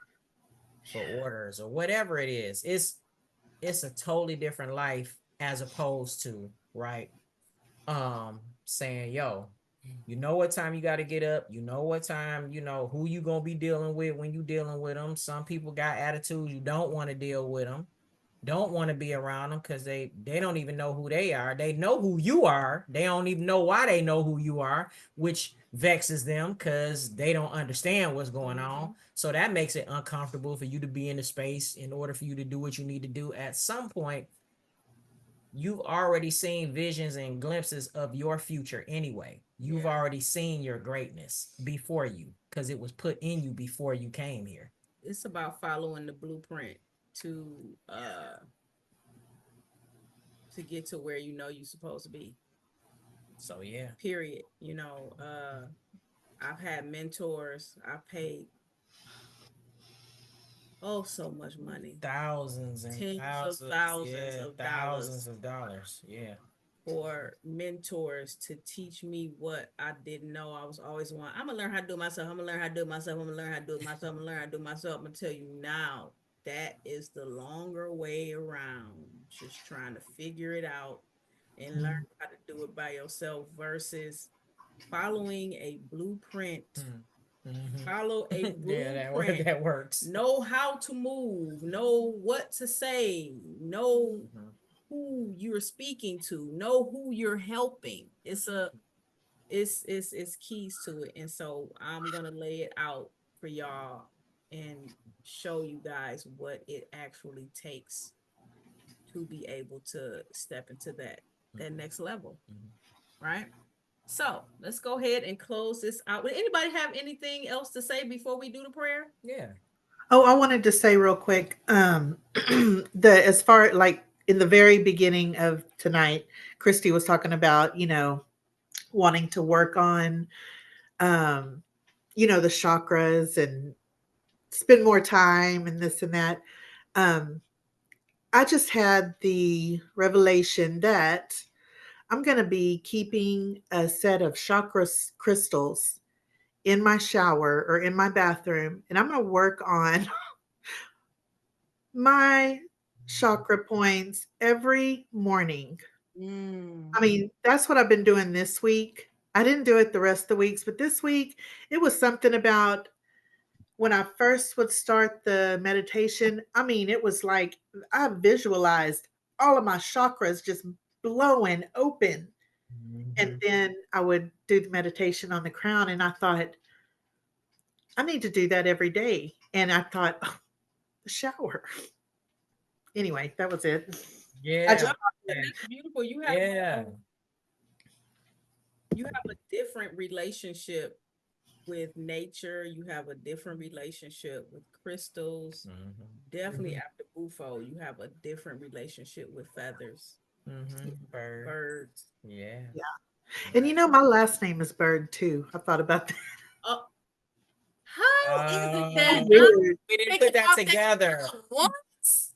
for orders or whatever it is. It's a totally different life, as opposed to, right, saying, yo, you know what time you got to get up, you know what time, you know who you gonna be dealing with when you dealing with them. Some people got attitudes, you don't want to deal with them, don't want to be around them, because they don't even know who they are. They know who you are, they don't even know why they know who you are, which vexes them because they don't understand what's going on. So that makes it uncomfortable for you to be in the space. In order for you to do what you need to do, at some point you've already seen visions and glimpses of your future anyway. You've already seen your greatness before you, because it was put in you before you came here. It's about following the blueprint to get to where you know you're supposed to be. So yeah. Period. You know, I've had mentors. I paid so much money. Thousands and thousands of dollars. Yeah. For mentors to teach me what I didn't know. I was always I'm gonna learn how to do it myself. I'm gonna learn how to do it myself. I'm gonna learn how to do it myself. I'm gonna learn how to do it myself. I'm gonna tell you now, that is the longer way around. Just trying to figure it out and learn how to do it by yourself, versus following a blueprint. Follow a blueprint. Yeah, that works. Know how to move, know what to say, know who you're speaking to, know who you're helping. It's keys to it. And so I'm gonna lay it out for y'all and show you guys what it actually takes to be able to step into that next level. Right? So let's go ahead and close this out. Would anybody have anything else to say before we do the prayer? Yeah. Oh, I wanted to say real quick, as far like in the very beginning of tonight, Christy was talking about, wanting to work on the chakras and spend more time and this and that. I just had the revelation that I'm going to be keeping a set of chakra crystals in my shower or in my bathroom, and I'm going to work on my chakra points every morning. I mean, that's what I've been doing this week. I didn't do it the rest of the weeks, but this week it was something about when I first would start the meditation. I mean, it was like I visualized all of my chakras just blowing open. And then I would do the meditation on the crown, and I thought, I need to do that every day. And I thought, oh, the shower. Anyway, that was it. Yeah. That's beautiful. You have a different relationship with nature. You have a different relationship with crystals. Definitely after Bufo, you have a different relationship with feathers. Birds. Yeah. And my last name is Bird too. I thought about that. How is it that we didn't put that together?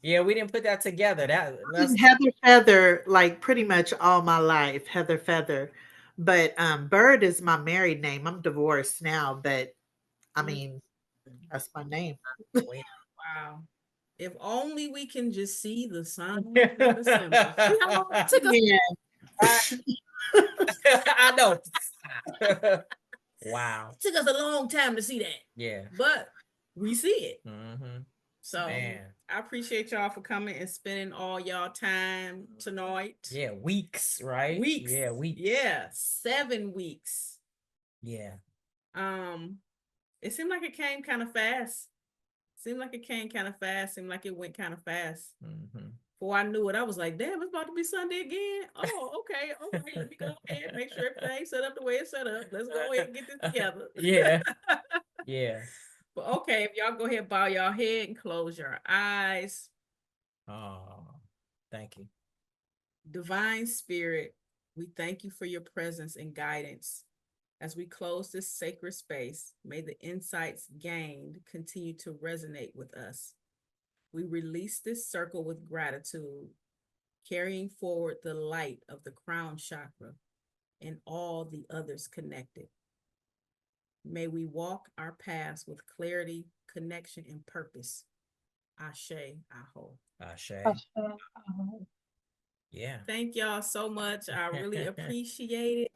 Yeah, we didn't put that together. That's Heather Feather, like pretty much all my life, Heather Feather. But Bird is my married name. I'm divorced now, but I mean, that's my name. Wow. If only we can just see the signs and the symbols. I know. Wow. It took us a long time to see that. Yeah. But we see it. So Man. I appreciate y'all for coming and spending all y'all time tonight. Yeah, weeks, right? Weeks. Yeah, weeks. Yeah, 7 weeks. Yeah. It seemed like it came kind of fast. Seemed like it went kind of fast. Before I knew it, I was like, damn, it's about to be Sunday again. Oh, okay. All right, let me go ahead and make sure everything's set up the way it's set up. Let's go ahead and get this together. Yeah. Yeah. But okay, if y'all go ahead and bow your head and close your eyes. Oh, thank you. Divine Spirit, we thank you for your presence and guidance. As we close this sacred space, may the insights gained continue to resonate with us. We release this circle with gratitude, carrying forward the light of the Crown Chakra and all the others connected. May we walk our paths with clarity, connection, and purpose. Ashe, Aho. Ashe. Yeah. Thank y'all so much. I really appreciate it.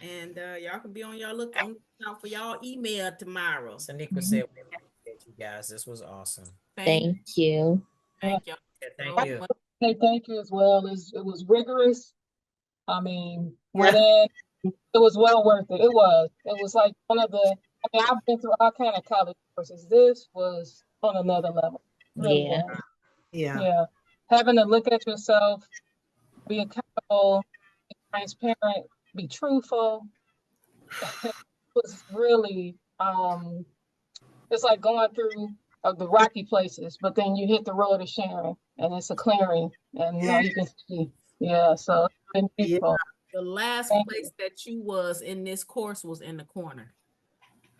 And y'all can be on y'all lookout for y'all email tomorrow. Sanika said we appreciate you guys. This was awesome. Thank you. Thank y'all. Thank you. Hey, thank you as well. It was rigorous. I mean, it was well worth it. It was like one of the, I've been through all kind of college courses. This was on another level. Really was. Yeah. Having to look at yourself, be accountable, be transparent, be truthful. It was really, it's like going through the rocky places, but then you hit the road of sharing and it's a clearing and now you can see. Yeah, so it's been beautiful. The last place that you was in this course was in the corner.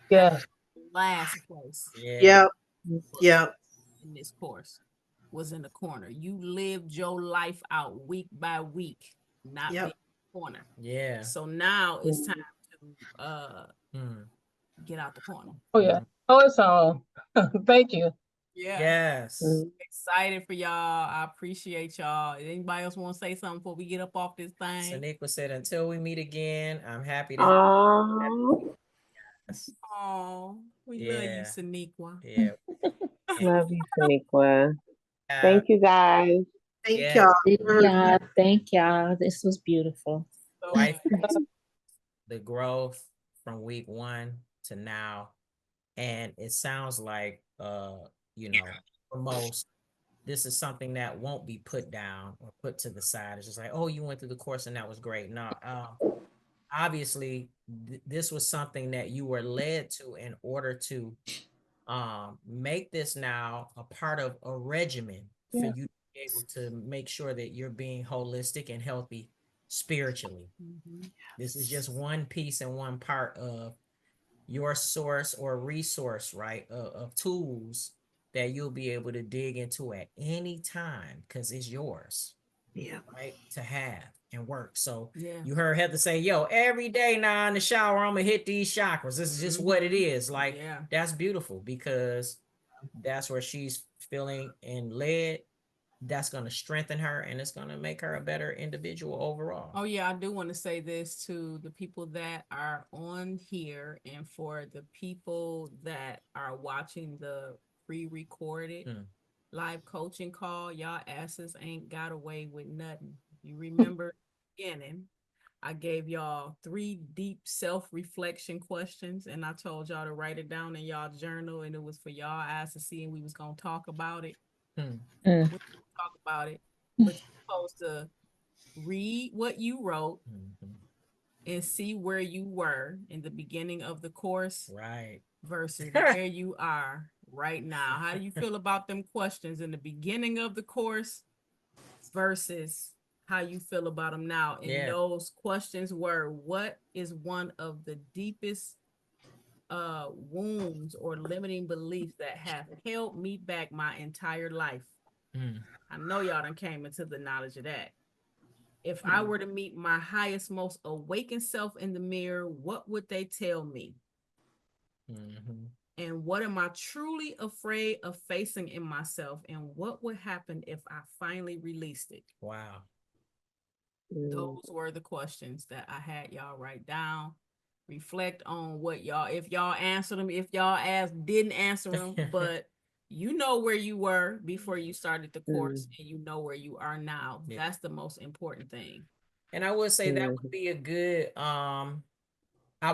Yeah. Last place. Yeah. In this course was in the corner. You lived your life out week by week, not being in the corner. Yeah. So now it's time to get out the corner. Oh yeah. Oh, it's on. Thank you. Yeah. Yes. Excited for y'all. I appreciate y'all. Anybody else want to say something before we get up off this thing? Sanika said, until we meet again, I'm happy to. Oh, we love you, Saniqua. Yeah. Love you, Saniqua. Thank you, guys. Thank y'all. Thank y'all. This was beautiful. The growth from week 1 to now. And it sounds like, for most, this is something that won't be put down or put to the side. It's just like, oh, you went through the course and that was great. No, obviously, this was something that you were led to in order to make this now a part of a regimen for you to be able to make sure that you're being holistic and healthy spiritually. This is just one piece and one part of your source or resource, right, of tools that you'll be able to dig into at any time because it's yours. Yeah. Right, to have and work. So Yeah. you heard Heather say, yo, every day now in the shower, I'm gonna hit these chakras. This is just what it is. Like, that's beautiful because that's where she's feeling and led. That's going to strengthen her and it's going to make her a better individual overall. Oh yeah, I do want to say this to the people that are on here and for the people that are watching the pre-recorded live coaching call. Y'all asses ain't got away with nothing. You remember beginning, I gave y'all 3 deep self-reflection questions and I told y'all to write it down in y'all journal and it was for y'all eyes to see and we was going to talk about it. We talk about it, but you're supposed to read what you wrote and see where you were in the beginning of the course, right, versus where you are right now. How do you feel about them questions in the beginning of the course versus how you feel about them now? And those questions were, what is one of the deepest wounds or limiting beliefs that have held me back my entire life? I know y'all done came into the knowledge of that. If I were to meet my highest, most awakened self in the mirror, what would they tell me? And what am I truly afraid of facing in myself? And what would happen if I finally released it? Wow. Those were the questions that I had y'all write down. Reflect on what y'all, if y'all answered them, if y'all didn't answer them, but you know where you were before you started the course and you know where you are now. That's the most important thing. And I would say that would be a good, I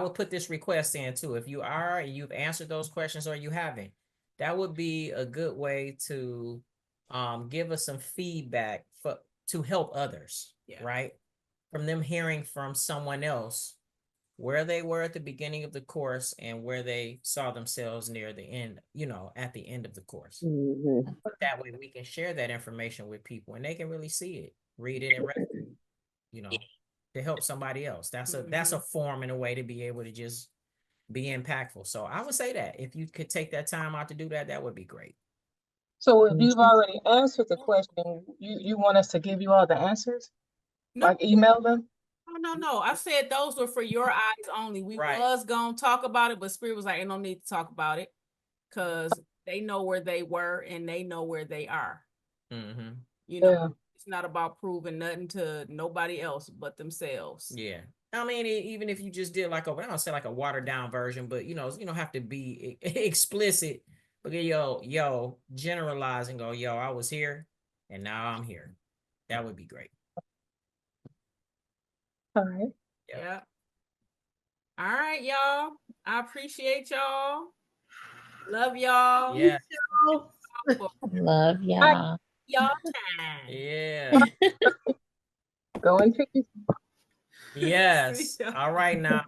would put this request in too. If you are, and you've answered those questions or you haven't, that would be a good way to give us some feedback to help others, right? From them hearing from someone else where they were at the beginning of the course and where they saw themselves near the end, at the end of the course. That way we can share that information with people and they can really see it, read it, and to help somebody else. That's a form and a way to be able to just be impactful. So I would say that if you could take that time out to do that, that would be great. So if you've already answered the question, you want us to give you all the answers? No. Like email them? No. I said those were for your eyes only. We was gonna talk about it, but Spirit was like, ain't no need to talk about it because they know where they were and they know where they are. It's not about proving nothing to nobody else but themselves. Yeah. I mean, even if you just did I don't say like a watered down version, but you don't have to be explicit. But generalize and go, I was here and now I'm here. That would be great. All right. Yeah. All right, y'all. I appreciate y'all. Love y'all. Yeah. Love y'all. Y'all time. Yeah. Go in peace. Yes. All right now.